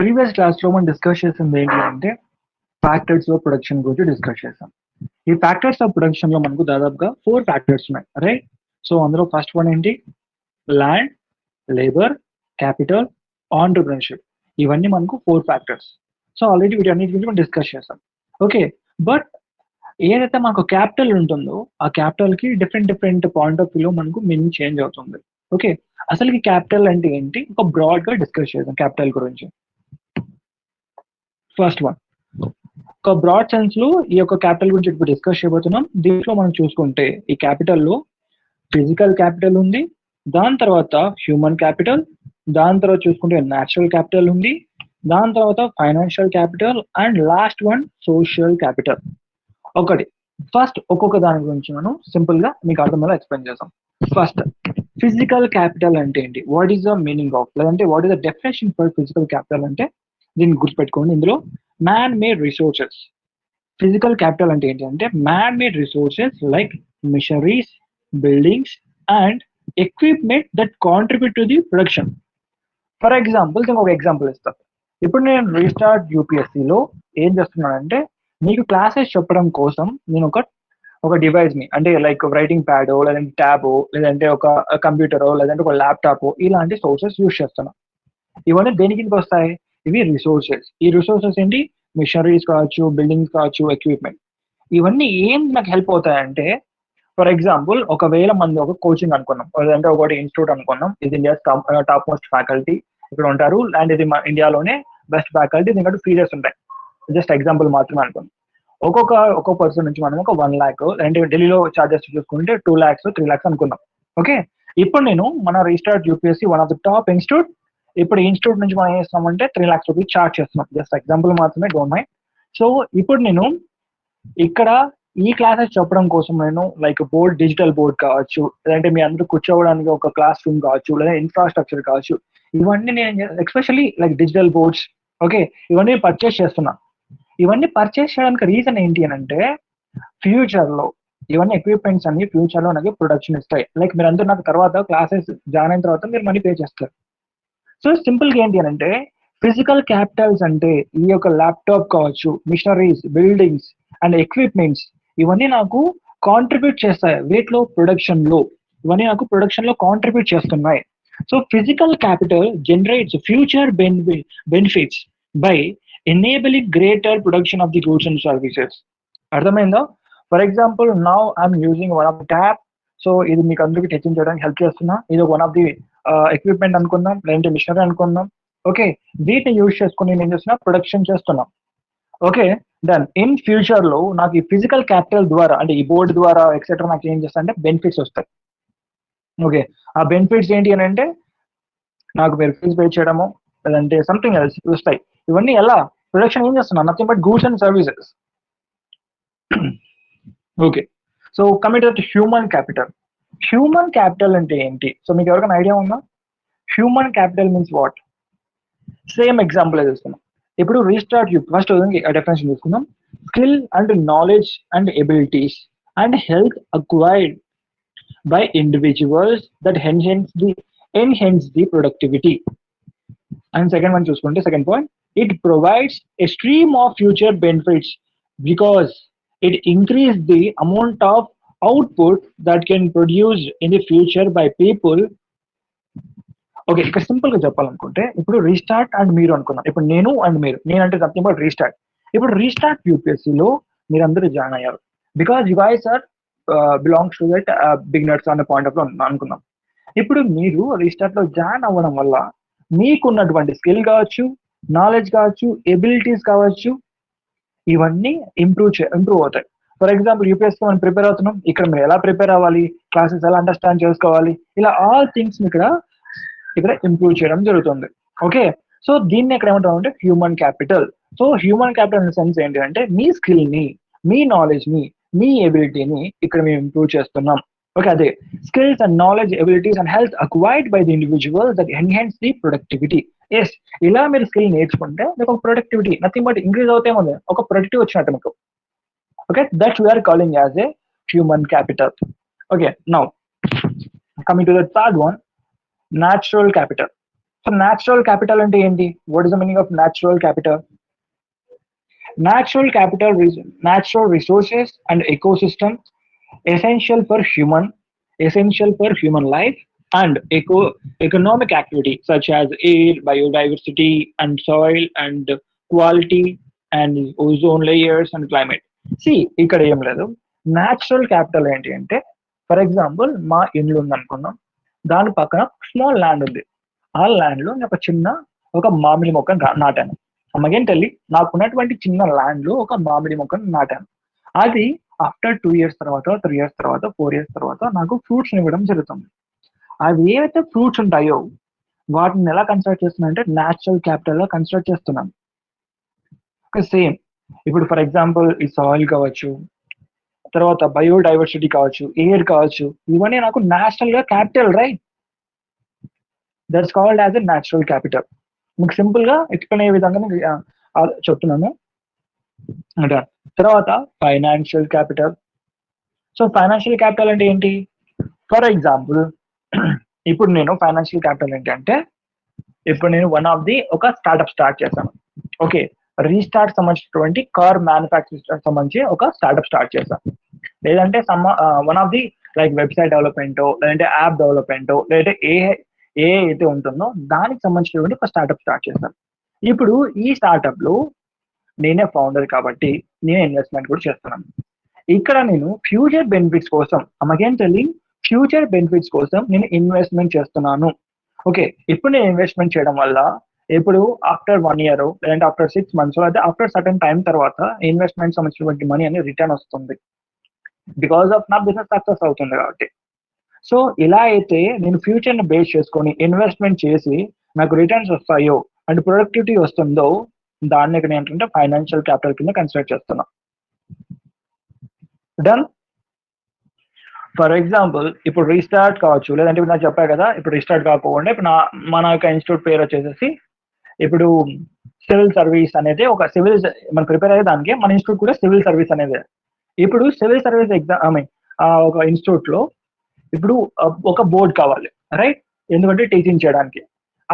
Previous class లో మనం discuss చేసింది ఏంటి అంటే ఫ్యాక్టర్స్ ఆఫ్ ప్రొడక్షన్ గురించి డిస్కస్ చేసాం. ఈ ఫ్యాక్టర్స్ ఆఫ్ ప్రొడక్షన్ లో మనకు దాదాపుగా 4 ఫ్యాక్టర్స్ ఉన్నాయి, రైట్? సో అందులో ఫస్ట్ వన్ ఏంటి? Land, labour, capital, entrepreneurship. ఇవన్నీ మనకు 4 ఫ్యాక్టర్స్. సో ఆల్రెడీ వీటన్నిటి గురించి మనం డిస్కస్ చేసాం. ఓకే, బట్ ఏదైతే మనకు క్యాపిటల్ ఉంటుందో ఆ క్యాపిటల్ కి డిఫరెంట్ డిఫరెంట్ పాయింట్ ఆఫ్ వ్యూలో మనకు మీనింగ్ చేంజ్ అవుతుంది. ఓకే, అసలు ఈ క్యాపిటల్ అంటే ఏంటి? ఒక బ్రాడ్ గా డిస్కస్ చేద్దాం క్యాపిటల్ గురించి. ఫస్ట్ వన్, ఒక బ్రాడ్ సెన్స్ లో ఈ యొక్క క్యాపిటల్ గురించి ఇప్పుడు డిస్కస్ చేయబోతున్నాం. దీంట్లో మనం చూసుకుంటే ఈ క్యాపిటల్ లో ఫిజికల్ క్యాపిటల్ ఉంది, దాని తర్వాత హ్యూమన్ క్యాపిటల్, దాని తర్వాత చూసుకుంటే న్యాచురల్ క్యాపిటల్ ఉంది, దాని తర్వాత financial capital and last one social capital. ఒకటి ఫస్ట్ ఒక్కొక్క దాని గురించి మనం సింపుల్ గా మీకు అర్థమయ్యేలా ఎక్స్ప్లెయిన్ చేద్దాం. ఫస్ట్, ఫిజికల్ క్యాపిటల్ అంటే ఏంటి? What is the meaning of, లేదంటే what is the definition for physical capital అంటే దీన్ని గుర్తుపెట్టుకోండి. ఇందులో man made resources. Physical capital అంటే ఏంటి అంటే man made resources like machineries, buildings and equipment that contribute to the production. For example నేను ఒక ఎగ్జాంపుల్ ఇస్తాను. ఇప్పుడు నేను రీస్టార్ట్ యూపీఎస్సీలో ఏం చేస్తున్నానంటే మీకు క్లాసెస్ చెప్పడం కోసం నేను ఒక డివైస్ ని, అంటే లైక్ రైటింగ్ ప్యాడ్ లేదంటే ట్యాబ్ లేదంటే ఒక కంప్యూటర్ లేదంటే ఒక ల్యాప్టాప్ ఇలాంటి సోర్సెస్ యూస్ చేస్తున్నాను. ఇవన్నీ దేని కిందకి వస్తాయి? ఇవి రిసోర్సెస్. ఈ రిసోర్సెస్ ఏంటి? మిషనరీస్ కావచ్చు, బిల్డింగ్స్ కావచ్చు, ఎక్విప్మెంట్. ఇవన్నీ ఏం నాకు హెల్ప్ అవుతాయంటే, ఫర్ ఎగ్జాంపుల్ ఒకవేళ మంది ఒక కోచింగ్ అనుకున్నాం, లేదంటే ఒకటి ఇన్స్టిట్యూట్ అనుకున్నాం. ఇది ఇండియా టాప్ మోస్ట్ ఫ్యాకల్టీ ఇక్కడ ఉంటారు అండ్ ఇది ఇండియాలోనే బెస్ట్ ఫ్యాకల్టీ, దీనికి ఫీజెస్ ఉంటాయి. జస్ట్ ఎగ్జాంపుల్ మాత్రమే అనుకున్నాం. ఒక్కొక్క పర్సన్ నుంచి మనం ఒక 1 lakh, అంటే ఢిల్లీలో చార్జెస్ చూసుకుంటే 2 lakhs 3 lakhs అనుకున్నాం. ఓకే, ఇప్పుడు నేను మన restart UPSC one of the top institute. ఇప్పుడు ఇన్స్టిట్యూట్ నుంచి మనం ఏం చేస్తున్నామంటే 3 lakhs రూపీస్ చార్జ్ చేస్తున్నాం. జస్ట్ ఎగ్జాంపుల్ మాత్రమే, డోంట్ మైండ్. సో ఇప్పుడు నేను ఇక్కడ ఈ క్లాసెస్ చెప్పడం కోసం నేను లైక్ బోర్డ్, డిజిటల్ బోర్డ్ కావచ్చు, లేదంటే మీ అందరూ కూర్చోవడానికి ఒక క్లాస్ రూమ్ కావచ్చు, లేదా ఇన్ఫ్రాస్ట్రక్చర్ కావచ్చు, ఇవన్నీ నేను especially like digital boards, okay, ఇవన్నీ పర్చేస్ చేస్తున్నా. ఇవన్నీ పర్చేస్ చేయడానికి రీజన్ ఏంటి అని అంటే ఫ్యూచర్ లో ఇవన్నీ ఎక్విప్మెంట్స్ అన్ని ఫ్యూచర్ లో నాకు ప్రొడక్షన్ ఇస్తాయి. లైక్ మీరు అందరూ నాకు తర్వాత క్లాసెస్ జాయిన్ అయిన తర్వాత మీరు మనీ పే చేస్తారు. సో సింపుల్ గా ఏంటి అని అంటే ఫిజికల్ క్యాపిటల్స్ అంటే ఈ యొక్క ల్యాప్టాప్ కావచ్చు, మిషనరీస్, బిల్డింగ్స్ అండ్ ఎక్విప్మెంట్స్, ఇవన్నీ నాకు కాంట్రిబ్యూట్ చేస్తాయి వీటిలో ప్రొడక్షన్ లో. ఇవన్నీ నాకు ప్రొడక్షన్ లో కాంట్రిబ్యూట్ చేస్తున్నాయి. So physical capital generates future benefits by enabling greater production of the goods and services. అర్థమైందా? For example now I'm using one of tap. So ఇది మీకు అందరికి టెచింగ్ చేయడానికి హెల్ప్ చేస్తున్నా. ఇది వన్ ఆఫ్ ది ఎక్విప్మెంట్ అనుకుందాం, లేదంటే మిషనరీ అనుకుందాం. ఓకే, వీటిని యూజ్ చేసుకుని నేను ఏం చేస్తున్నా? ప్రొడక్షన్ చేస్తున్నాం. ఓకే, దెన్ ఇన్ ఫ్యూచర్ లో నాకు ఈ ఫిజికల్ క్యాపిటల్ ద్వారా, అంటే ఈ బోర్డు ద్వారా ఎక్సెట్రా నాకు ఏం చేస్తా అంటే బెనిఫిట్స్ వస్తాయి. ఓకే, ఆ బెనిఫిట్స్ ఏంటి అని అంటే నాకు మీరు ఫీజు పే చేయడము, లేదంటే సంథింగ్ ఎల్స్ వస్తాయి. ఇవన్నీ ఎలా? ప్రొడక్షన్ ఏం చేస్తున్నా? Nothing but goods and services. Okay, so coming to human capital. Human capital అంటే ఏంటి? సో మీకు ఎవరికైనా ఐడియా ఉందా? Human capital means what? Same example తీసుకున్నాం. ఇప్పుడు రీస్టార్ట్ యూ ఫస్ట్ డెఫినేషన్ తీసుకుందాం. Skill and knowledge and abilities and health acquired by individuals that enhance the productivity. And second one చూసుకుంటే second point, it provides a stream of future benefits because it increase the amount of output that can produce in the future by people. Okay, ఇక్కడ simple గా చెప్పాలనుకుంటే ఇప్పుడు restart and మీరు అనుకున్నాం. ఇప్పుడు నేను and మీరు, నేనంటే నథింగ్ బట్ రీస్టార్ట్. ఇప్పుడు రీస్టార్ట్ యూపీఎస్సీలో మీరందరూ జాయిన్ అయ్యారు because you guys are belongs to that beginners అనే పాయింట్ ఆఫ్ లో అనుకున్నాం. ఇప్పుడు మీరు రీస్టార్ట్ లో జాయిన్ అవ్వడం వల్ల మీకున్నటువంటి స్కిల్ కావచ్చు, నాలెడ్జ్ కావచ్చు, ఎబిలిటీస్ కావచ్చు, ఇవన్నీ ఇంప్రూవ్ అవుతాయి. ఫర్ ఎగ్జాంపుల్ యూపీఎస్సీ మనం ప్రిపేర్ అవుతున్నాం, ఇక్కడ మీరు ఎలా ప్రిపేర్ అవ్వాలి, క్లాసెస్ ఎలా అండర్స్టాండ్ చేసుకోవాలి, ఇలా ఆల్ థింగ్స్ ఇక్కడ ఇంప్రూవ్ చేయడం జరుగుతుంది. ఓకే, సో దీన్ని ఎక్కడ ఏమంటాం అంటే human capital. So human capital in sense ఏంటి అంటే మీ స్కిల్ ని, మీ నాలెడ్జ్ ని, మీ ఎబిలిటీని ఇక్కడ మేము ఇంప్రూవ్ చేస్తున్నాం. ఓకే, అదే skills and knowledge, abilities and health acquired by the individual that enhance the productivity. Yes, ఇలా మీరు స్కిల్ నేర్చుకుంటే మీకు ఒక ప్రొడక్టివిటీ నథింగ్ బట్ ఇంక్రీజ్ అవుతే ఉంది, ఒక ప్రొడక్టివ్ వచ్చినట్టు మీకు. Okay, that we're calling as a human capital. Okay, now coming to the third one, natural capital. So natural capital అంటే ఏంటి? What is the meaning of natural capital? Natural resources and ecosystem essential for human life and economic activity such as air, biodiversity, and soil and quality and ozone layers and climate. See, ఇక్కడ ఏం లేదు. Natural capital ఏంటి అంటే, for example మా ఇల్లు ఉంది అనుకున్నాం, దాని పక్కన స్మాల్ ల్యాండ్ ఉంది. ఆ ల్యాండ్ లో నేను ఒక మామిడి మొక్కను నాటాను. అమ్మగేం తల్లి, నాకున్నటువంటి చిన్న ల్యాండ్ లో ఒక మామిడి మొక్కను నాటాను. అది ఆఫ్టర్ 2 years తర్వాత, 3 years తర్వాత, 4 years తర్వాత నాకు ఫ్రూట్స్ ఇవ్వడం జరుగుతుంది. అవి ఏవైతే ఫ్రూట్స్ ఉంటాయో వాటిని ఎలా కన్సిడర్ చేస్తున్నాను అంటే న్యాచురల్ క్యాపిటల్ గా కన్సిడర్ చేస్తున్నాను. సేమ్ ఇప్పుడు ఫర్ ఎగ్జాంపుల్ ఈ సాయిల్ కావచ్చు, తర్వాత బయోడైవర్సిటీ కావచ్చు, ఎయిర్ కావచ్చు, ఇవన్నీ నాకు నేషనల్ గా capital, right? That's called as a natural capital. మీకు సింపుల్ గా ఎక్స్ప్లెయిన్ అయ్యే విధంగా నేను చెప్తున్నాను. అంటే తర్వాత financial capital. So financial capital అంటే ఏంటి? ఫర్ ఎగ్జాంపుల్ ఇప్పుడు నేను ఫైనాన్షియల్ క్యాపిటల్ ఏంటంటే, ఇప్పుడు నేను ఒక స్టార్ట్అప్ స్టార్ట్ చేశాను. ఓకే, రీస్టార్ట్ సంబంధించినటువంటి కార్ మ్యానుఫ్యాక్చరింగ్ సంబంధించి ఒక స్టార్ట్అప్ స్టార్ట్ చేశాను. లేదంటే లైక్ వెబ్సైట్ డెవలప్మెంటో, లేదంటే యాప్ డెవలప్మెంటో, లేదంటే ఏ అయితే ఉంటుందో దానికి సంబంధించినటువంటి ఒక స్టార్ట్అప్ స్టార్ట్ చేశాను. ఇప్పుడు ఈ స్టార్ట్అప్ లో నేనే ఫౌండర్ కాబట్టి నేనే ఇన్వెస్ట్మెంట్ కూడా చేస్తున్నాను. ఇక్కడ నేను ఫ్యూచర్ బెనిఫిట్స్ కోసం, ఫ్యూచర్ బెనిఫిట్స్ కోసం నేను ఇన్వెస్ట్మెంట్ చేస్తున్నాను. ఓకే, ఇప్పుడు నేను ఇన్వెస్ట్మెంట్ చేయడం వల్ల ఇప్పుడు ఆఫ్టర్ 1 year లేదంటే ఆఫ్టర్ 6 months అయితే ఆఫ్టర్ సర్టన్ టైం తర్వాత ఇన్వెస్ట్మెంట్ సంబంధించినటువంటి మనీ అనేది రిటర్న్ వస్తుంది, బికాస్ ఆఫ్ నా బిజినెస్ సక్సెస్ అవుతుంది కాబట్టి. సో ఇలా అయితే నేను ఫ్యూచర్ ని బేస్ చేసుకొని ఇన్వెస్ట్మెంట్ చేసి నాకు రిటర్న్స్ వస్తాయో అండ్ ప్రొడక్టివిటీ వస్తుందో దాన్ని ఇక్కడ ఏంటంటే ఫైనాన్షియల్ క్యాపిటల్ కింద కన్సిడర్ చేస్తున్నా. డన్. ఫర్ ఎగ్జాంపుల్ ఇప్పుడు రీస్టార్ట్ కావచ్చు, లేదంటే ఇప్పుడు నాకు చెప్పా కదా, ఇప్పుడు రీస్టార్ట్ కాకపోకుండా ఇప్పుడు మన యొక్క ఇన్స్టిట్యూట్ పేరు వచ్చేసి ఇప్పుడు సివిల్ సర్వీస్ అనేది ఒక సివిల్ మనం ప్రిపేర్ అయ్యే దానికి మన ఇన్స్టిట్యూట్ కూడా సివిల్ సర్వీస్ అనేది. ఇప్పుడు సివిల్ సర్వీస్ ఎగ్జామ్ ఒక ఇన్స్టిట్యూట్ లో ఇప్పుడు ఒక బోర్డు కావాలి, రైట్? ఎందుకంటే టీచింగ్ చేయడానికి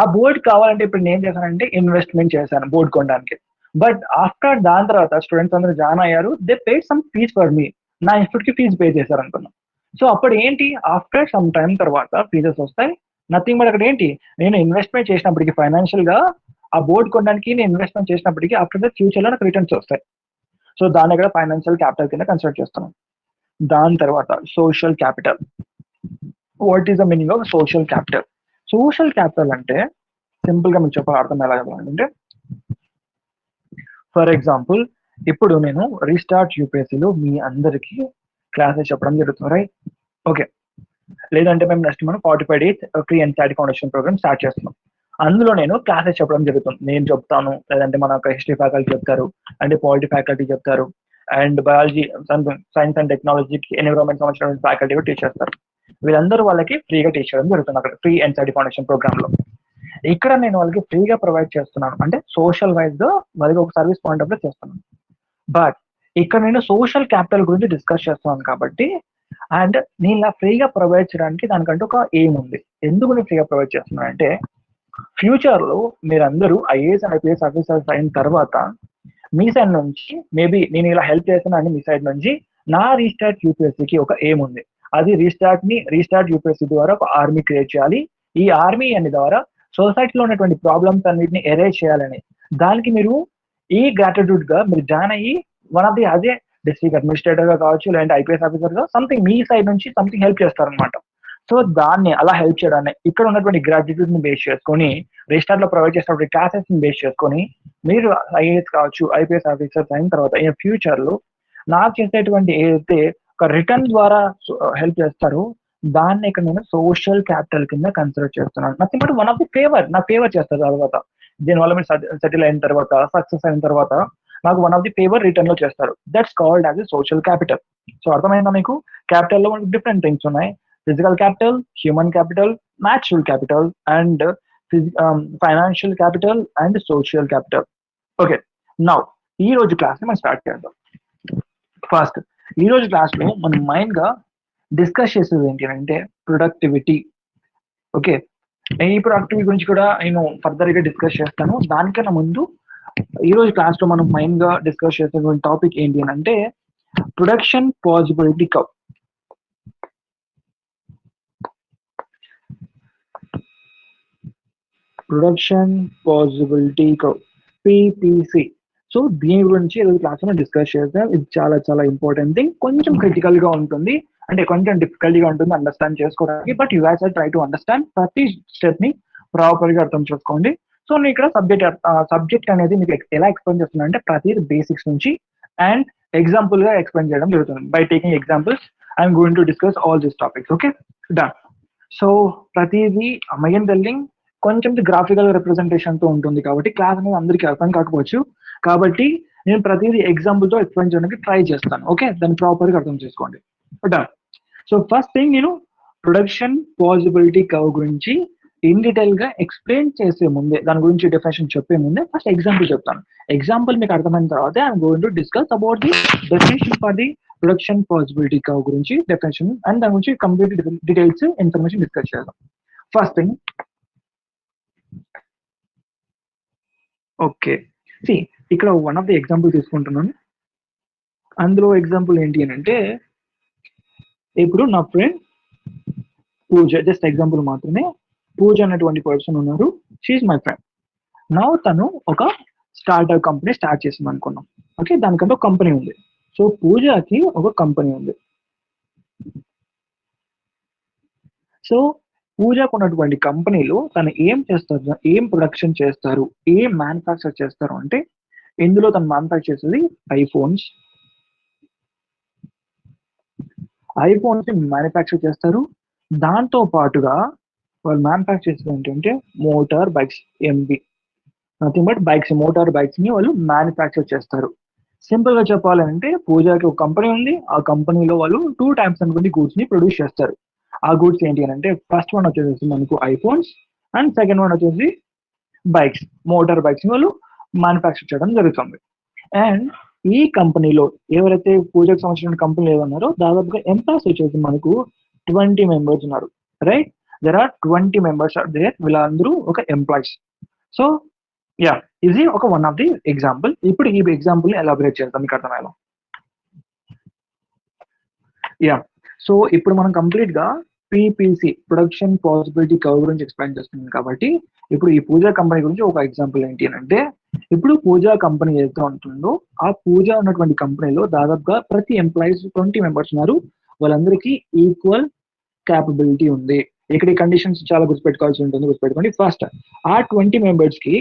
ఆ బోర్డు కావాలంటే ఇప్పుడు నేను చేశానంటే ఇన్వెస్ట్మెంట్ చేశాను బోర్డు కొనడానికి. బట్ ఆఫ్టర్ దాని తర్వాత స్టూడెంట్స్ అందరూ జాయిన్ అయ్యారు, they paid some fees for me, నా ఇన్స్టిట్యూట్ కి ఫీజు పే చేశారు అనుకున్నాం. సో అప్పుడు ఏంటి, ఆఫ్టర్ సమ్ టైం తర్వాత ఫీజెస్ వస్తాయి, నథింగ్ బట్ అక్కడ ఏంటి, నేను ఇన్వెస్ట్మెంట్ చేసినప్పటికీ ఫైనాన్షియల్ గా ఆ బోర్డు కొనడానికి నేను ఇన్వెస్ట్మెంట్ చేసినప్పటికీ ఆఫ్టర్ ద ఫ్యూచర్ లో నాకు రిటర్న్స్ వస్తాయి. సో దాన్ని ఇక్కడ ఫైనాన్షియల్ క్యాపిటల్ కింద కన్సిడర్ చేస్తున్నాం. దాని తర్వాత social capital. What is the meaning of social capital? Social capital అంటే సింపుల్ గా మీకు చెప్పాలి, అర్థం ఎలా చెప్పాలంటే, ఫర్ ఎగ్జాంపుల్ ఇప్పుడు నేను రీస్టార్ట్ యూపీఎస్సీలో మీ అందరికీ క్లాసెస్ చెప్పడం జరుగుతుంది, రైట్? ఓకే, లేదంటే మేము నెక్స్ట్ మనం 45 days pre NCERT foundation programme start చేస్తున్నాం. అందులో నేను క్లాసెస్ చెప్పడం జరుగుతుంది. నేను చెప్తాను, లేదంటే మన హిస్టరీ ఫ్యాకల్టీ చెప్తారు, అంటే పాలిటీ ఫ్యాకల్టీ చెప్తారు, and biology, science and technology, environment సంబంధించిన ఫ్యాకల్టీ కూడా టీచ్ చేస్తారు. వీళ్ళందరూ వాళ్ళకి ఫ్రీగా టీచ్ చేయడం జరుగుతుంది అక్కడ ప్రీ ఎన్సీఈఆర్టీ ఫౌండేషన్ ప్రోగ్రామ్ లో. ఇక్కడ నేను వాళ్ళకి ఫ్రీగా ప్రొవైడ్ చేస్తున్నాను, అంటే సోషల్ వైజ్ గా వాళ్ళకి ఒక సర్వీస్ పాయింట్ ఆఫ్ లో చేస్తున్నాను. బట్ ఇక్కడ నేను సోషల్ క్యాపిటల్ గురించి డిస్కస్ చేస్తున్నాను కాబట్టి, అండ్ నేను ఇలా ఫ్రీగా ప్రొవైడ్ చేయడానికి దానికంటే ఒక ఎయిమ్ ఉంది. ఎందుకు నేను ఫ్రీగా ప్రొవైడ్ చేస్తున్నాను అంటే, ఫ్యూచర్ లో మీరందరూ ఐఏఎస్ అండ్ ఐపీఎస్ ఆఫీసర్స్ అయిన తర్వాత మీ సైడ్ నుంచి మేబీ నేను ఇలా హెల్ప్ చేస్తున్నాను, మీ సైడ్ నుంచి నా రీస్టార్ట్ యూపీఎస్సీకి ఒక ఎయిమ్ ఉంది. అది రీస్టార్ట్ యూపీఎస్సీ ద్వారా ఒక ఆర్మీ క్రియేట్ చేయాలి. ఈ ఆర్మీ అనే ద్వారా సొసైటీలో ఉన్నటువంటి ప్రాబ్లమ్స్ అన్నిటిని ఎరేజ్ చేయాలని. దానికి మీరు ఈ గ్రాటిట్యూడ్ గా మీరు జాయిన్ అయ్యి వన్ ఆఫ్ ది అదే డిస్ట్రిక్ట్ అడ్మినిస్ట్రేటర్ గా కావచ్చు, లేదంటే ఐపీఎస్ ఆఫీసర్ గా సంథింగ్ మీ సైడ్ నుంచి సంథింగ్ హెల్ప్ చేస్తారనమాట. సో దాన్ని అలా హెల్ప్ చేయడాన్ని ఇక్కడ ఉన్నటువంటి గ్రాటిట్యూడ్ ని బేస్ చేసుకొని రీస్టార్ట్ లో ప్రొవైడ్ చేసినటువంటి క్లాసెస్ ని బేస్ చేసుకొని మీరు ఐఏఎస్ కావచ్చు, ఐపీఎస్ ఆఫీసర్స్ అయిన తర్వాత ఇన్ ఫ్యూచర్ లో నాకు చేసేటువంటి ఏదైతే ఒక రిటర్న్ ద్వారా హెల్ప్ చేస్తారో దాన్ని ఇక్కడ నేను సోషల్ క్యాపిటల్ కింద కన్సిడర్ చేస్తున్నాను. Nothing but one of the favour, నా ఫేవర్ చేస్తారు తర్వాత. దీనివల్ల మీరు సెటిల్ అయిన తర్వాత, సక్సెస్ అయిన తర్వాత నాకు one of the favour return లో చేస్తారు. That's called as a social capital. So అర్థమైందా మీకు? క్యాపిటల్ లో మనకి డిఫరెంట్ థింగ్స్ ఉన్నాయి. Physical capital, human capital, natural capital, and financial capital and social capital. Okay, now ఈ రోజు క్లాస్ ని మనం స్టార్ట్ చేద్దాం. ఫస్ట్ ఈ రోజు క్లాస్ లో మనం మైన్ గా డిస్కస్ చేసేది ఏంటి అంటే ప్రొడక్టివిటీ. ఓకే, ఈ ప్రొడక్టివిటీ గురించి కూడా నేను ఫర్దర్ గా డిస్కస్ చేస్తాను. దానికన్నా ముందు ఈ రోజు క్లాస్ లో మనం మెయిన్ గా డిస్కస్ చేస్తున్న టాపిక్ ఏంటి అని అంటే production possibility curve. Production possibility curve, PPC. So దీని గురించి ఈరోజు క్లాస్ లో డిస్కస్ చేద్దాం. ఇది చాలా చాలా ఇంపార్టెంట్ థింగ్. కొంచెం క్రిటికల్ గా ఉంటుంది, అంటే కొంచెం డిఫికల్ట్ గా ఉంటుంది అండర్స్టాండ్ చేసుకోవడానికి. But you guys are try to understand. ప్రతి స్టెప్ ని ప్రాపర్ గా అర్థం చేసుకోండి. సో నేను ఇక్కడ సబ్జెక్ట్ అనేది మీకు ఎలా ఎక్స్ప్లెయిన్ చేస్తున్నా అంటే ప్రతి బేసిక్స్ నుంచి అండ్ ఎగ్జాంపుల్ గా ఎక్స్ప్లెయిన్ చేయడం జరుగుతుంది. By taking examples I'm going to discuss all these topics. Okay, done. So ప్రతిదీ అమెయిన్ టెల్లింగ్ కొంచెం గ్రాఫికల్ రిప్రజెంటేషన్ తో ఉంటుంది కాబట్టి క్లాస్ అనేది అందరికీ అర్థం కాకపోవచ్చు. కాబట్టి నేను ప్రతిదీ ఎగ్జాంపుల్ తో ఎక్స్ప్లెయిన్ చేయడానికి ట్రై చేస్తాను. ఓకే, దాన్ని ప్రాపర్ గా అర్థం చేసుకోండి. డన్. సో ఫస్ట్ థింగ్, నేను ప్రొడక్షన్ పాసిబిలిటీ కర్వ్ గురించి ఇన్ డీటెయిల్ గా ఎక్స్ప్లెయిన్ చేసే ముందే, దాని గురించి డెఫినేషన్ చెప్పే ముందే ఫస్ట్ ఎగ్జాంపుల్ చెప్తాను. ఎగ్జాంపుల్ మీకు అర్థమైన తర్వాత I'm going to discuss about the definition for the production possibility curve గురించి డెఫినేషన్ అండ్ దాని గురించి కంప్లీట్ డీటెయిల్స్ ఇన్ఫర్మేషన్ డిస్కస్ చేద్దాం. ఫస్ట్ థింగ్, ఓకే, ఇక్కడ వన్ ఆఫ్ ది ఎగ్జాంపుల్ తీసుకుంటున్నాను. అందులో ఎగ్జాంపుల్ ఏంటి అని అంటే ఇప్పుడు నా ఫ్రెండ్ పూజ, జస్ట్ ఎగ్జాంపుల్ మాత్రమే. పూజ అనేటువంటి పర్సన్ ఉన్నారు, షీఈ్ మై ఫ్రెండ్. నా తను ఒక స్టార్ట్అప్ కంపెనీ స్టార్ట్ చేసింది అనుకున్నాం. ఓకే, దానికంటే ఒక కంపెనీ ఉంది. సో పూజకి ఒక కంపెనీ ఉంది. సో పూజకు ఉన్నటువంటి కంపెనీలో తను ఏం చేస్తారు, ఏం ప్రొడక్షన్ చేస్తారు, ఏం మ్యానుఫ్యాక్చర్ చేస్తారు అంటే ఇందులో తను మ్యానుఫ్యాక్చర్ చేసేది ఐఫోన్స్ మ్యానుఫ్యాక్చర్ చేస్తారు. దాంతో పాటుగా వాళ్ళు మ్యానుఫ్యాక్చర్ చేసేది ఏంటంటే motor bikes, MB, nothing but bikes, motor bikes ని వాళ్ళు మ్యానుఫ్యాక్చర్ చేస్తారు. సింపుల్ గా చెప్పాలంటే పూజకి ఒక కంపెనీ ఉంది. ఆ కంపెనీలో వాళ్ళు 2 టైప్స్ అనుకుని గూడ్స్ ని ప్రొడ్యూస్ చేస్తారు. ఆ గూడ్స్ ఏంటి అని అంటే ఫస్ట్ వన్ వచ్చేసి మనకు ఐఫోన్స్ అండ్ సెకండ్ వన్ వచ్చేసి బైక్స్, మోటార్ బైక్స్ ని వాళ్ళు మ్యానుఫ్యాక్చర్ చేయడం జరుగుతుంది. అండ్ ఈ కంపెనీలో ఎవరైతే పూజకు సంబంధించిన కంపెనీలు ఏమన్నారో దాదాపుగా ఎంప్లాయీస్ వచ్చేసి మనకు 20 మెంబర్స్ ఉన్నారు. Right, there are 20 members are there. వీళ్ళందరూ ఒక ఎంప్లాయీస్. సో యా, ఇది ఒక వన్ ఆఫ్ ది ఎగ్జాంపుల్. ఇప్పుడు ఈ ఎగ్జాంపుల్ ని ఎలాబరేట్ చేద్దాం మీకు అర్థమయ్యేలా. యా, సో ఇప్పుడు మనం కంప్లీట్ గా పిపిసి ప్రొడక్షన్ పాసిబిలిటీ కర్వ్ గురించి ఎక్స్ప్లెయిన్ చేస్తున్నాం కాబట్టి ఇప్పుడు ఈ పూజా కంపెనీ గురించి ఒక ఎగ్జాంపుల్ ఏంటి అంటే ఇప్పుడు పూజా కంపెనీ ఏదైతే ఉంటుందో ఆ పూజ ఉన్నటువంటి కంపెనీలో దాదాపుగా ప్రతి ఎంప్లాయీస్ 20 మెంబర్స్ ఉన్నారు. వాళ్ళందరికీ ఈక్వల్ క్యాపబిలిటీ ఉంది. ఇక్కడ ఈ కండిషన్స్ చాలా గుర్తుపెట్టుకోవాల్సి ఉంటుంది. గుర్తుపెట్టుకోండి. ఫస్ట్, ఆ 20 మెంబర్స్ కి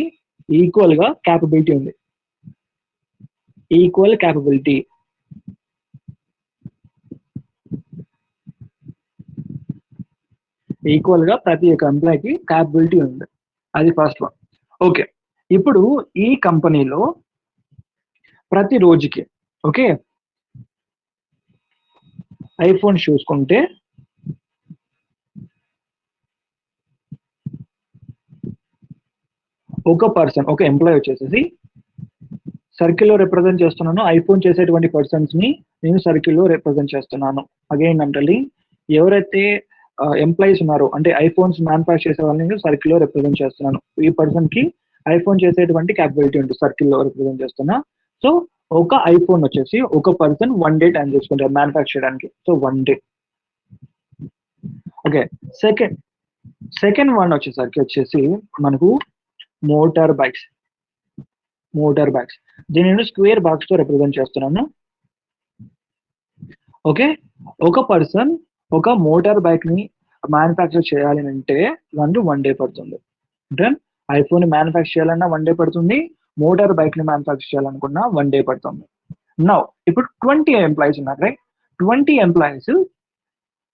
ఈక్వల్ గా క్యాపబిలిటీ ఉంది. ఈక్వల్ క్యాపబిలిటీ, ఈక్వల్ గా ప్రతి ఒక్క ఎంప్లాయీకి క్యాపబిలిటీ ఉంది. అది ఫస్ట్ వన్. ఓకే, ఇప్పుడు ఈ కంపెనీలో ప్రతి రోజుకి, ఓకే, ఐఫోన్ చూసుకుంటే ఒక పర్సన్, ఒక ఎంప్లాయీ వచ్చేసి సర్కిల్ లో రిప్రజెంట్ చేస్తున్నాను. ఐఫోన్ చేసేటువంటి పర్సన్స్ ని నేను సర్కిల్ లో రిప్రజెంట్ చేస్తున్నాను. అగైన్ అంటే ఎవరైతే ఎంప్లాయీస్ ఉన్నారో అంటే ఐఫోన్స్ మ్యానుఫ్యాక్చర్ చేసే వాళ్ళని సర్కిల్ లో రిప్రజెంట్ చేస్తున్నాను. ఈ పర్సన్ కి ఐఫోన్ చేసేటువంటి క్యాపబిలిటీ ఉంటుంది, సర్కిల్ లో రిప్రజెంట్ చేస్తున్నా. సో ఒక ఐఫోన్ వచ్చేసి ఒక పర్సన్ 1 డే టైం తీసుకుంటారు మ్యానుఫ్యాక్చర్ చేయడానికి. So 1 day. Okay, second one వచ్చేసి మనకు మోటార్ బైక్స్. దీని నేను స్క్వేర్ బాక్స్ తో రిప్రజెంట్ చేస్తున్నాను. ఓకే, ఒక పర్సన్ ఒక మోటార్ బైక్ ని మ్యానుఫ్యాక్చర్ చేయాలి అంటే 1 డే పడుతుంది. దెన్ ఐఫోన్ మ్యానుఫ్యాక్చర్ చేయాలన్నా 1 డే పడుతుంది. మోటార్ బైక్ ని మ్యానుఫ్యాక్చర్ చేయాలనుకున్నా 1 డే పడుతుంది. నౌ ఇప్పుడు 20 ఎంప్లాయీస్ ఉన్నారు. రైట్, 20 ఎంప్లాయీస్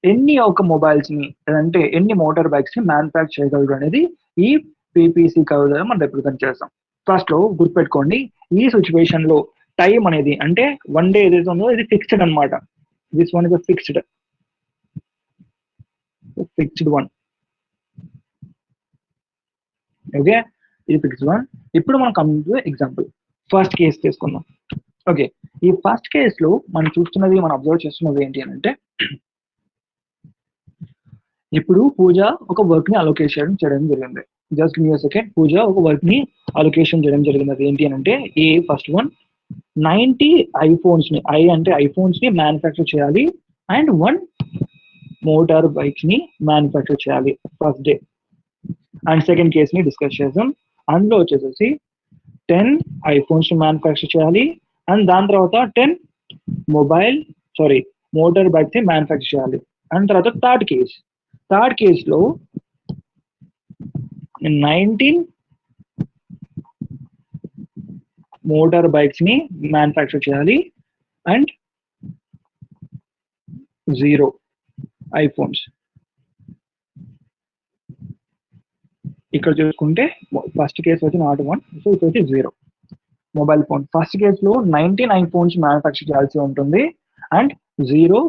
ఎన్ని ఒక మొబైల్స్ ని అంటే ఎన్ని మోటార్ బైక్స్ ని మ్యానుఫ్యాక్చర్ చేయగలరు అనేది ఈ పిపిసి కర్వ్ ద్వారా మనం రిప్రజెంట్ చేస్తాం. ఫస్ట్ లో గుర్తుపెట్టుకోండి, ఈ సిచ్యువేషన్ లో టైం అనేది అంటే 1 డే ఏదైతే ఉందో ఇది ఫిక్స్డ్ అనమాట. This one is fixed one. Okay, ఇది ఫిక్స్డ్ వన్. ఇప్పుడు మనం కంప్లీట్ ఎగ్జాంపుల్ ఫస్ట్ కేసు తీసుకుందాం. ఓకే, ఈ ఫస్ట్ కేసులో మనం చూస్తున్నది, మనం అబ్జర్వ్ చేస్తున్నది ఏంటి అని అంటే ఇప్పుడు పూజ ఒక వర్క్ ని అలొకేషన్ చేయడం జరిగింది. Just give me a second. Pooja ఒక వర్క్ ని అలొకేషన్ చేయడం జరిగింది. అది ఏంటి అని అంటే ఫస్ట్ వన్ 90 ఐఫోన్స్ ని అంటే ఐఫోన్స్ ని మ్యానుఫ్యాక్చర్ చేయాలి అండ్ 1 మోటార్ బైక్స్ ని మ్యానుఫ్యాక్చర్ చేయాలి first day. And second case ని డిస్కస్ చేద్దాం. అందులో వచ్చేసి 10 ఐఫోన్స్ ని మ్యానుఫ్యాక్చర్ చేయాలి అండ్ దాని తర్వాత 10 మోటార్ బైక్స్ ని మ్యానుఫ్యాక్చర్ చేయాలి. అండ్ తర్వాత థర్డ్ కేస్ లో 19 మోటార్ బైక్స్ ని మ్యానుఫ్యాక్చర్ చేయాలి అండ్ 0 ఐఫోన్స్. ఇక్కడ చూసుకుంటే ఫస్ట్ కేసు వచ్చి నాట్ 1, సో ఇది వచ్చి 0 మొబైల్ ఫోన్. ఫస్ట్ కేసులో 19 ఐఫోన్స్ మ్యానుఫ్యాక్చర్ చేయాల్సి ఉంటుంది అండ్ 0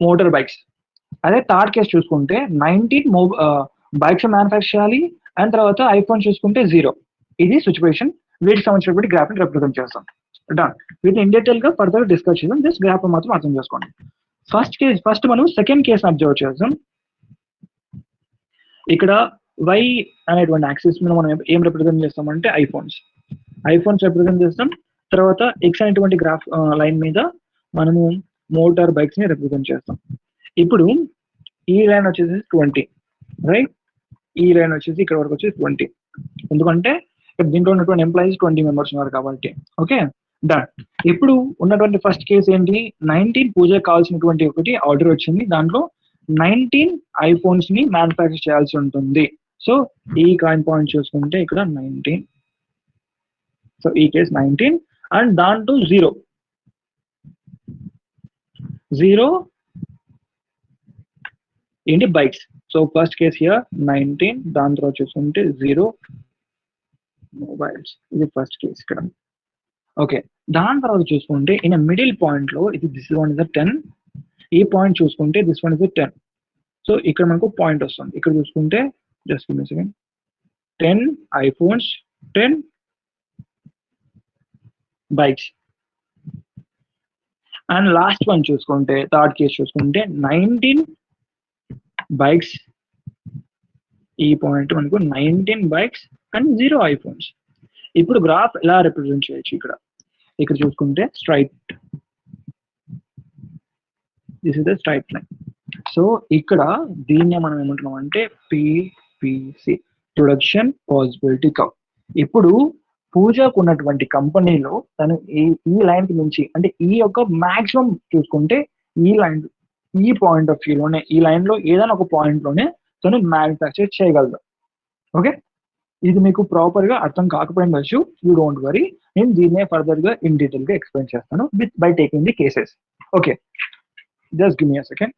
మోటార్ బైక్స్. అదే థర్డ్ కేసు చూసుకుంటే 19 బైక్స్ మ్యానుఫ్యాక్చర్ చేయాలి అండ్ తర్వాత ఐఫోన్ చూసుకుంటే 0. ఇది సిచ్యువేషన్. వీటికి సంబంధించినటువంటి గ్రాఫ్ ని రిప్రజెంట్ చేస్తాం. డన్. వీటిని ఇన్ డీటెయిల్ గా ఫర్దర్ డిస్కస్ చేద్దాం. జస్ట్ గ్రాఫ్ మాత్రం అర్థం చేసుకోండి. ఫస్ట్ మనం సెకండ్ కేసు అబ్జర్వ్ చేద్దాం. ఇక్కడ y అనేటువంటి యాక్సిస్ మీద మనం ఏం రిప్రజెంట్ చేస్తామంటే ఐఫోన్స్ రిప్రజెంట్ చేస్తాం. తర్వాత x అనేటువంటి గ్రాఫ్ లైన్ మీద మనము మోటార్ బైక్స్ ని రిప్రజెంట్ చేస్తాం. ఇప్పుడు ఈ లైన్ వచ్చేసి 20, రైట్? ఈ లైన్ వచ్చేసి ఇక్కడ వరకు వచ్చేసి 20, ఎందుకంటే దీంట్లో ఉన్నటువంటి ఎంప్లాయీస్ 20 మెంబర్స్ ఉన్నారు కాబట్టి. Okay, done. ఇప్పుడు ఉన్నటువంటి ఫస్ట్ కేసు ఏంటి? 19 పూజకు కావాల్సినటువంటి ఒకటి ఆర్డర్ వచ్చింది. దాంట్లో 19 ఐఫోన్స్ ని మ్యానుఫ్యాక్చర్ చేయాల్సి ఉంటుంది. సో ఈ కాయిన్ పాయింట్ చూసుకుంటే ఇక్కడ 19, సో ఈ కేసు 19 అండ్ దాంట్లో 0 ఏంటి? Bikes. So first case here 19, దాని తర్వాత చూసుకుంటే 0 మొబైల్స్. ఇది ఫస్ట్ కేసు ఇక్కడ. ఓకే, దాని తర్వాత చూసుకుంటే ఇన్ మిడిల్ పాయింట్ లో ఇది దిస్ వన్ ఇస్ 10, ఈ పాయింట్ చూసుకుంటే దిస్ వన్ ఇస్ 10. సో ఇక్కడ మనకు పాయింట్ వస్తుంది. ఇక్కడ చూసుకుంటే just give me second, 10 iPhones, 10 bikes. And last one చూసుకుంటే థర్డ్ కేసు చూసుకుంటే 19 బైక్స్. ఈ పాయింట్ మనకు 19 బైక్స్ అండ్ 0 ఐఫోన్స్. ఇప్పుడు గ్రాఫ్ ఎలా రిప్రజెంట్ చేయొచ్చు? ఇక్కడ చూసుకుంటే straight, this is the straight line. So ఇక్కడ దీన్ని మనం ఏమంటున్నాం అంటే PPC, ప్రొడక్షన్ పాసిబిలిటీ కర్వ్. ఇప్పుడు పూజకు ఉన్నటువంటి కంపెనీలో తను ఈ లైన్ కి నుంచి అంటే ఈ యొక్క మాక్సిమం చూసుకుంటే ఈ పాయింట్ ఆఫ్ వ్యూలోనే, ఈ లైన్ లో ఏదైనా ఒక పాయింట్ లోనే తను మ్యానుఫ్యాక్చర్ చేయగలదు. ఓకే, ఇది మీకు ప్రాపర్ గా అర్థం కాకపోయిండొచ్చు. యూ డోంట్ వరీ, నేను దీన్నే ఫర్దర్ గా ఇన్ డీటెయిల్ గా ఎక్స్ప్లెయిన్ చేస్తాను by taking the cases. Okay, just give me a second.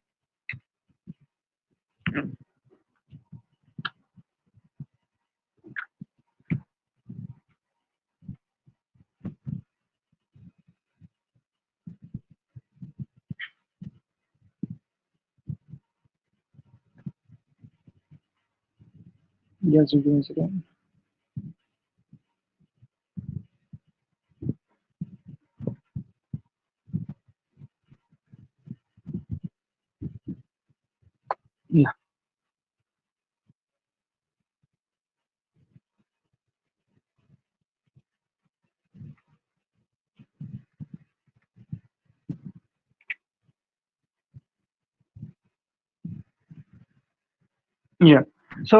Just give me a second. Yeah. Yeah. So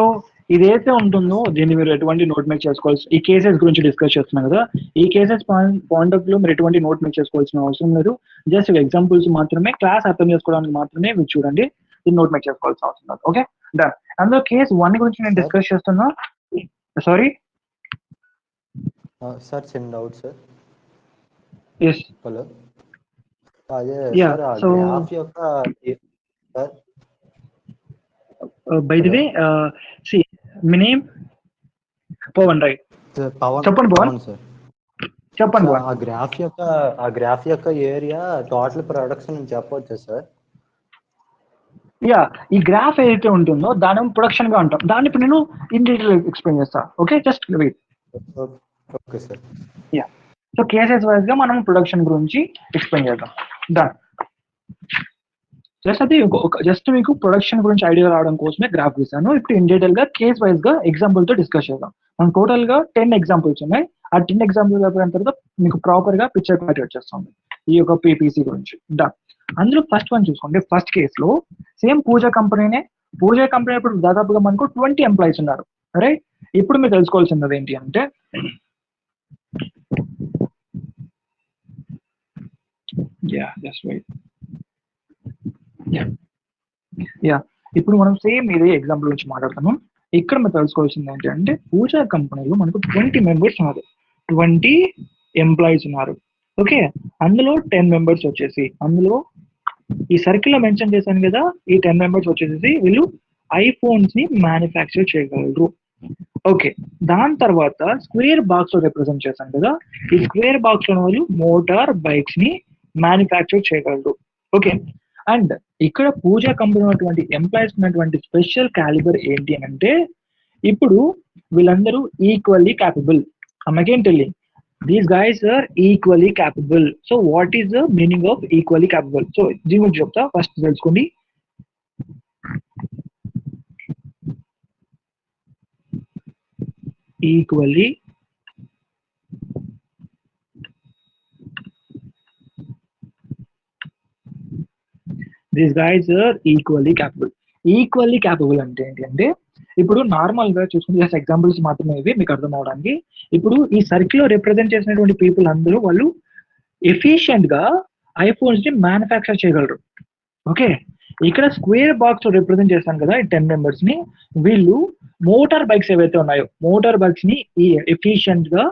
ఇదైతే ఉంటుందో దీన్ని మీరు ఎటువంటి నోట్ మేక్ చేసుకోవాల్సి, ఈ కేసెస్ గురించి డిస్కస్ చేస్తున్నాం కదా, ఈ కేసెస్ పాయింట్ ఆఫ్ వ్యూ మీరు ఎటువంటి నోట్ మేక్ చేసుకోవాల్సిన అవసరం లేదు. జస్ట్ ఎగ్జాంపుల్స్ మాత్రమే, క్లాస్ అర్థం చేసుకోవడానికి మాత్రమే మీరు చూడండి, దీన్ని నోట్ మేక్ చేసుకోవాల్సిన అవసరం లేదు. Okay, done. అందులో కేసు 1 గురించి నేను డిస్కస్ చేస్తున్నా. సారీ సార్, చిన్న డౌట్ సార్. Yes, hello. అదే Yeah, సార్, so- గ్రాఫ్ యొక్క sir by the way see మీ నేమ్ పవన్, రైట్? పవన్. చెప్పండి పవన్. అవును సార్. చెప్పండి సార్, పవన్. ఆ గ్రాఫ్ యొక్క ఏరియా టోటల్ ప్రొడక్షన్ చెప్పవచ్చా సార్? యా, ఈ గ్రాఫ్ ఏదైతే ఉంటుందో దాని ప్రొడక్షన్ గా అంటాం. దాన్ని ఇప్పుడు నేను ఇన్ డీటెయిల్ ఎక్స్ప్లెయిన్ చేస్తా. Okay, just wait. Okay sir. Yeah, so cases wise గా మనం ప్రొడక్షన్ గురించి ఎక్స్ప్లెయిన్ చేద్దాం. డన్. జస్ట్ అది జస్ట్ మీకు ప్రొడక్షన్ గురించి ఐడియా రావడం కోసమే గ్రాఫ్ గీసాను. ఇప్పుడు ఇన్ డీటెయిల్ గా కేస్ వైజ్ గా ఎగ్జాంపుల్ తో డిస్కస్ చేద్దాం. మనం టోటల్ గా 10 ఎగ్జాంపుల్స్ ఉన్నాయి. ఆ 10 ఎగ్జాంపుల్స్ అయిపోయిన తర్వాత మీకు ప్రాపర్ గా పిక్చర్ క్లారిటీ వచ్చేస్తుంది ఈ యొక్క పీపీసీ గురించి. డన్. అందులో ఫస్ట్ వన్ చూసుకోండి. ఫస్ట్ కేస్ లో సేమ్ పూజా కంపెనీనే. పూజా కంపెనీ ఇప్పుడు దాదాపుగా మనకు 20 ఎంప్లాయీస్ ఉన్నారు. రైట్. ఇప్పుడు మీరు తెలుసుకోవాల్సినది ఏంటి అంటే ఇప్పుడు మనం సేమ్ ఇదే ఎగ్జాంపుల్ గురించి మాట్లాడుతున్నాం. ఇక్కడ మీరు తెలుసుకోవాల్సింది ఏంటి అంటే పూజా కంపెనీలో మనకు 20 మెంబర్స్ ఉన్నారు, 20 ఎంప్లాయీస్ ఉన్నారు. ఓకే, అందులో 10 మెంబర్స్ వచ్చేసి అందులో ఈ సర్కిల్ లో మెన్షన్ చేశాను కదా, ఈ 10 మెంబర్స్ వచ్చేసి వీళ్ళు ఐఫోన్స్ ని మ్యానుఫ్యాక్చర్ చేయగలరు. ఓకే, దాని తర్వాత స్క్వేర్ బాక్స్ లో రిప్రజెంట్ చేశాను కదా, ఈ స్క్వేర్ బాక్స్ లో వాళ్ళు మోటార్ బైక్స్ ని మ్యానుఫ్యాక్చర్ చేయగలరు. ఓకే, అండ్ ఇక్కడ పూజా కంపెనీ ఉన్నటువంటి ఎంప్లాయీస్ ఉన్నటువంటి స్పెషల్ క్యాలిబర్ ఏంటి అంటే ఇప్పుడు వీళ్ళందరూ equally capable. I'm again telling, these guys are equally capable. So what is the meaning of equally capable? So దీని గురించి చెప్తా, ఫస్ట్ తెలుసుకోండి. Equally these guys are equally capable. Equally capable అంటే ఏంటి అంటే ఇప్పుడు నార్మల్ గా చూసుకుంటే జస్ట్ ఎగ్జాంపుల్స్ మాత్రమే ఇవి మీకు అర్థం అవడానికి. ఇప్పుడు ఈ సర్కిల్ లో రిప్రజెంట్ చేసినటువంటి పీపుల్ అందరూ వాళ్ళు ఎఫిషియెంట్ గా ఐఫోన్స్ ని మ్యానుఫ్యాక్చర్ చేయగలరు. ఓకే, ఇక్కడ స్క్వేర్ బాక్స్ రిప్రజెంట్ చేస్తాను కదా ఈ 10 మెంబర్స్ ని, వీళ్ళు మోటార్ బైక్స్ ఏవైతే ఉన్నాయో మోటార్ బైక్స్ ని ఈ ఎఫిషియెంట్ గా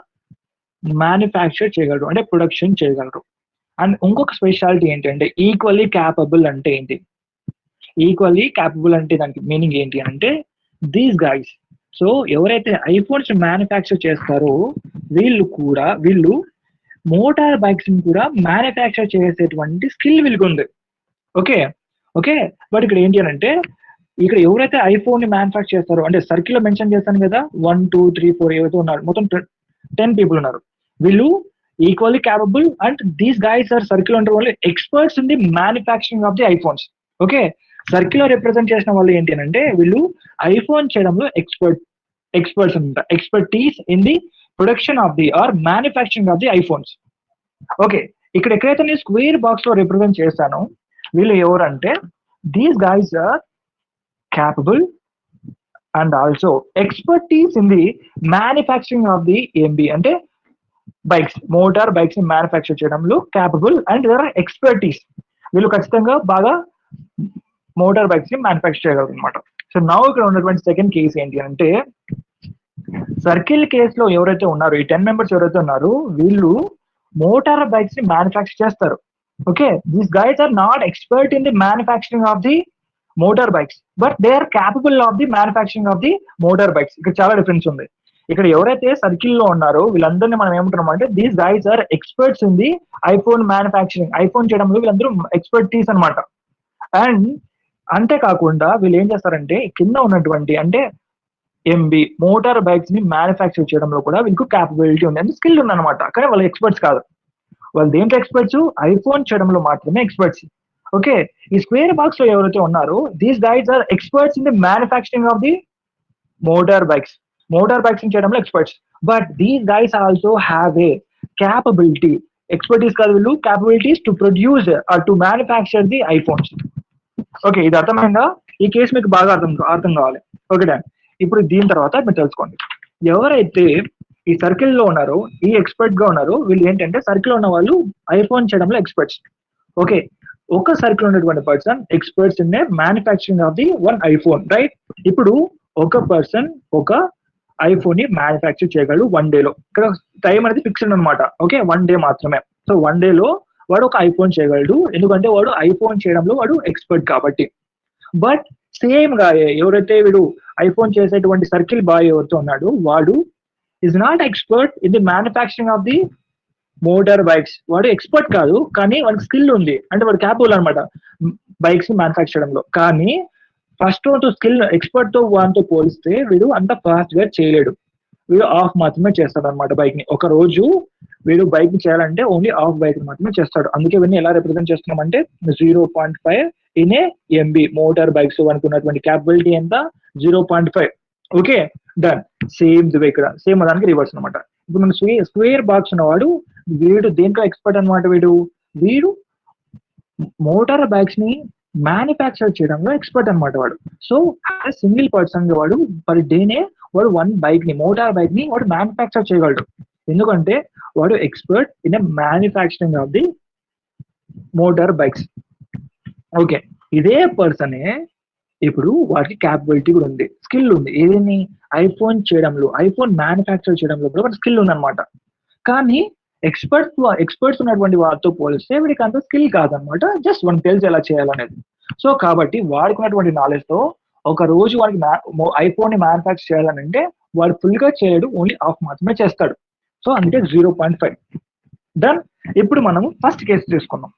మ్యానుఫ్యాక్చర్ చేయగలరు, అంటే ప్రొడక్షన్ చేయగలరు. అండ్ ఇంకొక స్పెషాలిటీ ఏంటంటే ఈక్వల్లీ క్యాపబుల్ అంటే ఏంటి? ఈక్వల్లీ క్యాపబుల్ అంటే దానికి మీనింగ్ ఏంటి అంటే దీస్ గైస్, సో ఎవరైతే ఐఫోన్స్ మ్యానుఫ్యాక్చర్ చేస్తారో వీళ్ళు మోటార్ బైక్స్ ని కూడా మ్యానుఫ్యాక్చర్ చేసేటువంటి స్కిల్ వీళ్ళకి ఉంది. ఓకే ఓకే, బట్ ఇక్కడ ఏంటి అంటే ఇక్కడ ఎవరైతే ఐఫోన్ ని మ్యానుఫ్యాక్చర్ చేస్తారో, అంటే సర్కిల్ లో మెన్షన్ చేస్తాను కదా 1 2 3 4 ఏవైతే ఉన్నారు, మొత్తం 10 పీపుల్ ఉన్నారు. వీళ్ళు equally capable and these guys are circle అంటారు వాళ్ళు experts in the manufacturing of the iPhones. Okay, circle లో రిప్రజెంట్ చేసిన వాళ్ళు ఏంటి అంటే వీళ్ళు ఐఫోన్ చేయడంలో ఎక్స్పర్ట్స్ అనమాట, expertise in the production of the or manufacturing of the iPhones. Okay, ఇక్కడ ఎక్కడైతే నేను స్క్వేర్ బాక్స్ లో రిప్రజెంట్ చేస్తానో వీళ్ళు ఎవరంటే these guys are capable and also expertise in the manufacturing of the MB అంటే బైక్స్, మోటార్ బైక్స్ ని manufacture చేయడంలో క్యాపబుల్ అండ్ దర్ ఎక్స్పర్టీస్. వీళ్ళు ఖచ్చితంగా బాగా మోటార్ బైక్స్ ని మ్యానుఫ్యాక్చర్ చేయగలరు అనమాట. సో నౌ ఇక్కడ ఉన్నటువంటి సెకండ్ కేసు ఏంటి అంటే సర్కిల్ కేస్ లో ఎవరైతే ఉన్నారో ఈ 10 మెంబర్స్ ఎవరైతే ఉన్నారో వీళ్ళు మోటార్ బైక్స్ ని మ్యానుఫ్యాక్చర్ చేస్తారు. Okay, these guys are not expert in the manufacturing of the motor bikes but they are capable of the manufacturing of the motor bikes. ఇక్కడ చాలా డిఫరెన్స్ ఉంది. ఇక్కడ ఎవరైతే సర్కిల్ లో ఉన్నారో వీళ్ళందరినీ మనం ఏమంటున్నాం అంటే these guys are experts in the iPhone manufacturing, iPhone చేయడంలో వీళ్ళందరూ ఎక్స్పర్టీస్ అనమాట. అండ్ అంతేకాకుండా వీళ్ళు ఏం చేస్తారంటే కింద ఉన్నటువంటి అంటే ఎంబి మోటార్ బైక్స్ ని మ్యానుఫ్యాక్చర్ చేయడంలో కూడా వీళ్ళకి క్యాపబిలిటీ ఉంది, అంటే స్కిల్ ఉందన్నమాట. కానీ వాళ్ళు ఎక్స్పర్ట్స్ కాదు. వాళ్ళు దేంట్లో ఎక్స్పర్ట్స్? ఐఫోన్ చేయడంలో మాత్రమే ఎక్స్పర్ట్స్. ఓకే, ఈ స్క్వేర్ బాక్స్ లో ఎవరైతే ఉన్నారో these guys are experts in the manufacturing of the motor bikes, motor bikes చేయడంలో experts. But these guys also have a capability, expertise కాదు వీళ్ళు, capabilities to produce or to manufacture the iPhones. Okay, ఇది అర్థమైందా? ఈ case మీకు బాగా అర్థం కావాలి. Okay done. ఇప్పుడు దీని తర్వాత మీరు తెలుసుకోండి, ఎవరైతే ఈ సర్కిల్ లో ఉన్నారో ఈ ఎక్స్పర్ట్ గా ఉన్నారో వీళ్ళు ఏంటంటే సర్కిల్ ఉన్న వాళ్ళు ఐఫోన్ చేయడంలో ఎక్స్పర్ట్స్. ఓకే, ఒక సర్కిల్ ఉన్నటువంటి person experts in manufacturing of the one iPhone. Right, ఇప్పుడు ఒక పర్సన్ ఒక ఐఫోన్ ని మ్యానుఫ్యాక్చర్ చేయగలడు 1 డేలో. ఇక్కడ టైం అనేది ఫిక్స్డ్ అనమాట. ఓకే, 1 డే మాత్రమే. సో 1 డేలో వాడు ఒక ఐఫోన్ చేయగలడు, ఎందుకంటే వాడు ఐఫోన్ చేయడంలో వాడు ఎక్స్పర్ట్ కాబట్టి. బట్ సేమ్ గా ఎవరైతే వీడు ఐఫోన్ చేసేటువంటి సర్కిల్ బాయ్ ఎవరితో ఉన్నాడు వాడు is not expert in the manufacturing of the motor bikes. వాడు ఎక్స్పర్ట్ కాదు కానీ వాడికి స్కిల్ ఉంది, అంటే వాడు క్యాపబుల్ అనమాట బైక్స్ ని మ్యానుఫ్యాక్చర్ చేయడంలో. కానీ ఫస్ట్ తో స్కిల్ ఎక్స్పర్ట్ తో వాటితో పోలిస్తే వీడు అంత ఫాస్ట్ గా చేయలేడు, వీడు ఆఫ్ మాత్రమే చేస్తాడు అనమాట బైక్ ని. ఒక రోజు వీడు బైక్ ని చేయాలంటే ఓన్లీ ఆఫ్ బైక్ మాత్రమే చేస్తాడు. అందుకే వీడిని ఎలా రిప్రజెంట్ చేస్తున్నాం అంటే 0.5 in a MB motor bikes అనుకున్నటువంటి క్యాపబిలిటీ ఎంత 0.5. Okay done. సేమ్ ది వే ఇక్కడ సేమ్ దానికి రివర్స్ అనమాట. ఇప్పుడు మన స్క్వేర్ బాక్స్ ఉన్నవాడు వీడు దేంట్లో ఎక్స్పర్ట్ అనమాట. వీడు మోటార్ బైక్స్ ని మ్యానుఫ్యాక్చర్ చేయడంలో ఎక్స్పర్ట్ అనమాట వాడు. సో సింగిల్ పర్సన్ గా వాడు పర్ డేనే వాడు వన్ బైక్ ని మోటార్ బైక్ ని వాడు మ్యానుఫ్యాక్చర్ చేయగలడు. ఎందుకంటే వాడు expert in manufacturing of the motor bikes. Okay ఇదే పర్సనే ఇప్పుడు వాటికి క్యాపబిలిటీ కూడా ఉంది, స్కిల్ ఉంది. ఏదేని ఐఫోన్ చేయడంలో, ఐఫోన్ మ్యానుఫ్యాక్చర్ చేయడంలో కూడా వాటి స్కిల్ ఉందన్నమాట. కానీ ఎక్స్పర్ట్స్ ఉన్నటువంటి వారితో పోలిస్తే వీడికి అంత స్కిల్ కాదనమాట. జస్ట్ మనకు తెలిసి ఎలా చేయాలనేది. సో కాబట్టి వాడికి ఉన్నటువంటి నాలెడ్జ్ తో ఒక రోజు వాడికి ఐఫోన్ ని మ్యానుఫ్యాక్చర్ చేయాలని అంటే వాడు ఫుల్ గా చేయడు, ఓన్లీ హాఫ్ మాత్రమే చేస్తాడు. సో అందుకే 0.5 డన్. ఇప్పుడు మనము ఫస్ట్ కేసు తీసుకున్నాం.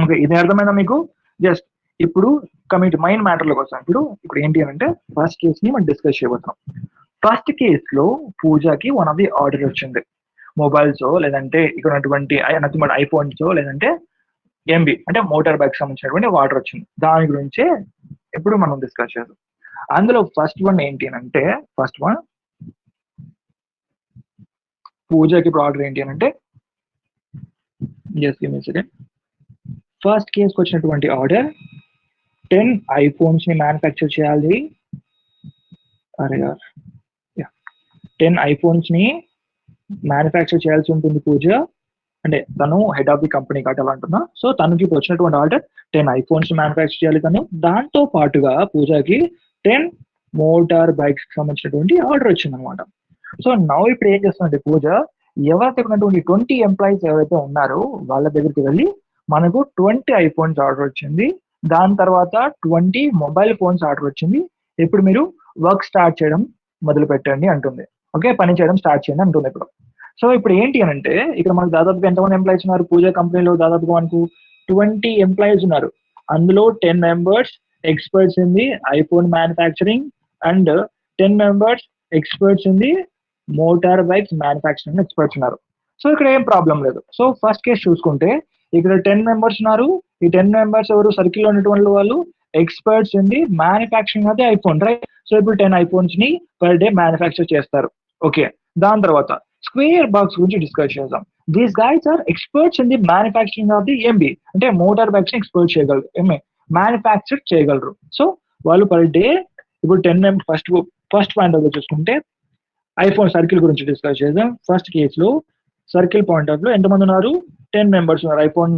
ఓకే ఇది అర్థమైందా మీకు? జస్ట్ ఇప్పుడు కమిటీ మైండ్ మ్యాటర్ లోకి వస్తాం. ఇప్పుడు ఏంటి అంటే ఫస్ట్ కేస్ ని మనం డిస్కస్ చేయబోతున్నాం. ఫస్ట్ కేస్ లో పూజకి వన్ ఆఫ్ ది ఆర్డర్ వచ్చింది. మొబైల్స్ లేదంటే ఇక్కడ ఉన్నటువంటి ఐఫోన్స్ లేదంటే ఎంబీ అంటే మోటార్ బైక్ సంబంధించినటువంటి ఆర్డర్ వచ్చింది. దాని గురించే ఇప్పుడు మనం డిస్కస్ చేద్దాం. అందులో ఫస్ట్ వన్ ఏంటి అంటే పూజకి ఇప్పుడు ఆర్డర్ ఏంటి అంటే ఫస్ట్ కేసుకి వచ్చినటువంటి ఆర్డర్ 10 ఐఫోన్స్ ని మ్యానుఫ్యాక్చర్ చేయాలి. 10 ఐఫోన్స్ ని మ్యానుఫ్యాక్చర్ చేయాల్సి ఉంటుంది పూజ. అంటే తను హెడ్ ఆఫ్ ది కంపెనీ కట్టాలంటున్నా. సో తనకి ఇప్పుడు వచ్చినటువంటి ఆర్డర్ 10 ఐఫోన్స్ మ్యానుఫ్యాక్చర్ చేయాలి తను. దాంతో పాటుగా పూజకి 10 మోటార్ బైక్స్ సంబంధించినటువంటి ఆర్డర్ వచ్చింది అనమాట. సో నౌ ఇప్పుడు ఏం చేస్తుందంటే పూజ ఎవరైతే ఉన్నటువంటి 20 ఎంప్లాయీస్ ఎవరైతే ఉన్నారో వాళ్ళ దగ్గరికి వెళ్ళి మనకు 20 ఐఫోన్స్ ఆర్డర్ వచ్చింది, దాని తర్వాత 20 మొబైల్ ఫోన్స్ ఆర్డర్ వచ్చింది, ఇప్పుడు మీరు వర్క్ స్టార్ట్ చేయడం మొదలు పెట్టండి అంటుంది. ఓకే పని చేయడం స్టార్ట్ చేయండి అంటుంది ఇప్పుడు. సో ఇప్పుడు ఏంటి అని అంటే ఇక్కడ మనకు దాదాపుగా ఎంతమంది ఎంప్లాయీస్ ఉన్నారు పూజ కంపెనీలో? దాదాపుగా మనకు 20 ఎంప్లాయీస్ ఉన్నారు. అందులో 10 members experts in the iPhone manufacturing and 10 members experts in the motor bikes manufacturing experts ఉన్నారు. సో ఇక్కడ ఏం ప్రాబ్లం లేదు. సో ఫస్ట్ కేసు చూసుకుంటే ఇక్కడ 10 మెంబర్స్ ఉన్నారు. ఈ 10 మెంబర్స్ ఎవరు? సర్కిల్ లో ఉన్నటువంటి వాళ్ళు experts in the manufacturing of the iPhone, right? So ఇప్పుడు 10 ఐఫోన్స్ ని పర్ డే మ్యానుఫ్యాక్చర్ చేస్తారు. ఓకే దాని తర్వాత స్క్వేర్ బాక్స్ గురించి డిస్కస్ చేద్దాం. These guys are experts in the manufacturing of the MB అంటే మోటార్ బైక్స్ ని ఎక్స్పర్ట్ చేయగలరు, మ్యానుఫ్యాక్చర్ చేయగలరు. సో వాళ్ళు పర్ డే ఇప్పుడు 10 మెంబర్స్ ఫస్ట్ పాయింట్ ఆఫ్ చూసుకుంటే ఐఫోన్ సర్కిల్ గురించి డిస్కస్ చేద్దాం. ఫస్ట్ కేసులో సర్కిల్ పాయింట్ ఆఫ్ లో ఎంతమంది ఉన్నారు? 10 మెంబర్స్ ఉన్నారు ఐఫోన్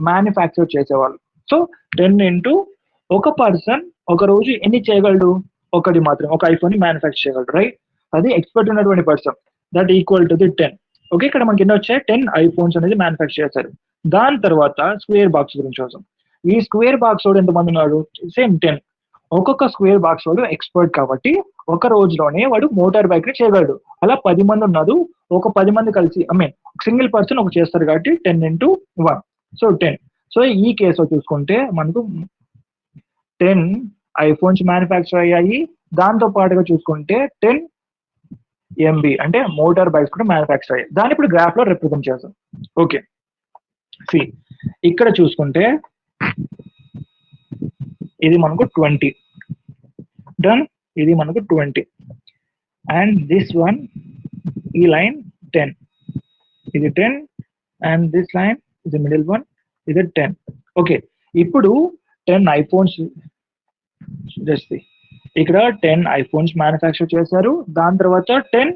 మ్యానుఫ్యాక్చర్ చేసేవాళ్ళు. సో 10 ఇంటూ ఒక పర్సన్ ఒక రోజు ఎన్ని చేయగలడు? ఒకటి మాత్రం ఒక ఐఫోన్ ని మ్యానుఫ్యాక్చర్ చేయగలడు, రైట్? అది ఎక్స్పర్ట్ ఉన్నటువంటి person, that equal to the 10. Okay ఇక్కడ మనకి ఎన్ని వచ్చాయి? 10 ఐఫోన్స్ అనేది మ్యానుఫ్యాక్చర్ చేశారు. దాని తర్వాత స్క్వేర్ బాక్స్ గురించి చూద్దాం. ఈ స్క్వేర్ బాక్స్ వాడు ఎంతమంది ఉన్నాడు? సేమ్ 10. ఒక్కొక్క స్క్వేర్ బాక్స్ వాడు ఎక్స్పర్ట్ కాబట్టి ఒక రోజులోనే వాడు మోటార్ బైక్ ని చేయగలడు. అలా 10 మంది ఉన్నారు. ఒక 10 మంది కలిసి సింగిల్ పర్సన్ ఒక చేస్తారు కాబట్టి 10 ఇంటూ 1 సో 10. సో ఈ కేసులో చూసుకుంటే మనకు 10 ఐఫోన్స్ మ్యానుఫ్యాక్చర్ అయ్యాయి. దాంతో పాటుగా చూసుకుంటే 10 ఎంబీ అంటే మోటార్ బైక్స్ కూడా మ్యానుఫ్యాక్చర్ అయ్యాయి. దాన్ని ఇప్పుడు గ్రాఫ్ లో రిప్రజెంట్ చేస్తాం. ఓకే ఇక్కడ చూసుకుంటే ఇది మనకు 20 డన్. ఇది మనకు 20 అండ్ దిస్ వన్ ఈ లైన్ 10, ఇది 10 అండ్ దిస్ లైన్ ఇది మిడిల్ వన్ ఇది 10. ఓకే ఇప్పుడు 10 ఐఫోన్స్ జస్ట్ ఇక్కడ 10 ఐఫోన్స్ మ్యానుఫ్యాక్చర్ చేశారు. దాని తర్వాత 10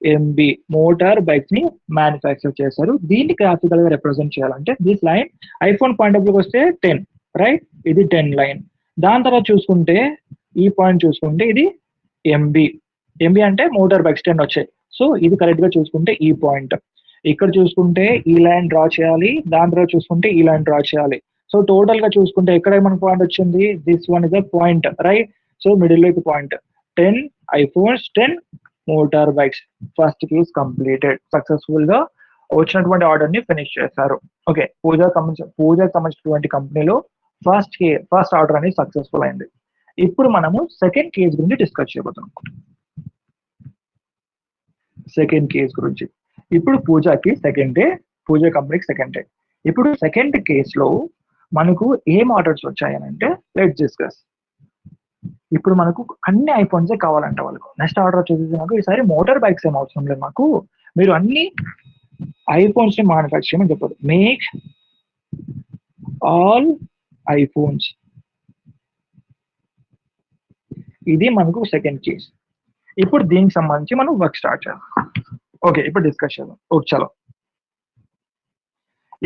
ఎంబీ మోటార్ బైక్స్ ని మ్యానుఫ్యాక్చర్ చేశారు. దీన్ని గ్రాఫికల్ గా రిప్రజెంట్ చేయాలంటే this line iPhone point of వ్యూకి వస్తే 10, రైట్? ఇది 10 లైన్. దాని తర్వాత చూసుకుంటే ఈ పాయింట్ చూసుకుంటే ఇది ఎంబీ అంటే మోటార్ బైక్స్ 10 వచ్చాయి. సో ఇది కరెక్ట్ గా చూసుకుంటే ఈ పాయింట్. ఇక్కడ చూసుకుంటే ఈ లైన్ డ్రా చేయాలి, దాని తర్వాత చూసుకుంటే ఈ లైన్ డ్రా చేయాలి. సో టోటల్ గా చూసుకుంటే ఎక్కడ మనకు పాయింట్ వచ్చింది? This one is a point, right? So middle లో point 10 iPhones 10 motor bikes. First case completed successful గా వచ్చినటువంటి ఆర్డర్ ని ఫినిష్ చేశారు. ఓకే పూజకి సంబంధించినటువంటి కంపెనీలో ఫస్ట్ ఆర్డర్ అనేది సక్సెస్ఫుల్ అయింది. ఇప్పుడు మనము సెకండ్ కేస్ గురించి డిస్కస్ చేయబోతున్నాం. సెకండ్ కేస్ గురించి ఇప్పుడు పూజకి సెకండ్ డే, పూజ కంపెనీకి సెకండ్ డే. ఇప్పుడు సెకండ్ కేస్ లో మనకు ఏం ఆర్డర్స్ వచ్చాయి అని అంటే లెట్స్ డిస్కస్. ఇప్పుడు మనకు అన్ని ఐఫోన్సే కావాలంట వాళ్ళకు. నెక్స్ట్ ఆర్డర్ వచ్చేసి నాకు ఈసారి మోటార్ బైక్స్ ఏం అవసరం లేదు మాకు, మీరు అన్ని ఐఫోన్స్ ని మ్యానుఫ్యాక్చర్ చేయమని చెప్పారు. Make all iPhones. ఇది మనకు సెకండ్ కేస్. ఇప్పుడు దీనికి సంబంధించి మనం వర్క్ స్టార్ట్ చేద్దాం. ఓకే, ఇప్పుడు డిస్కస్ చేద్దాం. ఓకే చలో.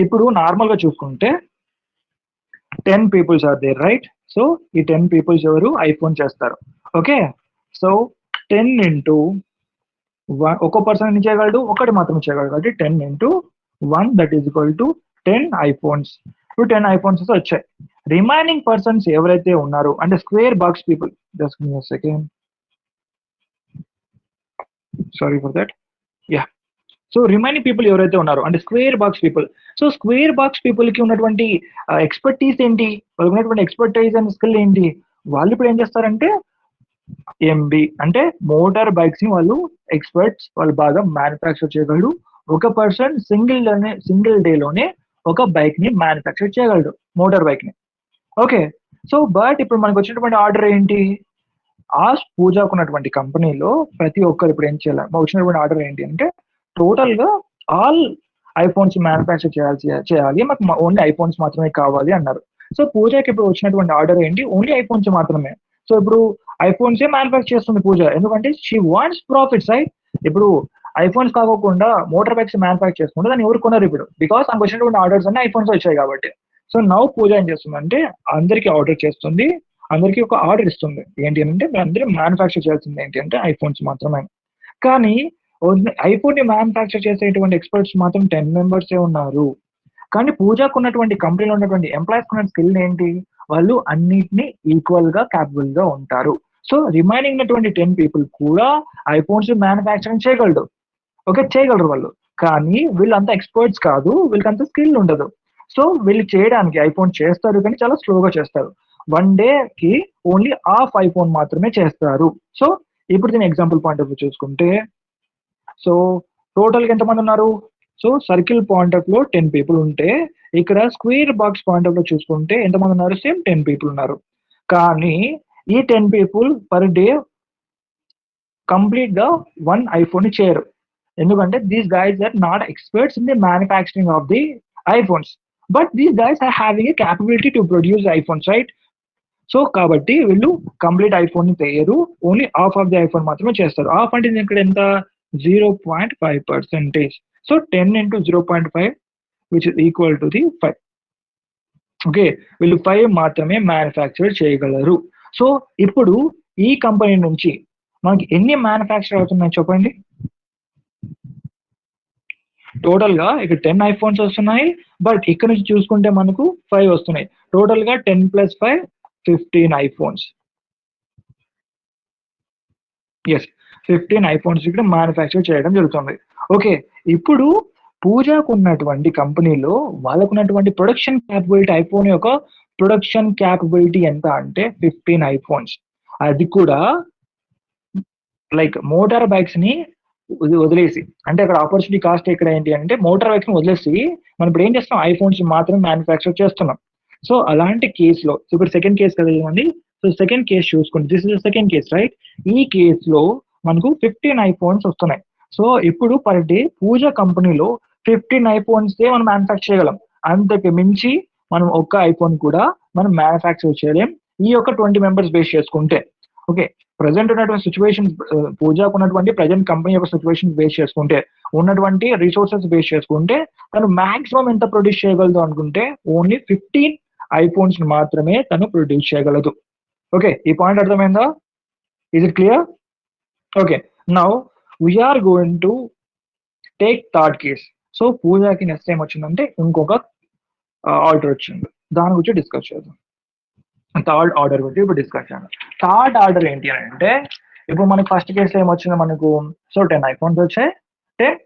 ఇప్పుడు నార్మల్ గా చూసుకుంటే 10 peoples are there right. So ఈ 10 పీపుల్స్ ఎవరు ఐఫోన్ చేస్తారు. ఓకే, సో 10 ఇంటూ ఒక పర్సన్ ఎన్ని చేయగలడు, ఒకటి మాత్రం చేయగలడు. కాబట్టి 10 into 1 that is equal to 10 iPhones. ఇప్పుడు 10 ఐఫోన్స్ వచ్చాయి. రిమైనింగ్ పర్సన్స్ ఎవరైతే ఉన్నారు అంటే square box people, just give me a second, sorry for that. Yeah, so remaining people ఎవరైతే ఉన్నారో అంటే square box people. So square box people కి ఉన్నటువంటి ఎక్స్పర్టీస్ ఏంటి, వాళ్ళకి ఉన్నటువంటి ఎక్స్పర్టైజ్ అండ్ స్కిల్ ఏంటి, వాళ్ళు ఇప్పుడు ఏం చేస్తారంటే ఎంబీ అంటే మోటార్ బైక్స్ ని వాళ్ళు ఎక్స్పర్ట్స్, వాళ్ళు బాగా మ్యానుఫ్యాక్చర్ చేయగలరు. ఒక పర్సన్ సింగిల్ డేలోనే ఒక బైక్ ని మ్యానుఫ్యాక్చర్ చేయగలడు, మోటార్ బైక్ ని. ఓకే, సో బట్ ఇప్పుడు మనకు వచ్చినటువంటి ఆర్డర్ ఏంటి, ఆ పూజకు ఉన్నటువంటి కంపెనీలో ప్రతి ఒక్కరు ఇప్పుడు ఏం చేయాలి, వచ్చినటువంటి ఆర్డర్ ఏంటి అంటే టోటల్ గా ఆల్ ఐఫోన్స్ మ్యానుఫ్యాక్చర్ చేయాలి, మాకు ఓన్లీ ఐఫోన్స్ మాత్రమే కావాలి అన్నారు. సో పూజకి ఇప్పుడు వచ్చినటువంటి ఆర్డర్ ఏంటి, ఓన్లీ ఐఫోన్స్ మాత్రమే. సో ఇప్పుడు ఐఫోన్సే మ్యానుఫ్యాక్చర్ చేస్తుంది పూజ, ఎందుకంటే షీ వాంట్స్ ప్రాఫిట్స్ రైట్. ఇప్పుడు ఐఫోన్స్ కాకుండా మోటార్ బైక్స్ మ్యానుఫ్యాక్చర్ చేసుకుంటే దాన్ని ఎవరు కొన్నారు ఇప్పుడు, బికాస్ ఆమెకు వచ్చినటువంటి ఆర్డర్స్ అన్ని ఐఫోన్స్ వచ్చాయి కాబట్టి. సో నౌ పూజ ఏం చేస్తుందంటే అందరికీ ఆర్డర్ చేస్తుంది, అందరికీ ఒక ఆర్డర్ ఇస్తుంది ఏంటి అంటే అందరూ మ్యానుఫ్యాక్చర్ చేయాల్సింది ఏంటి అంటే ఐఫోన్స్ మాత్రమే. కానీ ఐఫోన్ ని మ్యానుఫ్యాక్చర్ చేసేటువంటి ఎక్స్పర్ట్స్ మాత్రం 10 మెంబర్సే ఉన్నారు. కానీ పూజకు ఉన్నటువంటి కంపెనీలో ఉన్నటువంటి ఎంప్లాయీస్ ఉన్న స్కిల్ ఏంటి, వాళ్ళు అన్నిటినీ ఈక్వల్ గా క్యాపబుల్ గా ఉంటారు. సో రిమైనింగ్ ఉన్నటువంటి 10 పీపుల్ కూడా ఐఫోన్స్ మ్యానుఫ్యాక్చరింగ్ చేయగలరు. ఓకే, చేయగలరు వాళ్ళు. కానీ వీళ్ళంతా ఎక్స్పర్ట్స్ కాదు, వీళ్ళకంత స్కిల్ ఉండదు. సో వీళ్ళు చేయడానికి ఐఫోన్ చేస్తారు కానీ చాలా స్లోగా చేస్తారు. 1 డేకి ఓన్లీ హాఫ్ ఐఫోన్ మాత్రమే చేస్తారు. సో ఇప్పుడు దీని ఎగ్జాంపుల్ పాయింట్ ఆఫ్ వ్యూ చూసుకుంటే, సో టోటల్ గా ఎంతమంది ఉన్నారు, సో సర్కిల్ పాయింట్ ఆఫ్ లో 10 పీపుల్ ఉంటే ఇక్కడ స్క్వేర్ బాక్స్ పాయింట్ ఆఫ్ లో చూసుకుంటే ఎంతమంది ఉన్నారు, సేమ్ 10 పీపుల్ ఉన్నారు. కానీ ఈ 10 పీపుల్ పర్ డే కంప్లీట్ గా 1 ఐఫోన్ ని చేయరు, ఎందుకంటే these guys are not experts in the manufacturing of the iPhones, but these guys are having a capability to produce iPhones right. So కాబట్టి వీళ్ళు కంప్లీట్ ఐఫోన్ ని చేయరు, only half of the iPhone మాత్రమే చేస్తారు. Half అంటే ఇక్కడ ఎంత, 0.5%. So 10 into 0.5 which is equal to the 5. Okay, వీళ్ళు 5 మాత్రమే మ్యానుఫ్యాక్చర్ చేయగలరు. సో ఇప్పుడు ఈ కంపెనీ నుంచి మనకి ఎన్ని మ్యానుఫ్యాక్చర్ అవుతున్నాయి చెప్పండి. టోటల్ గా ఇక్కడ 10 ఐఫోన్స్ వస్తున్నాయి, బట్ ఇక్కడ నుంచి చూసుకుంటే మనకు 5 వస్తున్నాయి. టోటల్ గా 10 + 5 15 ఐఫోన్స్. ఎస్, 15 ఐఫోన్స్ ఇక్కడ మ్యానుఫ్యాక్చర్ చేయడం జరుగుతుంది. ఓకే, ఇప్పుడు పూజకు ఉన్నటువంటి కంపెనీలో వాళ్ళకు ఉన్నటువంటి ప్రొడక్షన్ క్యాపబిలిటీ, ఐఫోన్ యొక్క ప్రొడక్షన్ క్యాపబిలిటీ ఎంత అంటే 15 ఐఫోన్స్. అది కూడా లైక్ మోటార్ బైక్స్ ని వదిలేసి, అంటే అక్కడ ఆపర్చునిటీ కాస్ట్ ఇక్కడ ఏంటి అంటే మోటార్ బైక్స్ ని వదిలేసి మనం ఇప్పుడు ఏం చేస్తున్నాం, ఐఫోన్స్ మాత్రం మ్యానుఫ్యాక్చర్ చేస్తున్నాం. సో అలాంటి కేసులో ఇప్పుడు సెకండ్ కేసు కదా ఇవ్వండి. సో సెకండ్ కేసు చూసుకోండి, this is second case right. ఈ కేసులో మనకు 15 ఐఫోన్స్ వస్తున్నాయి. సో ఇప్పుడు పర్ డే పూజ కంపెనీలో 15 ఐఫోన్స్ మనం మ్యానుఫ్యాక్చర్ చేయగలం, అంతకు మించి మనం ఒక్క ఐఫోన్ కూడా మనం మ్యానుఫ్యాక్చర్ చేయలేం ఈ యొక్క 20 మెంబర్స్ బేస్ చేసుకుంటే. ఓకే, ప్రజెంట్ ఉన్నటువంటి సిచ్యువేషన్, పూజకు ఉన్నటువంటి ప్రజెంట్ కంపెనీ యొక్క సిచ్యువేషన్ బేస్ చేసుకుంటే, ఉన్నటువంటి రిసోర్సెస్ బేస్ చేసుకుంటే తను మాక్సిమం ఎంత ప్రొడ్యూస్ చేయగలదు అనుకుంటే ఓన్లీ 15 ఐఫోన్స్ మాత్రమే తను ప్రొడ్యూస్ చేయగలదు. ఓకే, ఈ పాయింట్ అర్థమైందా? Is it clear? Okay, now we are going to take third case. So పూజకి నెక్స్ట్ టైం వచ్చిందంటే ఇంకొక ఆర్డర్ వచ్చింది, దాని గురించి డిస్కస్ చేద్దాం. థర్డ్ ఆర్డర్ గురించి ఇప్పుడు డిస్కస్ చేద్దాం. థర్డ్ ఆర్డర్ ఏంటి అని అంటే, ఇప్పుడు మనకి ఫస్ట్ కేసులో ఏమొచ్చింది మనకు, సో 10 ఐఫోన్స్ వచ్చాయి, 10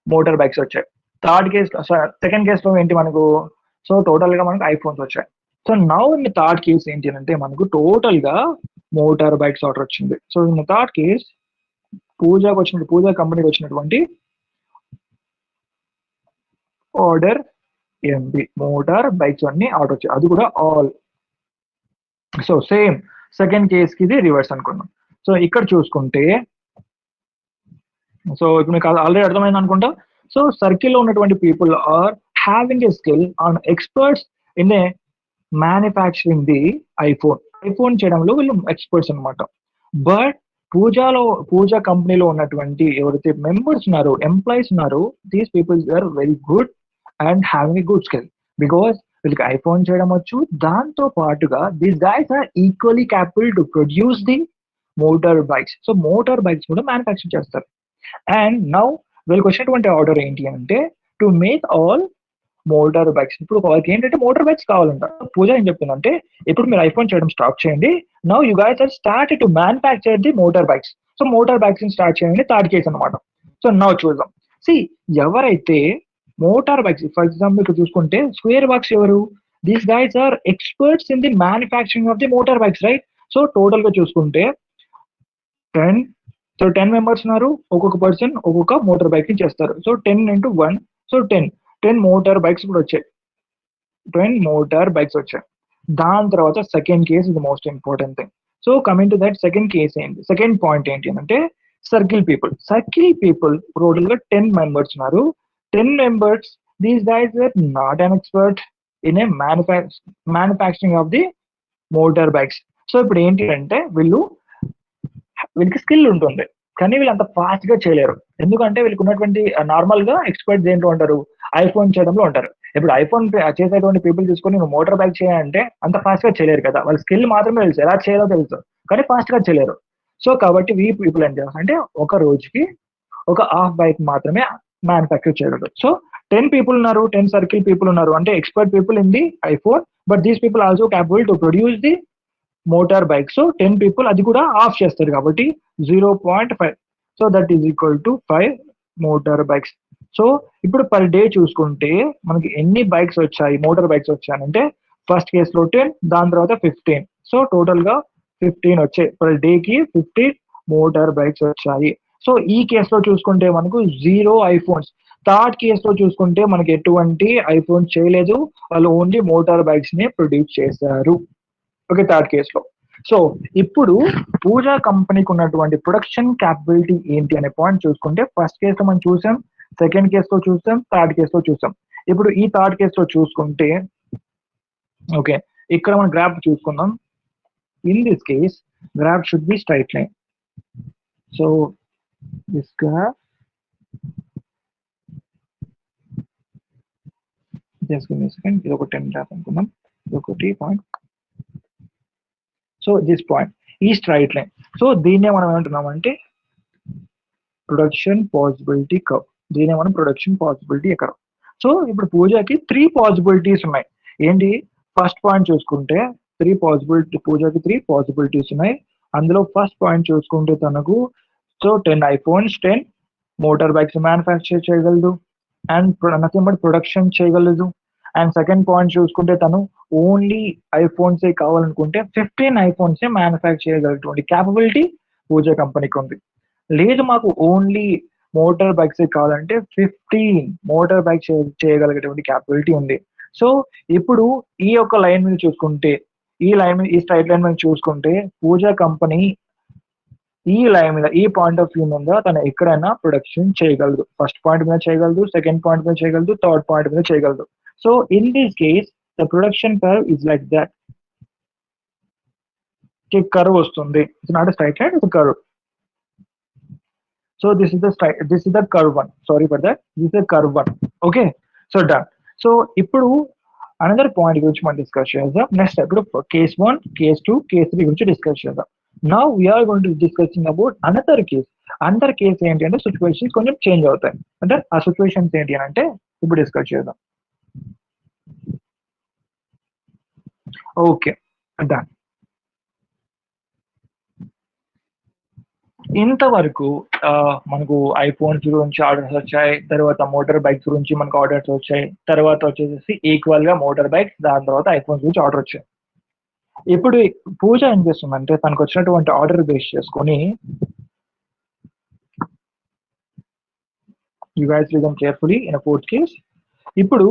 మోటార్ బైక్స్ వచ్చాయి. థర్డ్ కేసులో, సెకండ్ కేసులో ఏంటి మనకు, సో టోటల్ గా మనకు ఐఫోన్స్ వచ్చాయి. So now in third case ఏంటి అంటే మనకు టోటల్ గా మోటార్ బైక్స్ ఆర్డర్ వచ్చింది. సో ఇన్ థర్డ్ కేస్ పూజకు వచ్చినట్టు, పూజ కంపెనీకి వచ్చినటువంటి ఆర్డర్ ఎంబీ మోటార్ బైక్స్ అన్ని ఆర్డర్ వచ్చాయి, అది కూడా all. So same second case కి ఇది రివర్స్ అనుకున్నాం. సో ఇక్కడ చూసుకుంటే, సో ఇప్పుడు మీకు ఆల్రెడీ అర్థమైంది అనుకుంటా. సో సర్కిల్లో ఉన్నటువంటి people are having a skill on experts in a manufacturing the iPhone చేయడంలో వీళ్ళు ఎక్స్పర్ట్స్ అనమాట. బట్ పూజా కంపెనీలో ఉన్నటువంటి ఎవరైతే మెంబర్స్ ఉన్నారో, ఎంప్లాయీస్ ఉన్నారో, these peoples are very good and having a good skill, because వీళ్ళకి ఐఫోన్ చేయడం వచ్చు. దాంతో పాటుగా these guys are equally capable to produce the motor bikes. So motor bikes కూడా మ్యానుఫ్యాక్చర్ చేస్తారు. అండ్ నౌ వీళ్ళకి వచ్చినటువంటి ఆర్డర్ ఏంటి అంటే to make all motor bikes. ఇప్పుడు వాళ్ళకి ఏంటంటే మోటార్ బైక్స్ కావాలంట. పూజ ఏం చెప్తుందంటే, ఇప్పుడు మీరు ఐఫోన్ చేయడం స్టాప్ చేయండి, now you guys are start to manufacture the motor bikes. So motor bikes start చేయండి, థర్డ్ కేస్ అనమాట. సో నౌ చూద్దాం. సి ఎవరైతే మోటార్ బైక్స్, ఫర్ ఎగ్జాంపుల్ ఇక్కడ చూసుకుంటే స్క్వేర్ బాక్స్ ఎవరు, these guys are experts in the manufacturing of the motor bikes, right. So total గా చూసుకుంటే 10 members ఉన్నారు, ఒక్కొక్క పర్సన్ ఒక్కొక్క మోటార్ బైక్ ని చేస్తారు. So 10 into 1, so 10 motor bikes కూడా వచ్చాయి, 10 మోటార్ బైక్స్ వచ్చాయి. దాని తర్వాత సెకండ్ కేస్ ఇది most important thing. So coming to that second case ఏంటి, సెకండ్ పాయింట్ ఏంటి అంటే సర్కిల్ పీపుల్ టోటల్ గా 10 మెంబర్స్ ఉన్నారు. 10 members, these guys are not an expert in a manufacturing of the motor bikes. So ఇప్పుడు ఏంటి అంటే వీళ్ళకి స్కిల్ ఉంటుంది, కానీ వీళ్ళు అంత ఫాస్ట్ గా చేయలేరు. ఎందుకంటే వీళ్ళకి ఉన్నటువంటి నార్మల్ గా ఎక్స్పర్ట్ దేంట్లో ఉంటారు, ఐఫోన్ చేయడంలో ఉంటారు. ఇప్పుడు ఐఫోన్ చేసేటువంటి పీపుల్ తీసుకొని నువ్వు మోటార్ బైక్ చేయాలంటే అంత ఫాస్ట్ గా చేయలేరు కదా. వాళ్ళ స్కిల్ మాత్రమే తెలుసు, ఎలా చేయాలో తెలుసు, కానీ ఫాస్ట్ గా చేయలేరు. సో కాబట్టి వీ పీపుల్ ఏం చేస్తారు అంటే ఒక రోజుకి ఒక హాఫ్ బైక్ మాత్రమే మ్యానుఫ్యాక్చర్ చేయగలరు. సో 10 పీపుల్ ఉన్నారు, 10 సర్కిల్ పీపుల్ ఉన్నారు, అంటే expert people in the iPhone, but these people also capable to produce the motor bike. So 10 people అది కూడా ఆఫ్ చేస్తారు కాబట్టి 0.5, so that is equal to 5 motor bikes. So ఇప్పుడు per day చూసుకుంటే మనకి ఎన్ని బైక్స్ వచ్చాయి, మోటార్ బైక్స్ వచ్చాయంటే ఫస్ట్ కేస్ లో 10, దాని తర్వాత 15, సో టోటల్ గా 15 వచ్చాయి. పర్ డే కి 15 మోటార్ బైక్స్ వచ్చాయి. సో ఈ కేస్ లో చూసుకుంటే మనకు 0 ఐఫోన్స్. థర్డ్ కేస్ లో చూసుకుంటే మనకి ఎటువంటి ఐఫోన్ చేయలేదు, వాళ్ళు ఓన్లీ మోటార్ బైక్స్ ని ప్రొడ్యూస్ చేశారు. ఓకే, థర్డ్ కేస్ లో. సో ఇప్పుడు పూజా కంపెనీకి ఉన్నటువంటి ప్రొడక్షన్ క్యాపబిలిటీ ఏంటి అనే పాయింట్ చూసుకుంటే ఫస్ట్ కేస్ లో మనం చూసాం, సెకండ్ కేస్ లో చూసాం, థర్డ్ కేస్ లో చూసాం. ఇప్పుడు ఈ థర్డ్ కేస్ లో చూసుకుంటే, ఓకే, ఇక్కడ మనం గ్రాఫ్ చూసుకుందాం. In this case graph should be straight line. So this graph, just give me second, ఇది ఒక 10 గ్రాఫ్ అనుకుందాం, ఇది ఒకటి పాయింట్. సో దిస్ పాయింట్ ఈ స్ట్రైట్ లైన్. సో దీన్నే మనం ఏమంటున్నాం అంటే ప్రొడక్షన్ పాసిబిలిటీ కర్వ్. దీన్నే మనం ప్రొడక్షన్ పాసిబిలిటీ కర్వ్. సో ఇప్పుడు పూజకి 3 పాసిబిలిటీస్ ఉన్నాయి. ఏంటి, ఫస్ట్ పాయింట్ చూసుకుంటే పూజకి 3 పాసిబిలిటీస్ ఉన్నాయి. అందులో ఫస్ట్ పాయింట్ చూసుకుంటే తనకు so 10 iPhones, 10 motor bikes manufacture చేయగలదు అండ్ నథింగ్ బట్ ప్రొడక్షన్ చేయగలదు. అండ్ సెకండ్ పాయింట్ చూసుకుంటే తను ఓన్లీ ఐఫోన్స్ కావాలనుకుంటే 15 ఐఫోన్స్ మ్యానుఫ్యాక్చర్ చేయగలిగినటువంటి క్యాపబిలిటీ పూజా కంపెనీకి ఉంది. లేదు మాకు ఓన్లీ మోటార్ బైక్స్ కావాలంటే 15 మోటార్ బైక్స్ చేయగలిగేటువంటి క్యాపబిలిటీ ఉంది. సో ఇప్పుడు ఈ యొక్క లైన్ మీద చూసుకుంటే, ఈ స్ట్రైట్ లైన్ మీద చూసుకుంటే పూజా కంపెనీ ఈ లైన్ మీద, ఈ పాయింట్ ఆఫ్ వ్యూ మీద తను ఎక్కడైనా ప్రొడక్షన్ చేయగలదు. ఫస్ట్ పాయింట్ మీద చేయగలదు, సెకండ్ పాయింట్ మీద చేయగలదు, థర్డ్ పాయింట్ మీద చేయగలదు. So in this case the production curve is like that. Curve వస్తుంది, it's not straight line, it's curve. So this is the curve one, sorry for that, this is the curve one. Okay, so done. So ఇప్పుడు another point గురించి మనం discuss చేద్దాం. Next ఇప్పుడు case 1, case 2, case 3 గురించి discuss చేద్దాం. Now we are going to discussing about another case ఏంటి అంటే situations కొంచెం చేంజ్ అవుతాయి. అంటే ఆ సిచ్యువేషన్స్ ఏంటి అని అంటే ఇప్పుడు డిస్కస్ చేద్దాం. Okay, done. ఇంతవరకు మనకు ఐఫోన్స్ గురించి ఆర్డర్స్ వచ్చాయి, తర్వాత మోటార్ బైక్స్ గురించి మనకు ఆర్డర్స్ వచ్చాయి, తర్వాత వచ్చేసి ఈక్వల్ గా మోటార్ బైక్స్, దాని తర్వాత ఐఫోన్స్ గురించి ఆర్డర్ వచ్చాయి. ఇప్పుడు పూజ ఏం చేస్తుందంటే తనకు వచ్చినటువంటి ఆర్డర్ బేస్ చేసుకొని, you guys listen carefully in a fourth case. ఇప్పుడు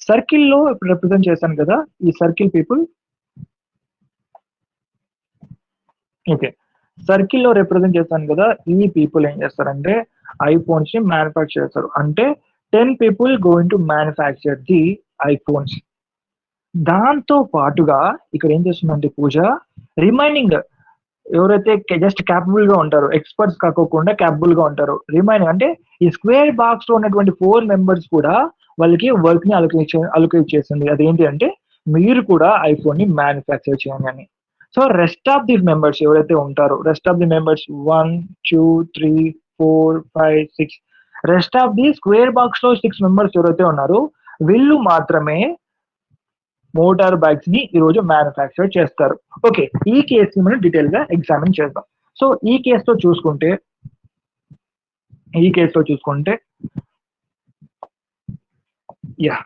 సర్కిల్లో ఇప్పుడు రిప్రజెంట్ చేశాను కదా, ఈ సర్కిల్ పీపుల్. ఓకే, సర్కిల్లో రిప్రజెంట్ చేశాను కదా, ఈ పీపుల్ ఏం చేస్తారంటే ఐఫోన్స్ ని మ్యానుఫ్యాక్చర్ చేస్తారు. అంటే 10 people going to manufacture the iPhones. దాంతో పాటుగా ఇక్కడ ఏం చేస్తుందంటే పూజ, రిమైనింగ్ ఎవరైతే జస్ట్ క్యాపబుల్ గా ఉంటారో, ఎక్స్పర్ట్స్ కాకోకుండా క్యాపబుల్ గా ఉంటారో, రిమైనింగ్ అంటే ఈ స్క్వేర్ బాక్స్ లో ఉన్నటువంటి 4 మెంబర్స్ కూడా వాళ్ళకి వర్క్ ని అలొకేట్ చేస్తుంది. అదేంటి అంటే మీరు కూడా ఐఫోన్ ని మ్యానుఫ్యాక్చర్ చేయండి అని. So rest of the members ఎవరైతే ఉంటారో, rest of the members 1 2 3 4 5 6, rest of the square box లో 6 మెంబర్స్ ఎవరైతే ఉన్నారో వీళ్ళు మాత్రమే మోటార్ బైక్స్ ని ఈ రోజు మ్యానుఫ్యాక్చర్ చేస్తారు. ఓకే, ఈ కేసు మనం డీటెయిల్ గా ఎగ్జామిన్ చేద్దాం. సో ఈ కేసులో చూసుకుంటే యా,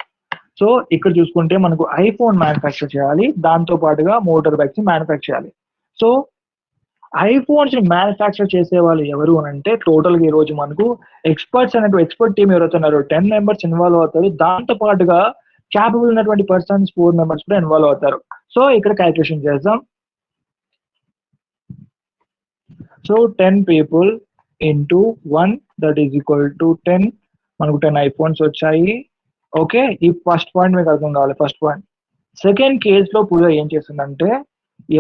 సో ఇక్కడ చూసుకుంటే మనకు ఐఫోన్ మ్యానుఫ్యాక్చర్ చేయాలి, దాంతో పాటుగా మోటార్ బైక్స్ ని మ్యానుఫ్యాక్చర్ చేయాలి. సో ఐఫోన్స్ ని మ్యానుఫ్యాక్చర్ చేసే వాళ్ళు ఎవరు అని అంటే టోటల్ గా ఈ రోజు మనకు ఎక్స్పర్ట్స్ అనేటువంటి ఎక్స్పర్ట్ టీమ్ ఎవరైతే ఉన్నారో 10 మెంబర్స్ ఇన్వాల్వ్ అవుతారు. దాంతో పాటుగా క్యాపబుల్ ఉన్నటువంటి పర్సన్స్ 4 మెంబర్స్ కూడా ఇన్వాల్వ్ అవుతారు. సో ఇక్కడ క్యాల్కులేషన్ చేద్దాం. So 10 people into 1 that is equal to 10. మనకు 10 ఐఫోన్స్ వచ్చాయి. ఓకే, ఈ ఫస్ట్ పాయింట్ మీకు అర్థం కావాలి. First point. సెకండ్ కేస్ లో పూజ ఏం చేస్తుందంటే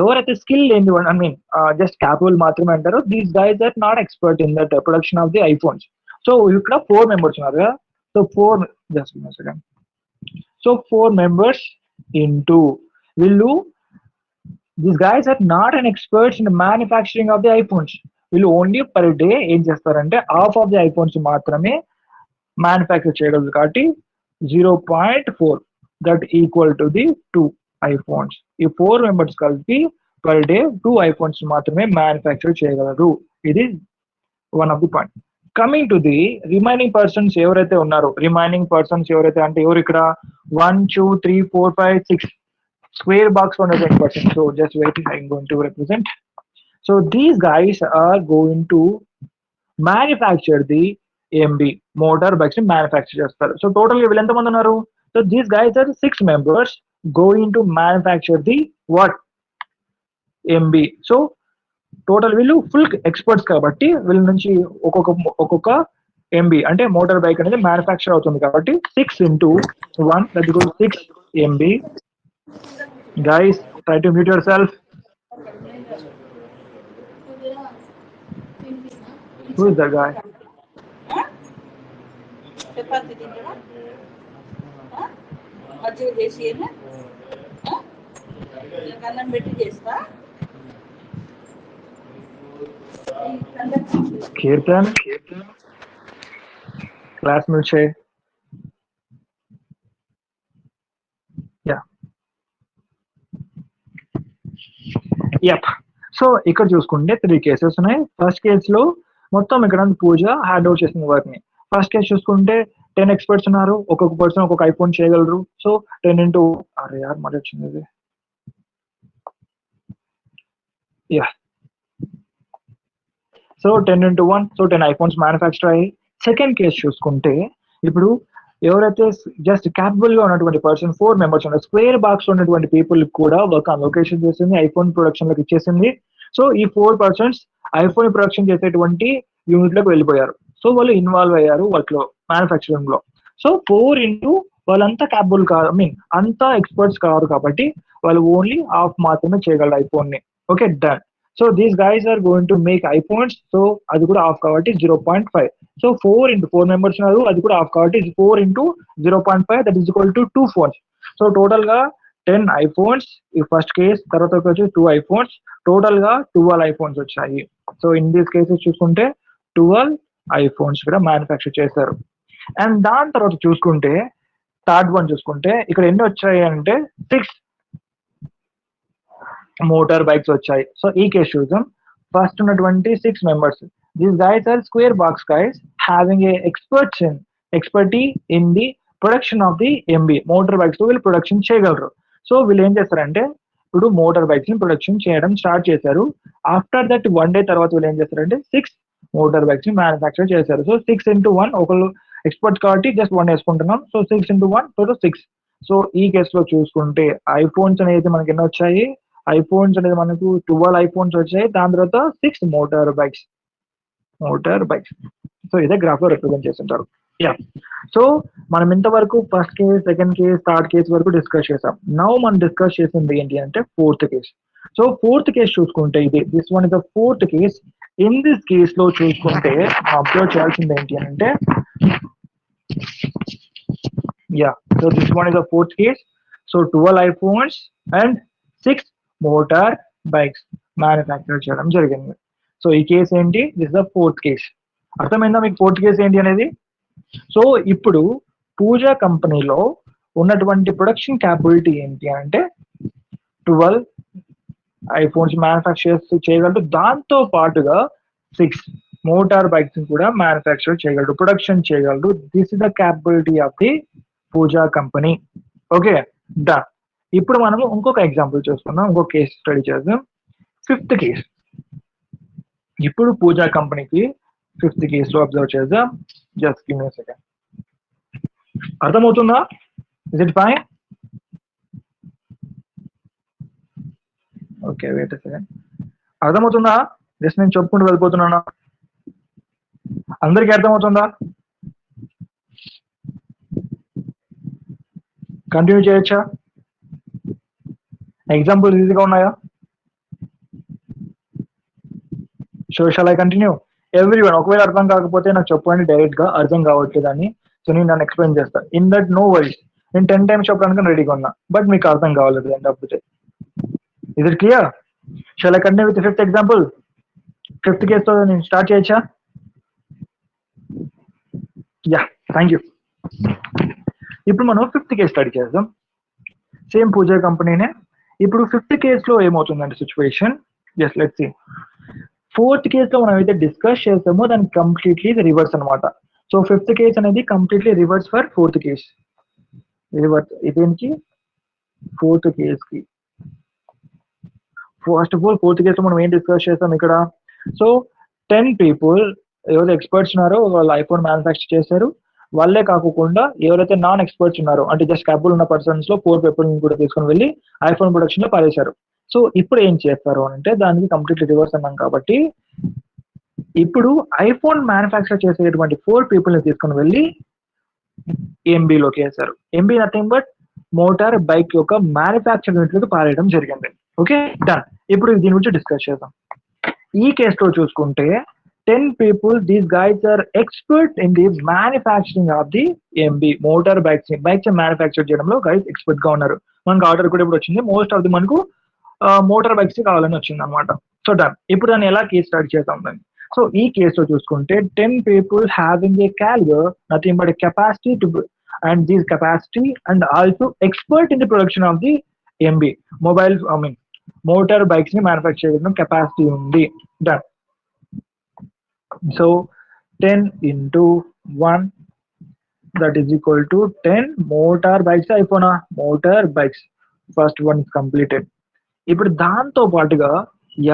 ఎవరైతే స్కిల్ లేని, ఐ మీన్ జస్ట్ క్యాపబుల్ మాత్రమే అంటారో, these guys are not expert in that production of the iPhones. So ఇక్కడ 4 మెంబర్స్ ఉన్నారు కదా, so 4 just second. So 4 members into వీళ్ళు, these guys are not an experts in the manufacturing of the iPhones. వీళ్ళు only per day ఏం చేస్తారంటే half of the iPhones మాత్రమే manufacture చేయగలరు. కాబట్టి 0.4 that equal to the 2 iPhones. ఈ 4 members కలిపి per day 2 iPhones మాత్రమే మ్యానుఫ్యాక్చర్ చేయగలరు. ఇది one of the point. Coming to the remaining persons ఎవరైతే ఉన్నారో, రిమైనింగ్ పర్సన్స్ ఎవరైతే అంటే ఎవరు ఇక్కడ 1 2 3 4 5 6 స్క్వేర్ బాక్స్ ఉన్నటువంటి persons. So just wait, I'm going to represent. So these guys are going to manufacture the MB, motor bikes ని manufacture చేస్తారు. So total గా వీళ్ళు ఎంతమంది ఉన్నారు? So these guys are 6 members going to manufacture the what, MB. So total వీళ్ళు full experts కాబట్టి వీళ్ళ నుంచి ఒక్కొక్క ఎంబీ అంటే మోటార్ బైక్ అనేది మ్యానుఫ్యాక్చర్ అవుతుంది. కాబట్టి 6 into 1 that equals 6 MB. Guys, try to mute yourself. Who is that guy? Kirtan, class milche. Yeah. Yep. So ఇక్కడ చూసుకుంటే 3 కేసెస్ ఉన్నాయి. ఫస్ట్ కేసు లో మొత్తం ఇక్కడ పూజ హ్యాండ్ ఓవర్ చేసిన వర్క్ ని. ఫస్ట్ కేసు చూసుకుంటే 10 ఎక్స్పర్ట్స్ ఉన్నారు, ఒక్కొక్క పర్సన్ ఒక్కొక్క ఐఫోన్ చేయగలరు. సో 10 into అరే యార్ మరి వచ్చింది. Yeah, so 10 into 1, so 10 iPhones manufacture అయ్యి. సెకండ్ కేసు చూసుకుంటే ఇప్పుడు ఎవరైతే జస్ట్ క్యాపబుల్ గా ఉన్నటువంటి పర్సన్ 4 members ఉన్నారు, స్క్వేర్ బాక్స్ ఉన్నటువంటి పీపుల్ కూడా వర్క్ అలొకేషన్ చేసింది, ఐఫోన్ ప్రొడక్షన్ లోకి ఇచ్చేసింది. సో ఈ 4 persons ఐఫోన్ ప్రొడక్షన్ చేసేటువంటి యూనిట్ లోకి వెళ్ళిపోయారు. సో వాళ్ళు ఇన్వాల్వ్ అయ్యారు వర్క్ లో, మ్యానుఫ్యాక్చరింగ్ లో. సో 4 into వాళ్ళంతా క్యాపబుల్ కాదు, ఐ మీన్ అంతా ఎక్స్పర్ట్స్ కాదు కాబట్టి వాళ్ళు ఓన్లీ హాఫ్ మాత్రమే చేయగలరు ఐఫోన్ ని. Okay, done. So these guys are going to make iPhones. So అది కూడా హాఫ్ కాబట్టి 0.5. సో 4 into 4 members ఉన్నారు, అది కూడా హాఫ్ కాబట్టి 4 into 0.5 that is equal to 2 phones. So total గా 10 ఐఫోన్స్ ఈ ఫస్ట్ కేస్, తర్వాత వచ్చి 2 ఐఫోన్స్, టోటల్ గా 12 ఐఫోన్స్ వచ్చాయి. సో ఇన్ దీస్ కేసెస్ చూసుకుంటే 12 ఐఫోన్స్ కూడా మ్యానుఫ్యాక్చర్ చేశారు. అండ్ దాని తర్వాత చూసుకుంటే థర్డ్ వన్ చూసుకుంటే ఇక్కడ ఎన్ని వచ్చాయి అంటే 6 మోటార్ బైక్స్ వచ్చాయి. సో ఈ కేసు చూద్దాం. ఫస్ట్ ఉన్నటువంటి 6 members, these guys are square box guys having a expertise in the production of the MB motor bikes వీళ్ళు ప్రొడక్షన్ చేయగలరు. సో వీళ్ళు ఏం చేస్తారంటే ఇప్పుడు మోటార్ బైక్స్ ని ప్రొడక్షన్ చేయడం స్టార్ట్ చేశారు. ఆఫ్టర్ దట్ 1 day తర్వాత వీళ్ళు ఏం చేస్తారంటే 6 మోటార్ బైక్స్ ని మ్యానుఫ్యాక్చర్ చేశారు. సో 6 into 1, ఒకళ్ళు ఎక్స్పర్ట్ కాబట్టి జస్ట్ 1 వేసుకుంటున్నాం. So 6 into 1 total 6. సో ఈ కేసులో చూసుకుంటే ఐఫోన్స్ అనేది మనకి ఎన్ని వచ్చాయి, ఐఫోన్స్ అనేది మనకు 12 ఐఫోన్స్ వచ్చాయి, దాని తర్వాత 6 మోటార్ బైక్స్. సో ఇదే గ్రాఫ్ లో రిప్రజెంట్ చేస్తుంటారు. యా, సో మనం ఇంతవరకు first case, second case, third case వరకు డిస్కస్ చేసాం. నౌ మనం డిస్కస్ చేసింది ఏంటి అంటే fourth case. So fourth case చూసుకుంటే ఇది this one is the fourth case. In this case లో చూసుకుంటే అబ్జర్వ్ చేయాల్సింది ఏంటి అంటే yeah, so this one is the fourth case. So 12 iPhones and 6 motor bikes manufacture చేయడం జరిగింది. సో ఈ కేసు ఏంటి, దిస్ ద ఫోర్త్ కేస్. అర్థమైందా మీకు ఫోర్త్ కేసు ఏంటి అనేది? సో ఇప్పుడు పూజా కంపెనీలో ఉన్నటువంటి ప్రొడక్షన్ క్యాపబిలిటీ ఏంటి అంటే 12 ఐఫోన్స్ మ్యానుఫ్యాక్చర్ చేయగలరు, దాంతో పాటుగా 6 మోటార్ బైక్స్ కూడా మ్యానుఫ్యాక్చర్ చేయగలరు, ప్రొడక్షన్ చేయగలరు. This is the capability of the Pooja company. Okay, done. ఇప్పుడు మనము ఇంకొక ఎగ్జాంపుల్ చూసుకుందాం, ఇంకొక కేసు స్టడీ చేద్దాం. Fifth case. ఇప్పుడు పూజా కంపెనీకి ఫిఫ్త్ కేస్ లో అబ్జర్వ్ చేద్దాం. Just give me a second. అర్థమవుతుందా? Is it fine? Okay, wait a second. అర్థమవుతుందా? జస్ట్ నేను చెప్పుకుంటూ వెళ్ళిపోతున్నాను. అందరికీ అర్థమవుతుందా? కంటిన్యూ చేయొచ్చా? ఎగ్జాంపుల్ ఈజీగా ఉన్నాయా? So shawl I continue? Everyone, ఒకవేళ అర్థం కాకపోతే నాకు చెప్పండి డైరెక్ట్ గా, అర్థం కావట్లేదని. సో నేను నన్ను ఎక్స్ప్లెయిన్ చేస్తాను. ఇన్ దట్ నో వరీస్, నేను 10 టైమ్స్ చెప్పడానికి రెడీగా ఉన్నా, బట్ మీకు అర్థం కావాలేదు అని తప్పితే. Is it clear? Shall I continue with fifth example? Fifth case తో నేను స్టార్ట్ చేయొచ్చా? Yeah, thank you. ఇప్పుడు మనం ఫిఫ్త్ కేస్ స్టడీ చేద్దాం. సేమ్ పూజా కంపెనీనే. ఇప్పుడు ఫిఫ్త్ కేస్ లో ఏమవుతుందంటే situation, just let's see. Fourth case లో మనం అయితే డిస్కస్ చేసామో దానికి కంప్లీట్లీ రివర్స్ అనమాట. సో ఫిఫ్త్ కేస్ అనేది completely reverse for fourth case. Reverse ఇదేంటి ఫోర్త్ కేస్ కి. First of all fourth case లో మనం ఏం డిస్కస్ చేసాం ఇక్కడ? సో 10 పీపుల్ ఎవరైతే ఎక్స్పర్ట్స్ ఉన్నారో వాళ్ళు ఐఫోన్ మ్యానుఫ్యాక్చర్ చేశారు. వాళ్ళే కాకుండా ఎవరైతే నాన్ ఎక్స్పర్ట్స్ ఉన్నారో, అంటే జస్ట్ క్యాపబుల్ ఉన్న పర్సన్స్ లో 4 పీపుల్ కూడా తీసుకొని వెళ్ళి ఐఫోన్ ప్రొడక్షన్ లో పారేశారు. సో ఇప్పుడు ఏం చేస్తారు అంటే దానికి కంప్లీట్లీ రివర్స్ అన్నాం కాబట్టి ఇప్పుడు ఐఫోన్ మ్యానుఫ్యాక్చర్ చేసేటువంటి 4 పీపుల్ ని తీసుకొని వెళ్ళి ఎంబీలోకి వేశారు. MB nothing but motor bike యొక్క మ్యానుఫ్యాక్చర్ యూనిట్ లోకి పారేయడం జరిగింది. Okay, done. ఇప్పుడు దీని గురించి డిస్కస్ చేద్దాం. ఈ కేసులో చూసుకుంటే 10 people, these guys are expert in the manufacturing of the MB motor bikes manufacture చేయడంలో guys expert గా ఉన్నారు. మనకు ఆర్డర్ కూడా ఇప్పుడు వచ్చింది. మోస్ట్ ఆఫ్ ది మనకు మోటార్ బైక్స్ కావాలని వచ్చింది అనమాట. So done. ఇప్పుడు దాన్ని ఎలా కేసు స్టార్ట్ చేద్దాం దాన్ని. సో ఈ కేసులో చూసుకుంటే 10 people having a caliber, nothing but a capacity to, and this capacity and also expert in the production of the MB mobile, motor bikes ని మ్యానుఫ్యాక్చర్ చేయడం కెపాసిటీ ఉంది. Done. So 10 into 1 that is equal to 10 motor bikes. అయిపోయినా motor bikes first one is completed. ఇప్పుడు దాంతో పాటుగా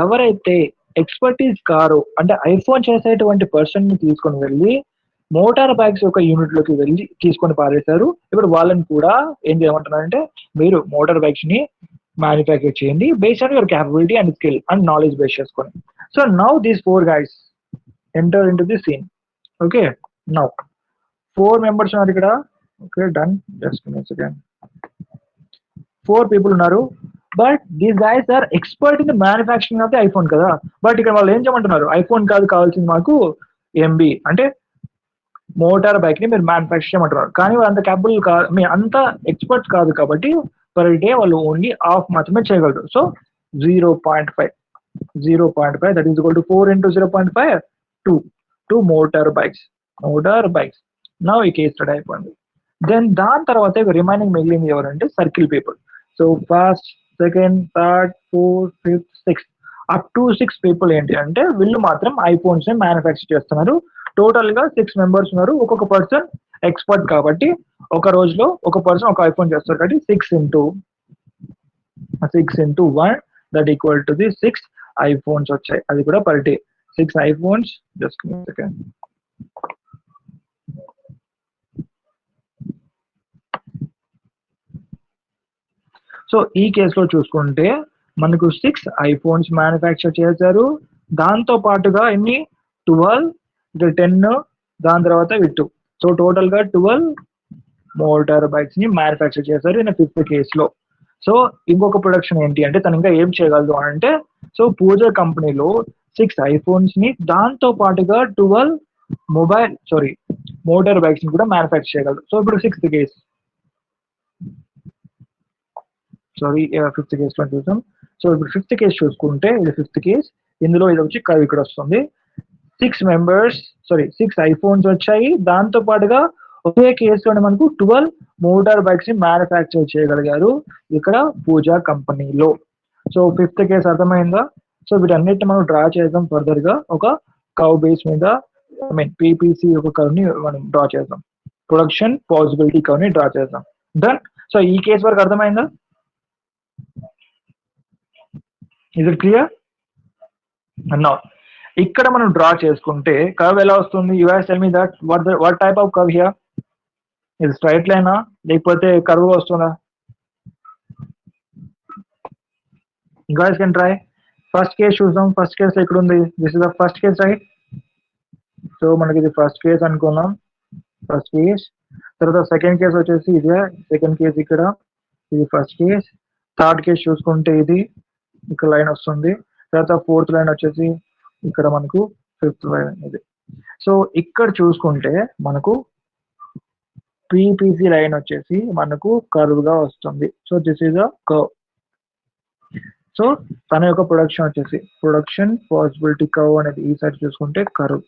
ఎవరైతే expertise కారో అంటే iPhone చేసేటువంటి పర్సన్ ని తీసుకొని వెళ్ళి మోటార్ బైక్స్ యొక్క యూనిట్ లోకి వెళ్ళి తీసుకొని పారేశారు. ఇప్పుడు వాళ్ళని కూడా ఏం చేయమంటున్నారంటే మీరు మోటార్ బైక్స్ ని మ్యానుఫ్యాక్చర్ చేయండి based on your capability and skill and knowledge base చేసుకొని. So now these 4 guys enter into the scene. Okay, now 4 members ఉన్నారు ఇక్కడ. Okay, done. Just give me a second. 4 people ఉన్నారు, but these guys are expert in the manufacturing of the iPhone కదా. But ఇక్కడ వాళ్ళు ఏం చేయమంటున్నారు, iPhone కాదు కావాల్సింది మాకు ఎంబీ అంటే మోటార్ బైక్ ని మీరు మ్యానుఫ్యాక్చర్ చేయమంటున్నారు. కానీ వాళ్ళు అంత క్యాపబుల్ కాదు, మీ అంత ఎక్స్పర్ట్స్ కాదు కాబట్టి పర్ డే వాళ్ళు ఓన్లీ హాఫ్ మాత్రమే చేయగలరు. So 0.5 that is equal to 4 into 0.5 2 motor bikes. Now ఈ కేస్ స్టడీ అయిపోయింది. దెన్ దాని తర్వాత రిమైనింగ్ మిగిలింది ఎవరంటే circle people. So first, second, third, fourth, fifth, sixth up to 6 people ఏంటి అంటే వీళ్ళు మాత్రం ఐఫోన్స్ ని మ్యానుఫ్యాక్చర్ చేస్తున్నారు. టోటల్ గా 6 మెంబర్స్ ఉన్నారు. ఒక్కొక్క పర్సన్ ఎక్స్పర్ట్ కాబట్టి ఒక రోజులో ఒక పర్సన్ ఒక ఐఫోన్ చేస్తారు కాబట్టి 6 into 1 that equal to the 6 iPhones వచ్చాయి. అది కూడా per day 6 iPhones. Just second. So ఈ కేసులో చూసుకుంటే మనకు 6 ఐఫోన్స్ మ్యానుఫ్యాక్చర్ చేశారు. దాంతో పాటుగా ఎన్ని 12, ఇక్కడ 10, దాని తర్వాత ఇవి 2. సో టోటల్ గా 12 మోటార్ బైక్స్ ని మ్యానుఫ్యాక్చర్ చేశారు ఇన్ 5th కేసులో. సో ఇంకొక ప్రొడక్షన్ ఏంటి అంటే తను ఇంకా ఏం చేయగలదు అంటే, సో పూజ కంపెనీలో 6 ఐఫోన్స్ ని దాంతో పాటుగా 12 మోటార్ బైక్స్ ని కూడా మ్యానుఫ్యాక్చర్ చేయగలదు. సో ఇప్పుడు 6th కేసు, 5th కేసులో చూసాం. సో ఇప్పుడు 5th కేసు చూసుకుంటే ఇది 5th కేసు. ఇందులో ఇది వచ్చి కర్వ్ ఇక్కడ వస్తుంది. 6 ఐఫోన్స్ వచ్చాయి. దాంతో పాటుగా ఒకే కేసులోనే మనకు 12 మోటార్ బైక్స్ ని మ్యానుఫ్యాక్చర్ చేయగలిగారు ఇక్కడ పూజా కంపెనీలో. సో 5th కేసు అర్థమైందా? సో వీటన్నిటిని మనం డ్రా చేద్దాం ఫర్దర్ గా ఒక కర్వ్ బేస్ మీద, పీపీసీ ఒక కర్వ్ ని మనం డ్రా చేద్దాం. ప్రొడక్షన్ పాసిబిలిటీ కర్వ్ ని డ్రా చేద్దాం. డన్. సో ఈ కేసు వరకు అర్థమైందా? Is it clear? నౌ ఇక్కడ మనం డ్రా చేసుకుంటే కర్వ్ ఎలా వస్తుంది? You guys tell me that what type of curve here? ఇది స్ట్రైట్ లైనా లేకపోతే కర్వ్ వస్తుందా? Guys can try. First case చూద్దాం. ఫస్ట్ కేస్ ఎక్కడ ఉంది? This is the first case, right? So మనకి ఇది ఫస్ట్ కేస్ అనుకున్నాం. ఫస్ట్ కేస్ తర్వాత సెకండ్ కేస్ వచ్చేసి ఇదే. సెకండ్ కేస్ ఇక్కడ, ఇది ఫస్ట్ కేస్. థర్డ్ కేస్ చూసుకుంటే ఇది ఇక్కడ లైన్ వస్తుంది. తర్వాత 4th లైన్ వచ్చేసి ఇక్కడ మనకు 5th లైన్ ఇది. సో ఇక్కడ చూసుకుంటే మనకు పీపీసీ లైన్ వచ్చేసి మనకు కర్వ్ గా వస్తుంది. So this is a curve. So తన యొక్క ప్రొడక్షన్ వచ్చేసి ప్రొడక్షన్ పాసిబిలిటీ కర్వ్ అనేది ఈ సైడ్ చూసుకుంటే కర్వ్.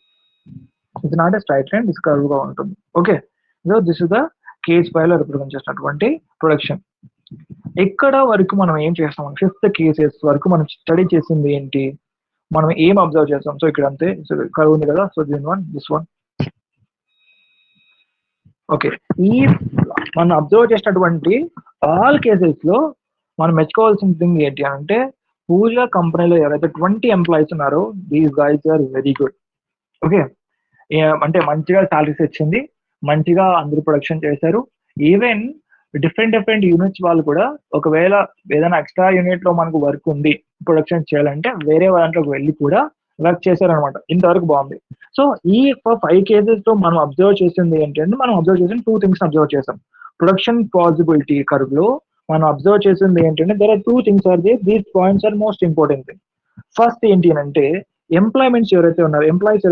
ఇది not a straight line, this curve గా ఉంటుంది. Okay, so this is the case file లో రిప్రజెంట్ చేసినటువంటి ప్రొడక్షన్. ఎక్కడ వరకు మనం ఏం చేస్తాం? 5th కేసెస్ వరకు మనం స్టడీ చేసింది ఏంటి? మనం ఏం అబ్జర్వ్ చేస్తాం? సో ఇక్కడ అంతే కర్వ్ ఉంది కదా. So this one. ఓకే, ఈ మనం అబ్జర్వ్ చేసినటువంటి ఆల్ కేసెస్ లో మనం మెచ్చుకోవాల్సిన థింగ్ ఏంటి అంటే, పూజా కంపెనీలో ఎవరైతే 20 ఎంప్లాయీస్ ఉన్నారో these guys are very good. Okay, అంటే మంచిగా సాలరీస్ వచ్చింది, మంచిగా అందరూ ప్రొడక్షన్ చేశారు. ఈవెన్ డిఫరెంట్ యూనిట్స్ వాళ్ళు కూడా ఒకవేళ ఏదైనా ఎక్స్ట్రా యూనిట్ లో మనకు వర్క్ ఉంది ప్రొడక్షన్ చేయాలంటే వేరే దాంట్లోకి వెళ్ళి కూడా వర్క్ చేశారనమాట. ఇంతవరకు బాగుంది. సో ఈ 5 కేసెస్ లో మనం అబ్జర్వ్ చేసింది ఏంటంటే, మనం అబ్జర్వ్ చేసిన 2 థింగ్స్ అబ్జర్వ్ చేసాం. ప్రొడక్షన్ పాసిబిలిటీ కర్వ్ లో మనం అబ్జర్వ్ చేసింది ఏంటంటే, there are 2 things are there. These points are most important thing. First ఏంటి అంటే, ఎంప్లాయ్మెంట్స్ ఎవరైతే ఉన్నారో, ఎంప్లాయీస్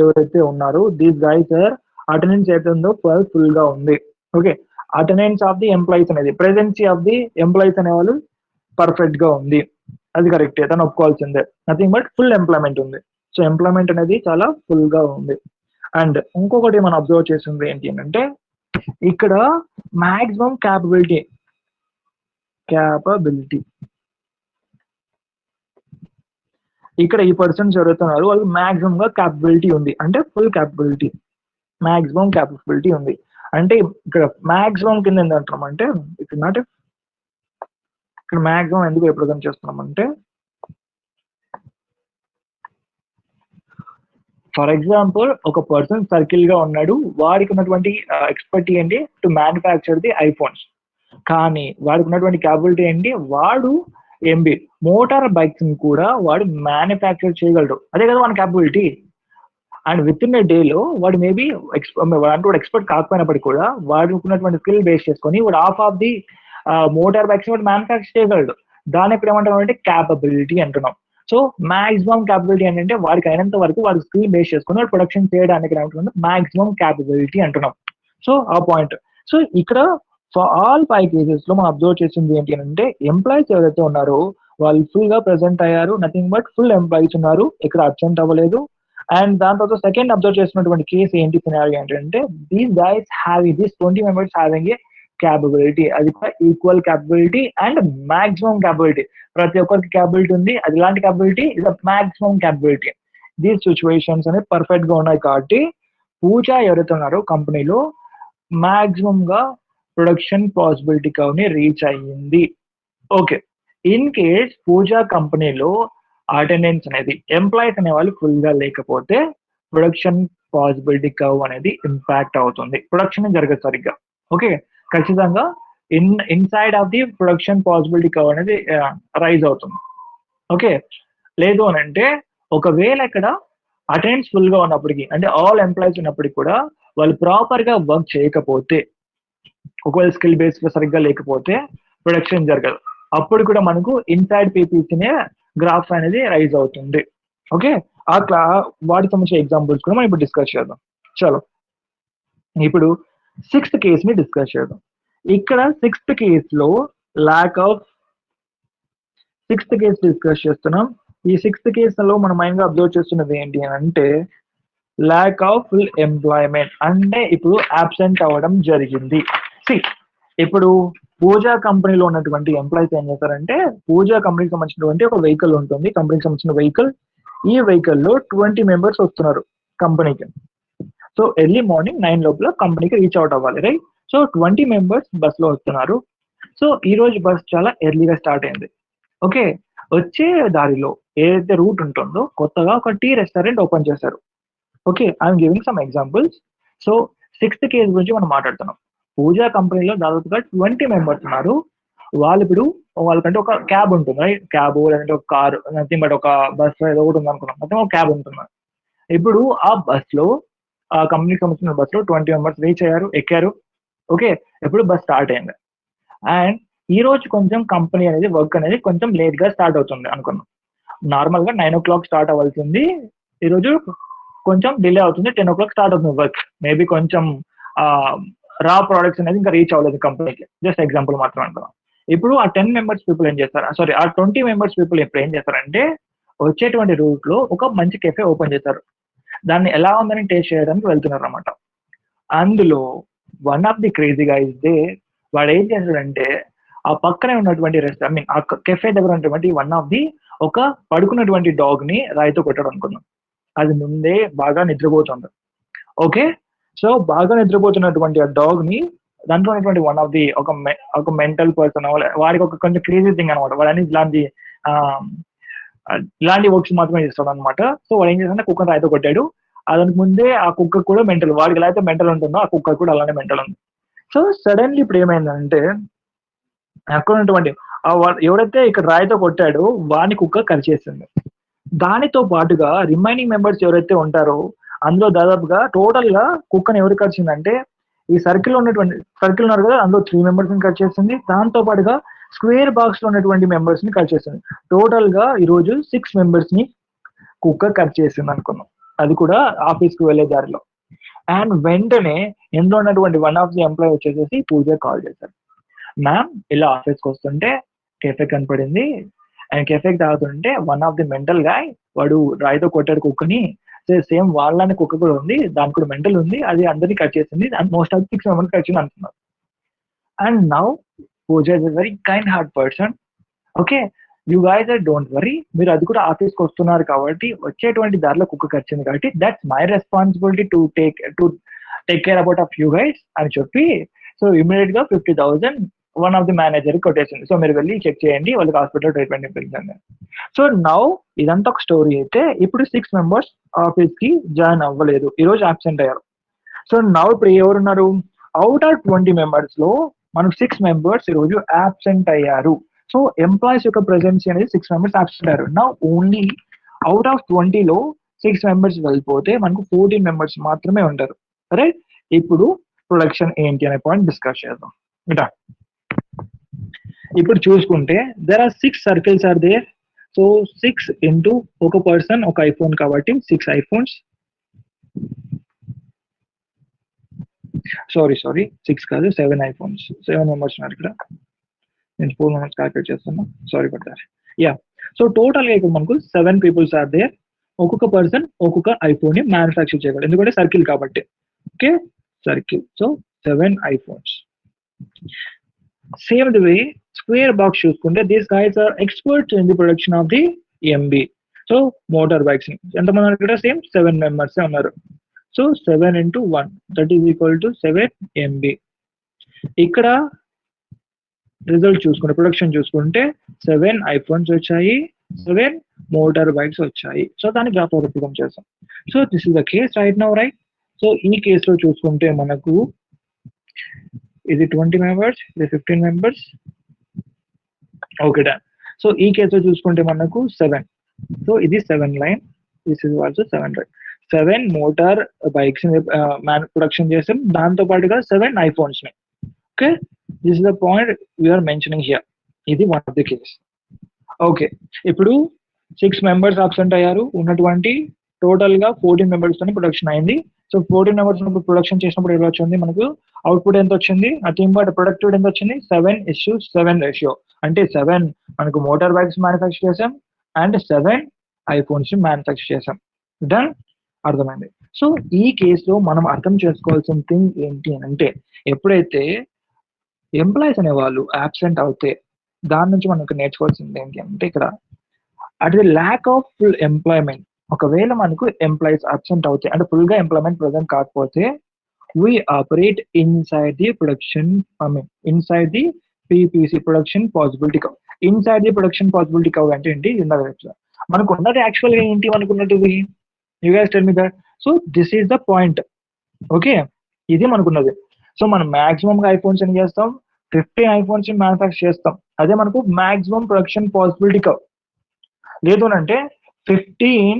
ఎవరైతే ఉన్నారో దీస్ గైస్ ఆర్ అటెండెన్స్ అయితే ఉందో ఫుల్ గా ఉంది. Okay, attendance of the employees అనేది, ప్రెజెన్సీ ఆఫ్ ది ఎంప్లాయీస్ అనే వాళ్ళు పర్ఫెక్ట్ గా ఉంది. అది కరెక్టే, తను ఒప్పుకోవాల్సిందే. నథింగ్ బట్ ఫుల్ ఎంప్లాయ్మెంట్ ఉంది. సో ఎంప్లాయ్మెంట్ అనేది చాలా ఫుల్ గా ఉంది. అండ్ ఇంకొకటి మనం అబ్జర్వ్ చేసింది ఏంటి అంటే, ఇక్కడ మాక్సిమం క్యాపబిలిటీ ఇక్కడ ఈ పర్సన్స్ ఎవరైతే ఉన్నారో వాళ్ళు మాక్సిమం గా క్యాపబిలిటీ ఉంది. అంటే ఫుల్ క్యాపబిలిటీ, మాక్సిమం క్యాపబిలిటీ ఉంది. అంటే ఇక్కడ మాక్సిమం కింద ఎంత అంటున్నాం అంటే, ఇక్కడ మాక్సిమం ఎందుకు రిప్రజెంట్ చేస్తున్నాం అంటే, ఫర్ ఎగ్జాంపుల్ ఒక పర్సన్ సర్కిల్ గా ఉన్నాడు, వాడికి ఉన్నటువంటి ఎక్స్పర్టీ ఏంటి టు మ్యానుఫ్యాక్చర్ ది ఐఫోన్స్. కానీ వాడికి ఉన్నటువంటి క్యాపబిలిటీ ఏంటి, వాడు మోటార్ బైక్స్ ని కూడా వాడు మ్యానుఫ్యాక్చర్ చేయగలడు. అదే కదా వాడి capability. And with in a day లో వాడు మేబీ వాడు ఎక్స్పర్ట్ కాకపోయినప్పటికీ కూడా వాడుకున్నటువంటి స్కిల్ బేస్ చేసుకొని వాడు ఆఫ్ ది మోటార్ బైక్స్ వాడు మ్యానుఫ్యాక్చర్ చేయగలడు. దాన్ని ఇప్పుడు ఏమంటాం అంటే క్యాపబిలిటీ అంటున్నాం. సో మాక్సిమం క్యాపబిలిటీ ఏంటంటే వాడికి అయినంత వరకు వాడి స్కిల్ బేస్ చేసుకుని వాడు ప్రొడక్షన్ చేయడానికి ఏమంటున్నాం మాక్సిమం క్యాపబిలిటీ అంటున్నాం. సో ఆ పాయింట్. సో ఇక్కడ ఫర్ ఆల్ 5 కేసెస్ లో మనం అబ్జర్వ్ చేసింది ఏంటి అంటే, ఎంప్లాయీస్ ఎవరైతే ఉన్నారో వాళ్ళు ఫుల్ గా ప్రెసెంట్ అయ్యారు. నథింగ్ బట్ ఫుల్ ఎంప్లాయీస్ ఉన్నారు, ఇక్కడ అబ్సెంట్ అవ్వలేదు. అండ్ దాని తర్వాత సెకండ్ అబ్జర్వ్ చేసినటువంటి కేసు ఏంటి సినారియో ఏంటంటే, these guys having these 20 members having a capability. అది equal capability and maximum capability. ప్రతి ఒక్కరికి క్యాపబిలిటీ ఉంది. అది ఇలాంటి క్యాపబిలిటీ ఇది మాక్సిమం క్యాపబిలిటీ. దీస్ సిచ్యువేషన్స్ అనేవి పర్ఫెక్ట్ గా ఉన్నాయి కాబట్టి పూజ ఎవరైతే ఉన్నారో కంపెనీలో మాక్సిమం గా ప్రొడక్షన్ పాసిబిలిటీ కర్వ్ ని రీచ్ అయ్యింది. ఓకే, ఇన్ కేస్ పూజా కంపెనీలో అటెండెన్స్ అనేది ఎంప్లాయీస్ అనే వాళ్ళు ఫుల్ గా లేకపోతే ప్రొడక్షన్ పాసిబిలిటీ కర్వ్ అనేది ఇంపాక్ట్ అవుతుంది. ప్రొడక్షన్ జరగదు సరిగ్గా. ఓకే, ఖచ్చితంగా inside of the production possibility curve అనేది రైజ్ అవుతుంది. ఓకే, లేదు అని అంటే ఒకవేళ ఇక్కడ అటెండెన్స్ ఫుల్ గా ఉన్నప్పటికీ, అంటే ఆల్ ఎంప్లాయీస్ ఉన్నప్పటికీ కూడా వాళ్ళు ప్రాపర్ గా వర్క్ చేయకపోతే, ఒకవేళ స్కిల్ బేస్ లో సరిగ్గా లేకపోతే ప్రొడక్షన్ జరగదు. అప్పుడు కూడా మనకు ఇన్సైడ్ పీపీసీనే గ్రాఫ్ అనేది రైజ్ అవుతుంది. ఓకే, వాటికి సంబంధించిన ఎగ్జాంపుల్స్ కూడా మనం ఇప్పుడు డిస్కస్ చేద్దాం. చలో, ఇప్పుడు 6th కేస్ ని డిస్కస్ చేద్దాం. ఇక్కడ 6th కేస్ లో సిక్స్త్ కేస్ డిస్కస్ చేస్తున్నాం. ఈ 6th కేసులో మనం మైండ్ గా అబ్జర్వ్ చేస్తున్నది ఏంటి అని అంటే ల్యాక్ ఆఫ్ ఫుల్ ఎంప్లాయ్మెంట్, అంటే ఇప్పుడు అబ్సెంట్ అవ్వడం జరిగింది. ఇప్పుడు పూజా కంపెనీలో ఉన్నటువంటి ఎంప్లాయీస్ ఏం చేస్తారంటే, పూజా కంపెనీకి సంబంధించినటువంటి ఒక వెహికల్ ఉంటుంది, కంపెనీకి సంబంధించిన వెహికల్. ఈ వెహికల్ లో 20 మెంబర్స్ వస్తున్నారు కంపెనీకి. సో ఎర్లీ మార్నింగ్ 9 లోపల కంపెనీకి రీచ్ అవుట్ అవ్వాలి, రైట్? సో 20 మెంబర్స్ బస్ లో వస్తున్నారు. సో ఈ రోజు బస్ చాలా ఎర్లీగా స్టార్ట్ అయింది. ఓకే, వచ్చే దారిలో ఏదైతే రూట్ ఉంటుందో కొత్తగా ఒక టీ రెస్టారెంట్ ఓపెన్ చేశారు. Okay, I'm giving some examples. So 6th case గురించి మనం మాట్లాడుతున్నాం. పూజా కంపెనీలో దాదాపుగా 20 మెంబర్స్ ఉన్నారు. వాళ్ళకంటే ఒక క్యాబ్ ఉంటుంది, రైట్? క్యాబ్ లేదంటే ఒక కార్, నథింగ్ బట్ ఒక బస్ ఏదో ఒకటి ఉంది అనుకున్నాం, మొత్తం ఒక క్యాబ్ ఉంటుంది. ఇప్పుడు ఆ బస్ లో, ఆ కంపెనీకి సంబంధించిన బస్ లో 20 మెంబర్స్ రీచ్ అయ్యారు, ఎక్కారు. ఓకే, ఇప్పుడు బస్ స్టార్ట్ అయింది. అండ్ ఈ రోజు కొంచెం కంపెనీ అనేది వర్క్ అనేది కొంచెం లేట్ గా స్టార్ట్ అవుతుంది అనుకున్నాం. నార్మల్ గా 9 o'clock స్టార్ట్ అవ్వాల్సింది ఈ రోజు కొంచెం డిలే అవుతుంది, 10 o'clock స్టార్ట్ అవుతుంది వర్క్. మేబీ కొంచెం రా ప్రొడక్ట్స్ అనేది ఇంకా రీచ్ అవ్వలేదు కంపెనీకి, జస్ట్ ఎగ్జాంపుల్ మాత్రం అంటున్నాం. ఇప్పుడు ఆ 10 మెంబర్స్ పీపుల్ ఏం చేస్తారు, సారీ ఆ 20 మెంబర్స్ పీపుల్ ఇప్పుడు ఏం చేస్తారంటే వచ్చేటువంటి రూట్ లో ఒక మంచి కెఫే ఓపెన్ చేస్తారు. దాన్ని ఎలా ఉందని టేస్ట్ చేయడానికి వెళ్తున్నారు అనమాట. అందులో one of the crazy guys they, వాడు ఏం చేస్తాడంటే ఆ పక్కనే ఉన్నటువంటి రెస్టారెంట్, ఆ కెఫే దగ్గర ఉన్నటువంటి వన్ ఆఫ్ ది ఒక పడుకున్నటువంటి డాగ్ ని రాయితో కొట్టాడు అనుకున్నాం. అది ముందే బాగా నిద్రపోతుంది. ఓకే, సో బాగా నిద్రపోతున్నటువంటి ఆ డాగ్ ని దాంట్లో ఉన్నటువంటి వన్ ఆఫ్ ది ఒక మెంటల్ పర్సన్, వారికి ఒక కొంచెం క్రేజీ థింగ్ అనమాట. వాడని ఇలాంటి వర్క్స్ మాత్రమే చేస్తాడు అనమాట. సో వాడు ఏం చేస్తాడంటే కుక్కను రాయితో కొట్టాడు. దానికి ముందే ఆ కుక్క కూడా మెంటల్, వాడికి ఎలా అయితే మెంటల్ ఉంటుందో ఆ కుక్క కూడా అలానే మెంటల్ ఉంది. సో సడన్లీ ఇప్పుడు ఏమైందంటే అక్కడ ఉన్నటువంటి ఎవరైతే ఇక్కడ రాయితో కొట్టాడో వాడిని కుక్క కరిచేసింది. దానితో పాటుగా రిమైనింగ్ మెంబర్స్ ఎవరైతే ఉంటారో అందులో దాదాపుగా టోటల్ గా కుక్కను ఎవరు కరిచిందంటే, ఈ సర్కిల్ ఉన్నారు కదా, అందులో 3 మెంబర్స్ ని కట్ చేసింది. దాంతో పాటుగా స్క్వేర్ బాక్స్ లో ఉన్నటువంటి మెంబర్స్ ని కట్ చేసింది. టోటల్ గా ఈ రోజు 6 మెంబర్స్ ని కుక్క కట్ చేసింది అనుకున్నాం, అది కూడా ఆఫీస్ కి వెళ్లే దారిలో. అండ్ వెంటనే ఎందులో ఉన్నటువంటి వన్ ఆఫ్ ది ఎంప్లాయీ వచ్చేసి పూజ కాల్ చేశారు. మ్యామ్, ఇలా ఆఫీస్కి వస్తుంటే కెఫే కనపడింది, అండ్ కెఫేకి తాగుతుంటే one of the mental guy వాడు రాయితో కొట్టాడు కుక్కని, సేమ్ వాళ్ళని కుక్క కూడా ఉంది, దానికి కూడా మెంటల్ ఉంది, అది అందరినీ కట్ చేసింది, and most of 6 members cut చేసింది అంటున్నారు. And now Pooja is a very kind heart person. Okay, you guys don't worry, మీరు అది కూడా ఆఫీస్కి వస్తున్నారు కాబట్టి, వచ్చేటువంటి దారిలో కుక్క కరిచింది కాబట్టి that's my responsibility to take care about of you guys అని చెప్పి, సో ఇమీడియట్ గా 50,000 వన్ ఆఫ్ ది మేనేజర్ కొట్టేసింది. సో మీరు వెళ్ళి చెక్ చేయండి, వాళ్ళకి హాస్పిటల్ ట్రీట్మెంట్ ఇప్పించండి. సో నౌ ఇదంతా ఒక స్టోరీ అయితే, ఇప్పుడు 6 మెంబర్స్ ఆఫీస్ కి జాయిన్ అవ్వలేదు, ఈ రోజు అబ్సెంట్ అయ్యారు. సో నౌ ఇప్పుడు ఎవరున్నారు, అవుట్ ఆఫ్ 20 మెంబర్స్ లో మనకు 6 మెంబర్స్ ఈ రోజు అబ్సెంట్ అయ్యారు. సో ఎంప్లాయీస్ యొక్క ప్రెసెన్స్ అనేది 6 మెంబర్స్ అబ్సెంట్ అయ్యారు. నౌ ఓన్లీ అవుట్ ఆఫ్ 20 లో 6 మెంబర్స్ వెళ్ళిపోతే మనకు 14 మెంబర్స్ మాత్రమే ఉంటారు, రైట్? ఇప్పుడు ప్రొడక్షన్ ఏంటి అనే పాయింట్ డిస్కస్ చేద్దాం. ఇప్పుడు చూసుకుంటే there are 6 circles are there. So 6 into ఒక పర్సన్ ఒక ఐఫోన్ కాబట్టి 6 ఐఫోన్స్, సారీ 6 కాదు 7 ఐఫోన్స్, 7 మెంబర్స్ ఉన్నారు ఇక్కడ. నేను 4 మెంబర్స్ క్యాల్కులేట్ చేస్తున్నా, sorry for that. Yeah, so total గా ఇక్కడ మనకు 7 పీపుల్స్ ఆర్ దేర్. ఒక్కొక్క పర్సన్ ఒక్కొక్క ఐఫోన్ ని మ్యానుఫ్యాక్చర్ చేయగలరు, ఎందుకంటే సర్కిల్ కాబట్టి. Okay, circle, so 7 iPhones. Same the way square box చూసుకుంటే these guys are experts in the production of the MB. So motor bikes ఎంతమంది ఇక్కడ, సేమ్ 7 మెంబర్స్ ఉన్నారు. So 7 into 1 that is equal to 7 MB. ఇక్కడ result చూసుకుంటే, production చూసుకుంటే 7 iPhones వచ్చాయి, 7 motor bikes వచ్చాయి. So దాన్ని గ్రాఫ్ లో రిప్రజెంట్ చేస్తాం. So this is the case right now, right? So ఈ కేసులో చూసుకుంటే మనకు ఇది 20 మెంబర్స్, ఇది 15 మెంబర్స్. Okay done. సో ఈ కేసులో చూసుకుంటే మనకు 7. సో ఇది 7 line, this is also 7 line. 7 motor bikes production చేసాం, దాంతో పాటుగా 7 ఐఫోన్స్ ని. Okay, this is the point we are mentioning here. ఇది one of the case. Okay, ఇప్పుడు 6 మెంబర్స్ అబ్సెంట్ అయ్యారు, ఉన్నటువంటి టోటల్ గా 14 మెంబర్స్ తోనే ప్రొడక్షన్ అయింది. సో 14 మెంబర్స్ ప్రొడక్షన్ చేసినప్పుడు ఎలా వచ్చింది మనకు అవుట్పుట్ ఎంత వచ్చింది, నథింగ్ బట్ ప్రొడక్టివిటీ ఎంత వచ్చింది, 7:7 రేషియో. అంటే 7 మనకు మోటార్ బైక్స్ మ్యానుఫ్యాక్చర్ చేసాం అండ్ 7 ఐఫోన్స్ మ్యానుఫ్యాక్చర్ చేసాం. డన్, అర్థమైంది. సో ఈ కేసులో మనం అర్థం చేసుకోవాల్సిన థింగ్ ఏంటి అంటే, ఎప్పుడైతే ఎంప్లాయీస్ అనే వాళ్ళు అబ్సెంట్ అవుతే దాని నుంచి మనకు నేర్చుకోవాల్సింది ఏంటి అంటే, ఇక్కడ at the lack of full employment, ఒకవేళ మనకు ఎంప్లాయీస్ అబ్సెంట్ అవుతాయి అంటే ఫుల్ గా ఎంప్లాయ్మెంట్ ప్రజెంట్ కాకపోతే, we operate inside the production, inside the PPC, production possibility curve. Inside the production possibility curve అంటే ఏంటి, ఇందాక చెప్తా. మనకు ఉన్నది యాక్చువల్ గా ఏంటి అనుకున్నది, you guys tell me that. So this is the point. Okay, ఇది మనకున్నది. సో మనం మాక్సిమం ఐఫోన్స్ ఏం చేస్తాం, 15 ఐఫోన్స్ మ్యానుఫ్యాక్చర్ చేస్తాం. అదే మనకు మాక్సిమం ప్రొడక్షన్ పాసిబిలిటీ కవ్. లేదు అంటే 15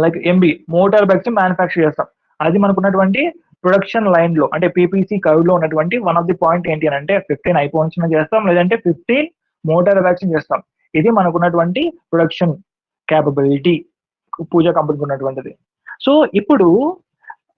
like MB motor bikes manufacture చేస్తాం. అది మనకున్నటువంటి ప్రొడక్షన్ లైన్ లో అంటే పీపీసీ కర్వ్ లో ఉన్నటువంటి వన్ ఆఫ్ ది పాయింట్ ఏంటి అని అంటే 15 ఐఫోన్స్ చేస్తాం, లేదంటే 15 మోటార్ బైక్స్ చేస్తాం. ఇది మనకున్నటువంటి ప్రొడక్షన్ క్యాపబిలిటీ పూజ కంపెనీకి ఉన్నటువంటిది. సో ఇప్పుడు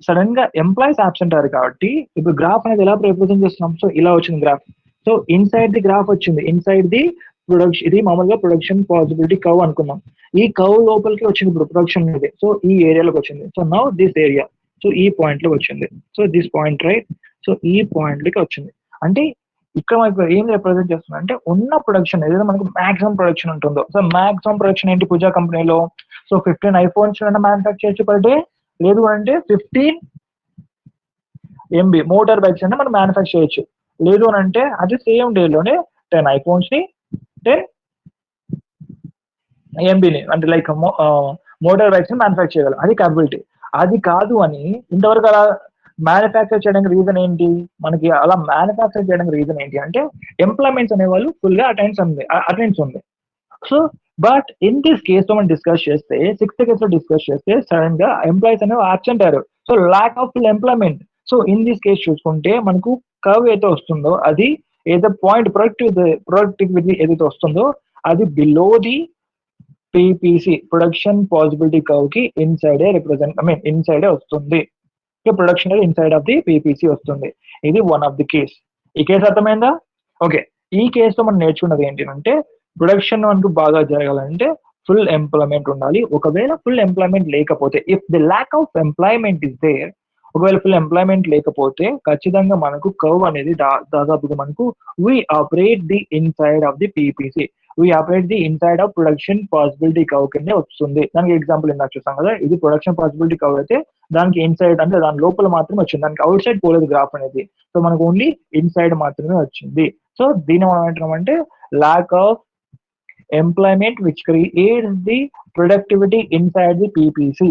సడన్ గా ఎంప్లాయీస్ అబ్సెంట్ అయ్యారు కాబట్టి ఇప్పుడు గ్రాఫ్ అనేది ఎలా రిప్రజెంట్ చేస్తున్నాం. సో ఇలా వచ్చింది graph. So inside the graph వచ్చింది, ఇన్సైడ్ ది ప్రొడక్షన్. ఇది మామూలుగా ప్రొడక్షన్ పాసిబిలిటీ కవ్ అనుకున్నాం. ఈ కవ్ లోపలికి వచ్చింది ఇప్పుడు ప్రొడక్షన్ అనేది. సో ఈ ఏరియాలోకి వచ్చింది. So now this area, so ఈ పాయింట్ లో వచ్చింది. So this point right. So ఈ పాయింట్ లోకి వచ్చింది. అంటే ఇక్కడ మనకు ఏం రిప్రజెంట్ చేస్తుంది అంటే, ఉన్న ప్రొడక్షన్ ఏదైతే మనకు మాక్సిమం ప్రొడక్షన్ ఉంటుందో, సో మాక్సిమం ప్రొడక్షన్ ఏంటి పూజా కంపెనీలో, సో 15 ఐఫోన్స్ మ్యానుఫ్యాక్చర్ చేయొచ్చు పర్ డే, లేదు అంటే 15 ఎంబీ మోటార్ బైక్స్ అంటే మనం మ్యానుఫ్యాక్చర్ చేయొచ్చు. లేదు అని అంటే అది సేమ్ డే లోనే 10 ఐఫోన్స్ ని 10 ఎంబీని అంటే లైక్ మోటార్ బైక్స్ ని మ్యానుఫ్యాక్చర్ చేయగలం. అది క్యాపబిలిటీ. అది కాదు అని ఇంతవరకు అలా మ్యానుఫ్యాక్చర్ చేయడానికి రీజన్ ఏంటి, మనకి అలా మ్యానుఫ్యాక్చర్ చేయడానికి రీజన్ ఏంటి అంటే, ఎంప్లాయ్మెంట్స్ అనే వాళ్ళు ఫుల్ గా అటెండెన్స్ ఉంది. So but in this case లో మనం డిస్కస్ చేస్తే, 6th కేస్ లో డిస్కస్ చేస్తే సడన్ గా ఎంప్లాయీస్ అనేవి అబ్సెంట్ అయ్యారు. So lack of full employment. So in this case చూసుకుంటే మనకు కర్వ్ ఏదైతే వస్తుందో, అది ఏదో పాయింట్ ప్రొడక్టివిటీ ఏదైతే వస్తుందో అది below the PPC production possibility curve కి ఇన్సైడే ఇన్సైడే వస్తుంది. ప్రొడక్షన్ అనేది ఇన్సైడ్ ఆఫ్ ది పీపీసీ వస్తుంది. ఇది వన్ ఆఫ్ ది కేస్. ఈ కేసు అర్థమైందా? ఓకే, ఈ కేసులో మనం నేర్చుకున్నది ఏంటి అంటే, ప్రొడక్షన్ మనకు బాగా జరగాలంటే ఫుల్ ఎంప్లాయ్మెంట్ ఉండాలి. ఒకవేళ ఫుల్ ఎంప్లాయ్మెంట్ లేకపోతే, if the lack of employment is there, ఒకవేళ ఫుల్ ఎంప్లాయ్మెంట్ లేకపోతే ఖచ్చితంగా మనకు కర్వ్ అనేది దాదాపుగా మనకు we operate the inside of the PPC, we operate the inside of production possibility curve కింద వస్తుంది. దానికి ఎగ్జాంపుల్ ఇందాక చూస్తాం కదా, ఇది ప్రొడక్షన్ పాసిబిలిటీ కర్వ్ అయితే దానికి ఇన్సైడ్ అంటే దాని లోపల మాత్రమే వచ్చింది, దానికి అవుట్ సైడ్ పోలేదు గ్రాఫ్ అనేది. సో మనకు ఓన్లీ ఇన్సైడ్ మాత్రమే వచ్చింది. సో దీన్ని మనం ఏమంటామంటే lack of employment which creates the productivity inside the PPC.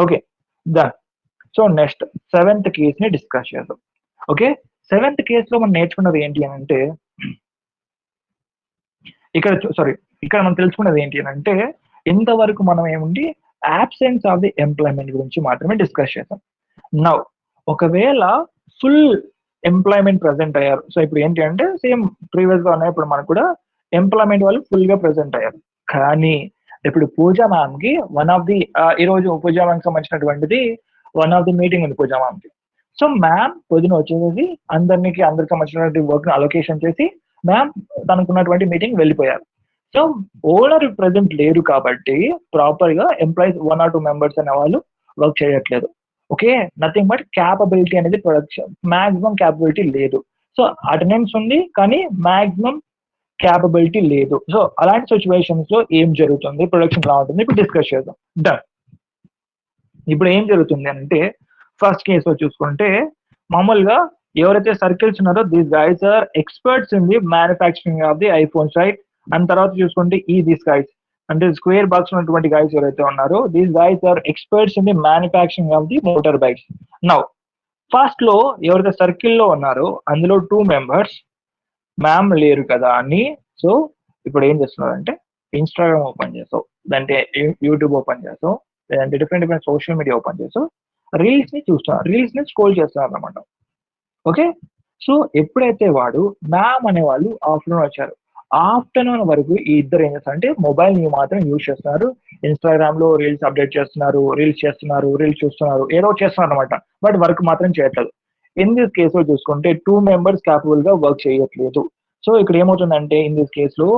Okay done. So next 7th case ని డిస్కస్ చేద్దాం. ఓకే, 7th కేస్ లో మనం నేర్చుకున్నది ఏంటి అని అంటే, ఇక్కడ మనం తెలుసుకున్నది ఏంటి అని అంటే, ఇంతవరకు మనం ఏముంది absence ఆఫ్ ది ఎంప్లాయ్మెంట్ గురించి మాత్రమే డిస్కస్ చేద్దాం. నౌ ఒకవేళ ఫుల్ ఎంప్లాయ్మెంట్ ప్రెసెంట్ అయ్యారు. సో ఇప్పుడు ఏంటి అంటే సేమ్ ప్రీవియస్ గా ఉన్నాయి, ఇప్పుడు మనకు కూడా ఎంప్లాయ్మెంట్ వాళ్ళు ఫుల్ గా ప్రెసెంట్ అయ్యారు. కానీ ఇప్పుడు పూజా మ్యామ్ కి వన్ ఆఫ్ ది ఈ రోజు పూజా మ్యామ్ సంబంధించినటువంటిది వన్ ఆఫ్ ది మీటింగ్ ఉంది పూజా మ్యామ్ కి. సో మ్యామ్ పొద్దున వచ్చేసి అందరికి సంబంధించినటువంటి వర్క్ అలొకేషన్ చేసి మ్యామ్ తనకున్నటువంటి మీటింగ్ వెళ్ళిపోయారు. సో ఓనర్ ప్రెసెంట్ లేరు కాబట్టి ప్రాపర్ గా ఎంప్లాయీస్ 1 or 2 మెంబర్స్ అనే వాళ్ళు వర్క్ చేయట్లేదు. ఓకే, నథింగ్ బట్ క్యాపబిలిటీ అనేది ప్రొడక్షన్ మాక్సిమం క్యాపబిలిటీ లేదు. సో అటెండెన్స్ ఉంది కానీ మాక్సిమం క్యాపబిలిటీ లేదు. సో అలాంటి సిచ్యువేషన్స్ లో ఏం జరుగుతుంది, ప్రొడక్షన్ ఎలా ఉంటుంది ఇప్పుడు డిస్కస్ చేద్దాం. డన్. ఇప్పుడు ఏం జరుగుతుంది అంటే, ఫస్ట్ కేసులో చూసుకుంటే మామూలుగా ఎవరైతే సర్కిల్స్ ఉన్నారో these guys are experts in the manufacturing of the iPhones, right? And తర్వాత చూసుకుంటే దీస్ గైస్ అంటే స్క్వేర్ బాక్స్ ఉన్నటువంటి గైస్ ఎవరైతే ఉన్నారో these guys are experts in the manufacturing of the motor bikes. Now first లో ఎవరైతే సర్కిల్లో ఉన్నారో అందులో 2 మెంబర్స్ మ్యామ్ లేరు కదా అని, సో ఇప్పుడు ఏం చేస్తున్నారంటే ఇన్స్టాగ్రామ్ ఓపెన్ చేసావు, లేదంటే యూట్యూబ్ ఓపెన్ చేసావు, లేదంటే డిఫరెంట్ సోషల్ మీడియా ఓపెన్ చేసావు, రీల్స్ ని చూస్తున్నారు, రీల్స్ ని స్క్రోల్ చేస్తున్నారు అనమాట. ఓకే, సో ఎప్పుడైతే వాడు మ్యామ్ అనే వాళ్ళు ఆఫ్టర్నూన్ వచ్చారు, ఆఫ్టర్నూన్ వరకు ఈ ఇద్దరు ఏం చేస్తారంటే మొబైల్ ని మాత్రం యూజ్ చేస్తున్నారు, ఇన్స్టాగ్రామ్ లో రీల్స్ అప్డేట్ చేస్తున్నారు, రీల్స్ చూస్తున్నారు, ఏదో చేస్తున్నారు అనమాట, బట్ వర్క్ మాత్రం చేయట్లేదు. ఇన్ దిస్ కేస్ లో చూసుకుంటే 2 మెంబర్స్ క్యాపబుల్ గా వర్క్ చేయట్లేదు. సో ఇక్కడ ఏమవుతుందంటే ఇన్ దిస్ కేస్ లో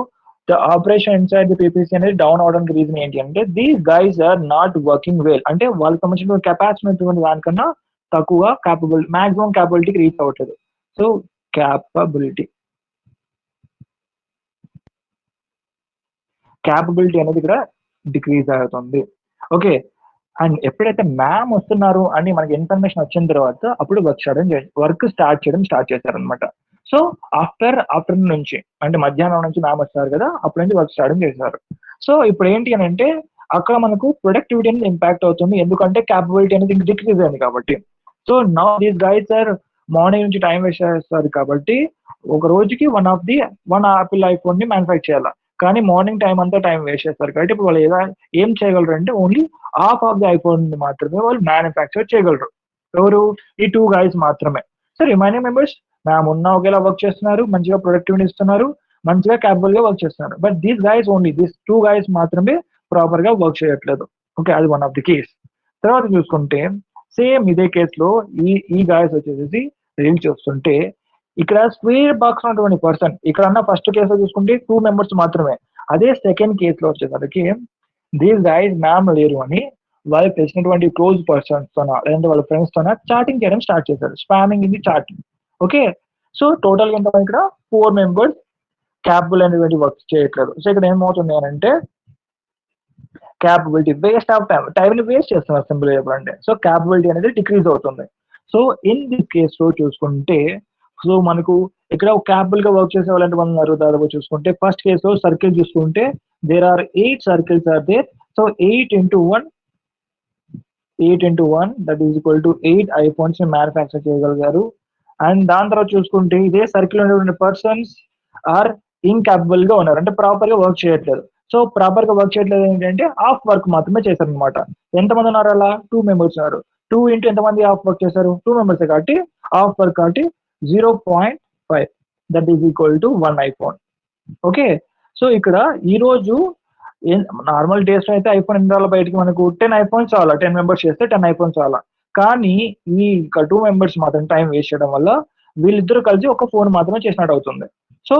the operation inside the PPC అనేది డౌన్ అవడానికి రీజన్ ఏంటి అంటే these guys are not working well, అంటే వాళ్ళకి సంబంధించిన కెపాసిటీ దానికన్నా తక్కువ క్యాపబుల్ మాక్సిమం క్యాపబిలిటీకి రీచ్ అవ్వట్లేదు. సో క్యాపబిలిటీ అనేది ఇక్కడ డిక్రీజ్ అవుతుంది. ఓకే, అండ్ ఎప్పుడైతే మ్యామ్ వస్తున్నారు అని మనకి ఇన్ఫర్మేషన్ వచ్చిన తర్వాత అప్పుడు వర్క్ స్టార్ట్ చేశారనమాట. సో ఆఫ్టర్నూన్ నుంచి అంటే మధ్యాహ్నం నుంచి మ్యామ్ వస్తారు కదా, అప్పటి నుంచి వర్క్ స్టార్ట్ చేశారు. సో ఇప్పుడు ఏంటి అని అంటే అక్కడ మనకు ప్రొడక్టివిటీ అనేది ఇంపాక్ట్ అవుతుంది, ఎందుకంటే క్యాపబిలిటీ అనేది డిక్రీజ్ అయింది కాబట్టి. So now these guys are morning నుంచి టైం వేస్ట్ చేస్తారు కాబట్టి ఒక రోజుకి వన్ ఆపిల్ ఐఫోన్ ని మ్యానుఫ్యాక్చర్ చేయాలి, కానీ మార్నింగ్ టైం అంతా టైం వేస్ట్ చేస్తారు కాబట్టి ఇప్పుడు వాళ్ళు ఏం చేయగలరు అంటే only half of the iPhone మాత్రమే వాళ్ళు మ్యానుఫ్యాక్చర్ చేయగలరు. ఎవరు? ఈ 2 గైస్ మాత్రమే. సో రిమైనింగ్ మెంబర్స్ మ్యామ్ ఉన్నా ఒకేలా వర్క్ చేస్తున్నారు, మంచిగా ప్రొడక్టివిటీ ఇస్తున్నారు, మంచిగా క్యాపబుల్ గా వర్క్ చేస్తున్నారు, but these guys only 2 guys మాత్రమే ప్రాపర్ గా వర్క్ చేయట్లేదు. ఓకే, అది వన్ ఆఫ్ ది కేస్. తర్వాత చూసుకుంటే సేమ్ ఇదే కేస్ లో ఈ గైస్ వచ్చేసి రీల్స్ చూస్తుంటే ఇక్కడ స్క్వేర్ బాక్స్ ఉన్నటువంటి పర్సన్ ఇక్కడ అన్న ఫస్ట్ కేసులో చూసుకుంటే 2 మెంబర్స్ మాత్రమే, అదే సెకండ్ కేసులో వచ్చేసరికి దీస్ గైస్ మ్యామ్ లేరు అని వాళ్ళకి తెలిసినటువంటి క్లోజ్ పర్సన్స్ తోనా లేదంటే వాళ్ళ ఫ్రెండ్స్ తోనా చాటింగ్ చేయడం స్టార్ట్ చేశారు, స్పామింగ్ ఇది చాటింగ్. ఓకే, సో టోటల్ గా ఇక్కడ 4 మెంబర్స్ క్యాపబుల్ అనేటువంటి వర్క్ చేయట్లేదు. సో ఇక్కడ ఏమవుతుంది అని అంటే క్యాపబిలిటీ వేస్ట్ ఆఫ్ టైం ని వేస్ట్ చేస్తున్నారు సింపుల్ చెప్పాలంటే. సో క్యాపబిలిటీ అనేది డిక్రీజ్ అవుతుంది. సో ఇన్ దిస్ కేస్ లో చూసుకుంటే సో మనకు ఇక్కడ క్యాపబుల్ గా వర్క్ చేసే వాళ్ళు ఉన్నారు దాదాపు చూసుకుంటే ఫస్ట్ కేస్ లో సర్కిల్ చూసుకుంటే there are 8 circles are there. So 8 into 1 that is equal to 8 iPhones ని మ్యానుఫ్యాక్చర్ చేయగలిగారు. అండ్ దాని తర్వాత చూసుకుంటే ఇదే సర్కిల్ ఉన్నటువంటి పర్సన్స్ ఆర్ ఇన్కాపబుల్ గా ఉన్నారు, అంటే ప్రాపర్ గా వర్క్ చేయట్లేదు. సో ప్రాపర్ గా వర్క్ చేయట్లేదు ఏంటంటే హాఫ్ వర్క్ మాత్రమే చేశారు అనమాట. ఎంతమంది ఉన్నారు అలా? 2 మెంబర్స్ ఉన్నారు. 2 into ఎంతమంది హాఫ్ వర్క్ చేశారు? 2 మెంబర్స్ కాబట్టి హాఫ్ వర్క్ కాబట్టి 0.5 that is equal to 1 iPhone. Okay, so ఇక్కడ ఈ రోజు నార్మల్ డేస్ లో అయితే ఐఫోన్ ఎన్ని రావాలి బయటికి మనకు 10 ఐఫోన్స్ చాలా, 10 మెంబర్స్ చేస్తే 10 ఐఫోన్స్ చాలా, కానీ ఈ 2 మెంబర్స్ మాత్రం టైం వేస్ట్ చేయడం వల్ల వీళ్ళిద్దరూ కలిసి ఒక ఫోన్ మాత్రమే చేసినట్టు అవుతుంది. సో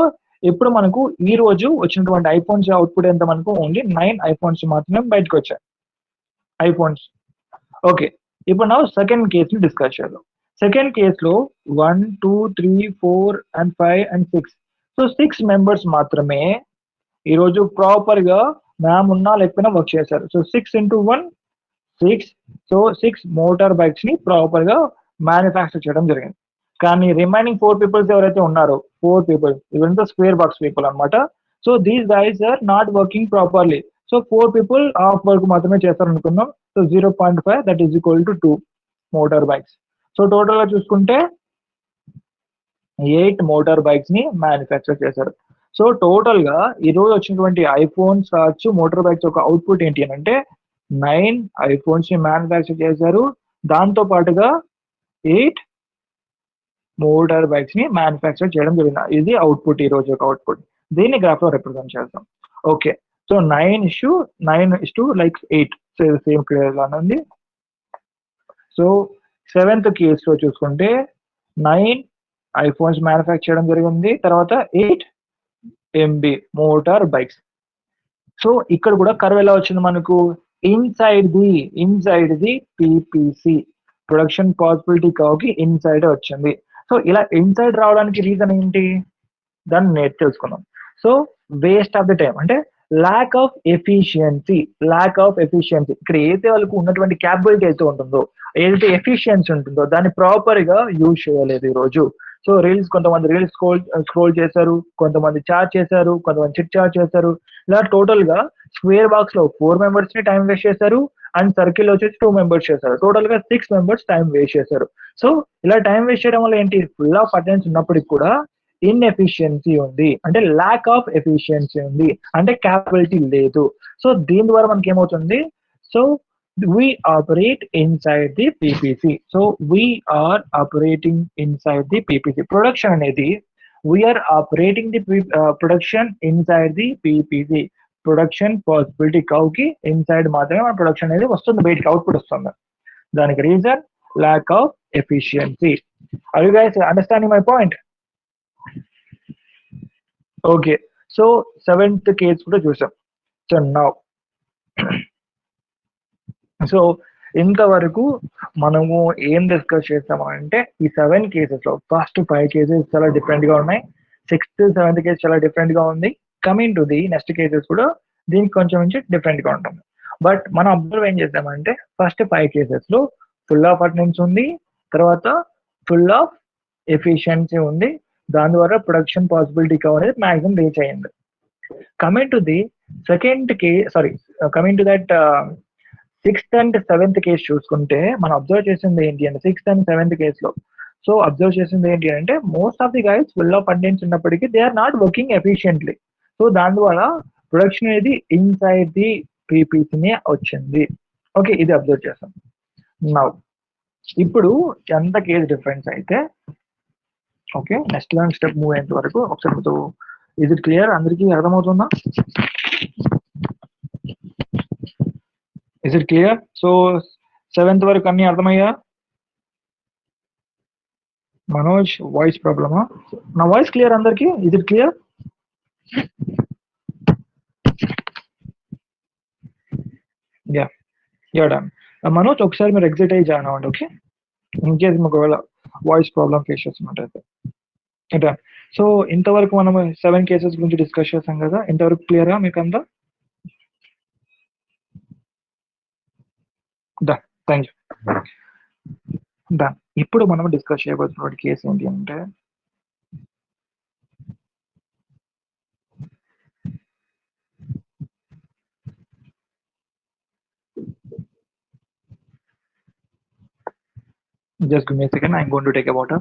ఇప్పుడు మనకు ఈ రోజు వచ్చినటువంటి ఐఫోన్స్ అవుట్పుట్ ఎంత? మనకు ఓన్లీ 9 ఐఫోన్స్ మాత్రమే బయటకు వచ్చాయి ఐఫోన్స్. ఓకే, ఇప్పుడు నా సెకండ్ కేస్ ని డిస్కస్ చేద్దాం. సెకండ్ కేస్ లో 1 2 3 4 and 5 and 6, సో 6 మెంబర్స్ మాత్రమే ఈ రోజు ప్రాపర్ గా మ్యామ్ ఉన్నా లేకపోయినా వర్క్ చేశారు. So 6 into 1 6, so 6 motor bikes ని ప్రాపర్ గా మ్యానుఫ్యాక్చర్ చేయడం జరిగింది. కానీ రిమైనింగ్ 4 పీపుల్స్ ఎవరైతే ఉన్నారో 4 పీపుల్ ఇవంతా స్క్వేర్ బాక్స్ పీపుల్ అనమాట. So these guys are not working properly. So 4 people half work మాత్రమే చేస్తారు అనుకున్నాం. So 0.5 that is equal to 2 motor bikes. So total గా చూసుకుంటే 8 మోటార్ బైక్స్ ని మ్యానుఫ్యాక్చర్ చేశారు. సో టోటల్ గా ఈ రోజు వచ్చినటువంటి ఐఫోన్స్ కావచ్చు మోటార్ బైక్స్ యొక్క అవుట్పుట్ ఏంటి అని అంటే 9 ఐఫోన్స్ ని మ్యానుఫ్యాక్చర్ చేశారు, దాంతో పాటుగా 8 మోటార్ బైక్స్ ని మ్యానుఫ్యాక్చర్ చేయడం జరిగింది. ఇది అవుట్పుట్, ఈ రోజు యొక్క అవుట్పుట్. దీన్ని గ్రాఫ్ లో రిప్రజెంట్ చేస్తాం. ఓకే, సో 9:8, సో ఇది సేమ్ క్లియర్ గా ఉంది. సో సెవెంత్ కేస్ లో చూసుకుంటే 9 ఐఫోన్స్ మ్యానుఫ్యాక్చర్ చేయడం జరిగింది, తర్వాత 8 MB మోటార్ బైక్స్. సో ఇక్కడ కూడా కర్వ్ ఎలా వచ్చింది మనకు? Inside the PPC production possibility కర్వ్కి ఇన్సైడ్ వచ్చింది. సో ఇలా ఇన్సైడ్ రావడానికి రీజన్ ఏంటి? దాన్ని నేర్చు తెలుసుకుందాం. So waste of the time అంటే ల్యాక్ ఆఫ్ ఎఫిషియన్సీ. ఇక్కడ ఏదైతే వాళ్ళకు ఉన్నటువంటి క్యాపబిలిటీ అయితే ఉంటుందో, ఏదైతే ఎఫిషియన్సీ ఉంటుందో దాన్ని ప్రాపర్ గా యూజ్ చేయలేదు ఈ రోజు. సో రీల్స్ కొంతమంది రీల్స్ స్క్రోల్ చేశారు, కొంతమంది చాట్ చేశారు, కొంతమంది చిట్ చాట్ చేశారు. ఇలా టోటల్ గా స్క్వేర్ బాక్స్ లో 4 మెంబర్స్ ని టైం వేస్ట్ చేశారు అండ్ సర్కిల్ వచ్చేసి 2 మెంబర్స్ చేశారు. టోటల్ గా 6 మెంబర్స్ టైం వేస్ట్ చేశారు. సో ఇలా టైం వేస్ట్ చేయడం వల్ల ఏంటి, ఫుల్ ఆఫ్ అటెండెన్స్ ఉన్నప్పటికి కూడా ఇన్ఎఫిషియన్సీ ఉంది, అంటే ల్యాక్ ఆఫ్ ఎఫిషియన్సీ ఉంది, అంటే క్యాపబిలిటీ లేదు. సో దీని ద్వారా మనకి ఏమవుతుంది, so we operate inside the PPC. So we are operating inside the PPC. Production అనేది we are operating the production inside the PPC. Production possibility కౌకి ఇన్సైడ్ మాత్రమే మన ప్రొడక్షన్ అనేది వస్తుంది, బయటికి అవుట్పుట్ వస్తుంది. దానికి reason lack of efficiency. Are you guys understanding my point? Okay, so 7th case కూడా చూసాం. So now సో ఇంతవరకు మనము ఏం డిస్కస్ చేస్తామంటే ఈ 7 కేసెస్ లో ఫస్ట్ 5 కేసెస్ చాలా డిఫరెంట్ గా ఉన్నాయి, 6th 7th కేసు చాలా డిఫరెంట్ గా ఉంది. Coming to the next cases కూడా దీనికి కొంచెం నుంచి డిఫరెంట్ గా ఉంటుంది. బట్ మనం అబ్జర్వ్ ఏం చేద్దామంటే ఫస్ట్ 5 కేసెస్ లో ఫుల్ ఆఫ్ అటెండెన్స్ ఉంది, తర్వాత ఫుల్ ఆఫ్ ఎఫిషియన్సీ ఉంది, దాని ద్వారా ప్రొడక్షన్ పాసిబిలిటీ కవర్ అనేది మాక్సిమం రీచ్ అయ్యింది. Coming to the second case, coming to that 6th and 7th case చూసుకుంటే మనం అబ్జర్వ్ చేసింది ఏంటి అంటే 6th and 7th కేసులో సో అబ్జర్వ్ చేసింది ఏంటి అంటే most of the guys full of attendance ఉన్నప్పటికీ they are not working efficiently. So దాని ద్వారా ప్రొడక్షన్ అనేది ఇన్సైడ్ ది పీపీసీనే వచ్చింది. ఓకే, ఇది అబ్జర్వ్ చేస్తాం. నౌ ఇప్పుడు ఎంత కేసు డిఫరెన్స్ అయితే ఓకే నెక్స్ట్ స్టెప్ మూవ్ అయ్యేంత వరకు ఒకసారి ఇది క్లియర్, అందరికీ అర్థమవుతుందా? Is it clear? So 7th వరకు అన్ని అర్థమయ్యా? మనోజ్ వాయిస్ ప్రాబ్లమా? నా వాయిస్ క్లియర్ అందరికి? Is it clear? Yeah, you're done. Manoj ఒకసారి మీరు ఎగ్జిట్ అయ్యి జాయిన్ అవ్వండి. ఓకే, ఇన్కేస్ ఒకవేళ వాయిస్ ప్రాబ్లం ఫేస్ చేస్తున్నట్టయితే. డన్. సో ఇంతవరకు మనం 7 కేసెస్ గురించి డిస్కస్ చేసాం కదా, ఇంతవరకు క్లియరా మీకు అంతా? Done, thank you. డన్. ఇప్పుడు మనం డిస్కస్ చేయబోతున్న కేసు ఏంటి అంటే just give me a second, I'm going to take a water.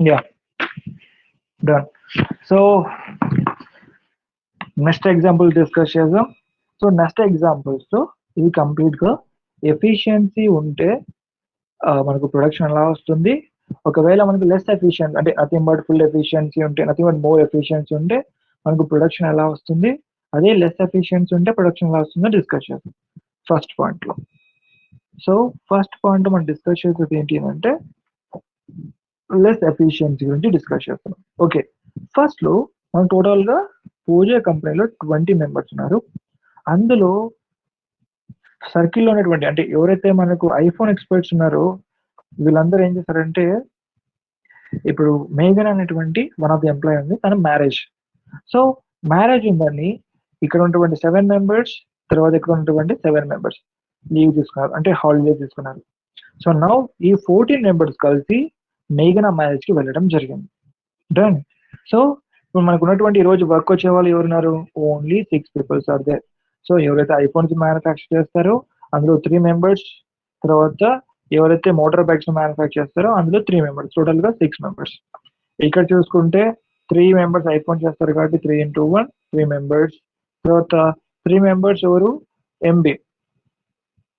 Yeah, done. So next example discuss చేద్దాం. సో నెక్స్ట్ ఎగ్జాంపుల్స్ తో ఇది కంప్లీట్ గా ఎఫిషియన్సీ ఉంటే మనకు ప్రొడక్షన్ ఎలా వస్తుంది, ఒకవేళ మనకు లెస్ ఎఫిషియన్సీ అంటే నథింగ్ బట్ ఫుల్ ఎఫిషియన్సీ ఉంటే, నథింగ్ బట్ మోర్ ఎఫిషియన్సీ ఉంటే మనకు ప్రొడక్షన్ ఎలా వస్తుంది, అదే లెస్ ఎఫిషియన్సీ ఉంటే ప్రొడక్షన్ ఎలా వస్తుందో డిస్కస్ చేద్దాం ఫస్ట్ పాయింట్ లో. సో ఫస్ట్ పాయింట్ మనం డిస్కస్ చేసేది ఏంటి అంటే లెస్ ఎఫిషియన్సీ గురించి డిస్కస్ చేస్తున్నాం. ఓకే, ఫస్ట్ లో మనం టోటల్ గా పూజ కంపెనీలో 20 మెంబర్స్ ఉన్నారు. అందులో సర్కిల్లో ఉన్నటువంటి అంటే ఎవరైతే మనకు ఐఫోన్ ఎక్స్పర్ట్స్ ఉన్నారో వీళ్ళందరూ ఏం చేస్తారంటే, ఇప్పుడు మేఘన్ అనేటువంటి వన్ ఆఫ్ ది ఎంప్లాయీ ఉంది, తన మ్యారేజ్. సో మ్యారేజ్ ఉందని ఇక్కడ ఉన్నటువంటి 7 మెంబర్స్, తర్వాత ఇక్కడ ఉన్నటువంటి 7 మెంబర్స్ లీవ్ తీసుకున్నారు, అంటే హాలిడే తీసుకున్నారు. సో నౌ ఈ 14 మెంబర్స్ కలిసి మేఘన మ్యారేజ్ కి వెళ్ళడం జరిగింది. డన్. సో ఇప్పుడు మనకు ఉన్నటువంటి ఈ రోజు వర్క్ వచ్చే వాళ్ళు ఎవరున్నారు, only 6 peoples are there. So ఎవరైతే ఐఫోన్స్ మ్యానుఫ్యాక్చర్ చేస్తారో అందులో 3 మెంబర్స్, తర్వాత ఎవరైతే మోటార్ బైక్స్ మ్యానుఫ్యాక్చర్ చేస్తారో అందులో 3 మెంబర్స్, టోటల్ గా 6 మెంబర్స్. ఇక్కడ చూసుకుంటే 3 మెంబర్స్ ఐఫోన్ చేస్తారు కాబట్టి 3 into 1 3 మెంబర్స్. తర్వాత 3 మెంబర్స్ ఎవరు MB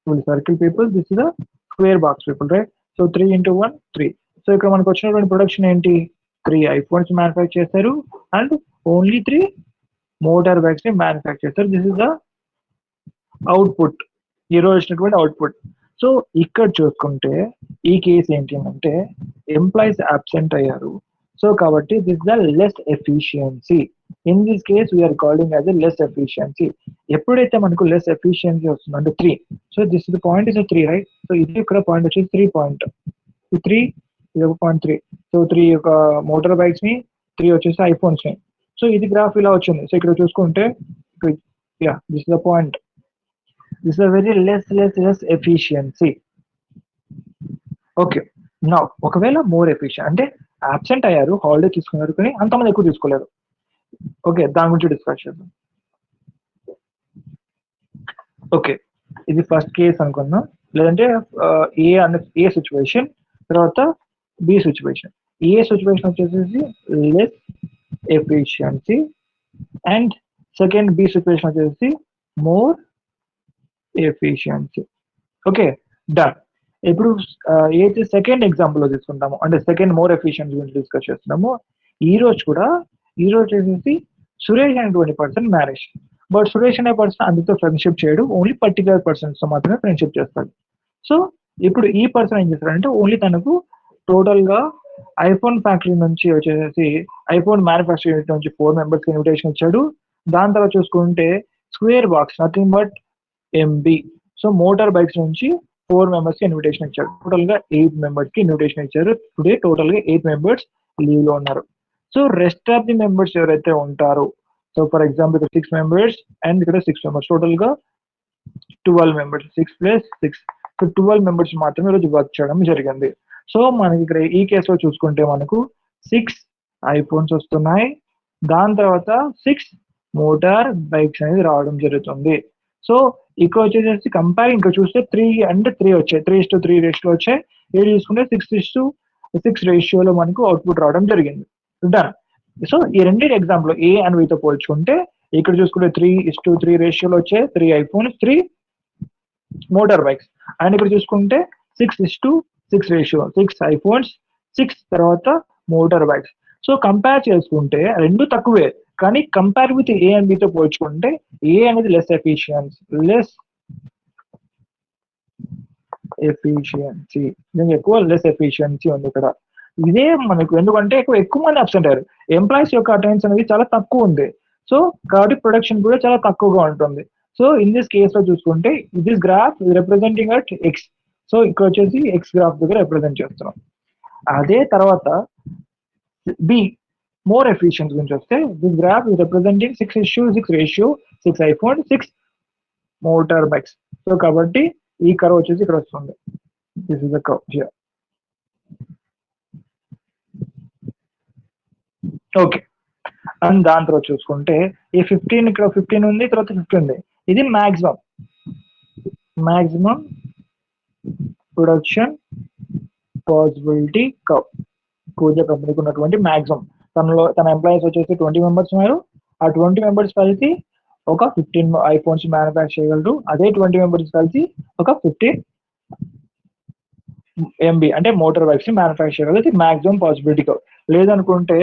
will circle people, this is a square box people, right? So 3 into 1 3. So ఇక్కడ మనకు వచ్చినటువంటి ప్రొడక్షన్ ఏంటి 3 ఐఫోన్స్ మ్యానుఫ్యాక్చర్ చేస్తారు అండ్ ఓన్లీ 3 మోటార్ బైక్స్ ని మ్యానుఫ్యాక్చర్ చేస్తారు. దిస్ ఇస్ ద అవుట్పుట్, ఈరోజు వచ్చినటువంటి అవుట్పుట్. సో ఇక్కడ చూసుకుంటే ఈ కేసు ఏంటి అంటే ఎంప్లాయీస్ అబ్సెంట్ అయ్యారు. సో కాబట్టి this the less efficiency. In this case we are calling as a less efficiency. ఎప్పుడైతే మనకు లెస్ ఎఫిషియన్సీ వస్తుంది అంటే 3, so this the point is 3, right? So ఇది ఇక్కడ పాయింట్ వచ్చేసి 3 పాయింట్, 3 ఇది ఒక పాయింట్ 3. సో 3 ఒక మోటార్ బైక్స్ ని, 3 వచ్చేసి ఐఫోన్స్ ని. సో ఇది గ్రాఫ్ ఇలా వచ్చింది. సో ఇక్కడ చూసుకుంటే yeah this is the point, this is very less efficiency. Okay, నా ఒకవేళ మోర్ ఎఫిషియెంట్ అంటే అబ్సెంట్ అయ్యారు, హాలిడే తీసుకున్నారు కానీ అంతమంది ఎక్కువ తీసుకోలేదు. ఓకే, దాని గురించి డిస్కస్ చేద్దాం. ఓకే, ఇది ఫస్ట్ కేస్ అనుకుందాం, లేదంటే ఏ సిచ్యువేషన్, తర్వాత బి సిచ్యువేషన్. ఏ సిచ్యువేషన్ వచ్చేసి less efficiency and second B situation వచ్చేసి మోర్ ఎఫిషియన్సీ. Okay, done. ఇప్పుడు ఏదైతే సెకండ్ ఎగ్జాంపుల్ లో తీసుకుంటాము అంటే సెకండ్ మోర్ ఎఫిషియన్సీ గురించి డిస్కస్ చేస్తున్నాము. ఈ రోజు వచ్చేసి సురేష్ అనేటువంటి పర్సన్ మ్యారేజ్, బట్ సురేష్ అనే పర్సన్ అందరితో ఫ్రెండ్షిప్ చేయడు, ఓన్లీ పర్టికులర్ పర్సన్స్ తో మాత్రమే ఫ్రెండ్షిప్ చేస్తాడు. సో ఇప్పుడు ఈ పర్సన్ ఏం చేస్తాడంటే ఓన్లీ తనకు టోటల్ గా ఐఫోన్ ఫ్యాక్టరీ నుంచి వచ్చేసి ఐఫోన్ మ్యానుఫ్యాక్చర్ యూనిట్ నుంచి 4 మెంబర్స్ కి ఇన్విటేషన్ ఇచ్చాడు. దాని తర్వాత చూసుకుంటే square box nothing but MB, so motor bikes నుంచి 4 మెంబర్స్ కి ఇన్విటేషన్ ఇచ్చారు. టోటల్ గా 8 మెంబర్స్ కి ఇన్విటేషన్ ఇచ్చారు. టుడే టోటల్ గా 8 మెంబర్స్ లీవ్ లో ఉన్నారు. So rest of the members ఎవరైతే ఉంటారో, సో ఫర్ ఎగ్జాంపుల్ ఇక్కడ 6 మెంబర్స్ అండ్ ఇక్కడ 6 మెంబర్స్, టోటల్ గా 12 మెంబర్స్, 6 + 6, సో 12 మెంబర్స్ మాత్రమే ఈరోజు వర్క్ చేయడం జరిగింది. సో మనకి ఇక్కడ ఈ కేసులో చూసుకుంటే మనకు 6 ఐఫోన్స్ వస్తున్నాయి, దాని తర్వాత 6 మోటార్ బైక్స్ అనేది రావడం జరుగుతుంది. సో ఇక్కడ వచ్చేసి కంపేర్ ఇంకా చూస్తే 3 అంటే 3 వచ్చాయి, 3:3 రేషియోలో వచ్చాయి. ఇది చూసుకుంటే 6:6 రేషియోలో మనకు అవుట్పుట్ రావడం జరిగింది. డన్. సో ఈ రెండింటి ఎగ్జాంపుల్ ఏ అండ్ వీతో పోల్చుకుంటే ఇక్కడ చూసుకుంటే 3:3 రేషియోలో వచ్చాయి, 3 ఐఫోన్స్ 3 మోటార్ బైక్స్. అండ్ ఇక్కడ చూసుకుంటే 6:6 రేషియో, 6 ఐఫోన్స్ 6 తర్వాత మోటార్ బైక్స్. సో కంపేర్ చేసుకుంటే రెండు తక్కువే, కానీ కంపేర్ విత్ ఏ అండ్ బితో పోల్చుకుంటే ఏ అనేది లెస్ ఎఫిషియన్సీ, ఎక్కువ లెస్ ఎఫిషియన్సీ ఉంది ఇక్కడ. ఇదే మనకు ఎందుకంటే ఎక్కువ మంది అబ్సెంట్ అయ్యారు, ఎంప్లాయీస్ యొక్క అటెండెన్స్ అనేది చాలా తక్కువ ఉంది. సో కాబట్టి ప్రొడక్షన్ కూడా చాలా తక్కువగా ఉంటుంది. సో ఇన్ దిస్ కేస్ లో చూసుకుంటే this graph representing at X. So ఇక్కడ వచ్చేసి ఎక్స్ గ్రాఫ్ దగ్గర రిప్రజెంట్ చేస్తున్నాం. అదే తర్వాత బి మోర్ ఎఫిషియన్సీ గురించి వస్తే this graph is representing 6:6 ratio, 6 iPhone 6 motor bikes. So కాబట్టి ఈ కర్వ్ వచ్చేసి ఇక్కడ వస్తుంది, this is the curve here. Okay, and దాని తర్వాత చూసుకుంటే ఈ 15 ఇక్కడ 15 ఉంది, తర్వాత 50 ఉంది. ఇది మాక్సిమం ప్రొడక్షన్ పాసిబిలిటీ కర్వ్. పూజా కంపెనీకి ఉన్నటువంటి మాక్సిమం, తన ఎంప్లాయీస్ వచ్చేసి 20 మెంబర్స్ ఉన్నారు. ఆ 20 మెంబర్స్ కలిసి ఒక 15 ఐఫోన్స్ మ్యానుఫ్యాక్చర్ చేయగలరు. అదే 20 మెంబర్స్ కలిసి ఒక 15 ఎంబీ అంటే మోటార్ బైక్స్ ని మ్యానుఫ్యాక్చర్ చేయగలరు. ఇది మాక్సిమం పాసిబిలిటీ కర్వ్. లేదనుకుంటే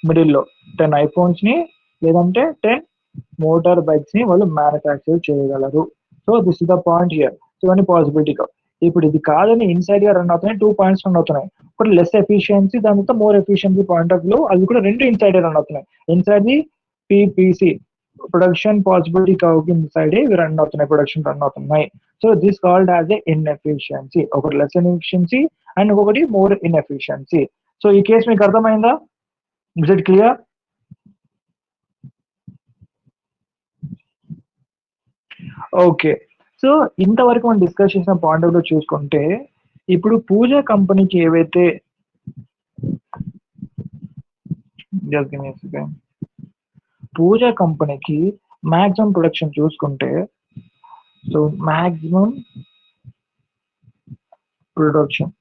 మిడిల్లో 10 ఐఫోన్స్ ని లేదంటే 10 మోటార్ బైక్స్ ని వాళ్ళు మ్యానుఫ్యాక్చర్ చేయగలరు. So this is the point here. So ఇవన్నీ పాసిబిలిటీ కర్వ్. ఇప్పుడు ఇది కాదని ఇన్సైడ్ గా రన్ అవుతున్నాయి, 2 పాయింట్స్ రన్ అవుతున్నాయి. ఒకటి లెస్ ఎఫిషియన్సీ, దాని తర్వాత more efficiency point of view, అవి కూడా రెండు ఇన్సైడ్ రన్ అవుతున్నాయి. Inside the PPC production possibility curve inside ఇవి రన్ అవుతున్నాయి, ప్రొడక్షన్ రన్ అవుతున్నాయి. So this called as a inefficiency. ఒకటి లెస్ ఇన్ఎఫిషియన్సీ అండ్ ఒకటి మోర్ ఇన్ఎఫిషియన్సీ. సో ఈ కేసు మీకు అర్థమైందా? Is it clear? Okay, so ఇంతవరకు మనం డిస్కస్ చేసిన పాయింట్ ఆఫ్ వ్యూ చూసుకుంటే ఇప్పుడు పూజా కంపెనీకి ఏవైతే పూజా కంపెనీకి మాక్సిమం ప్రొడక్షన్ చూసుకుంటే, సో మాక్సిమం ప్రొడక్షన్,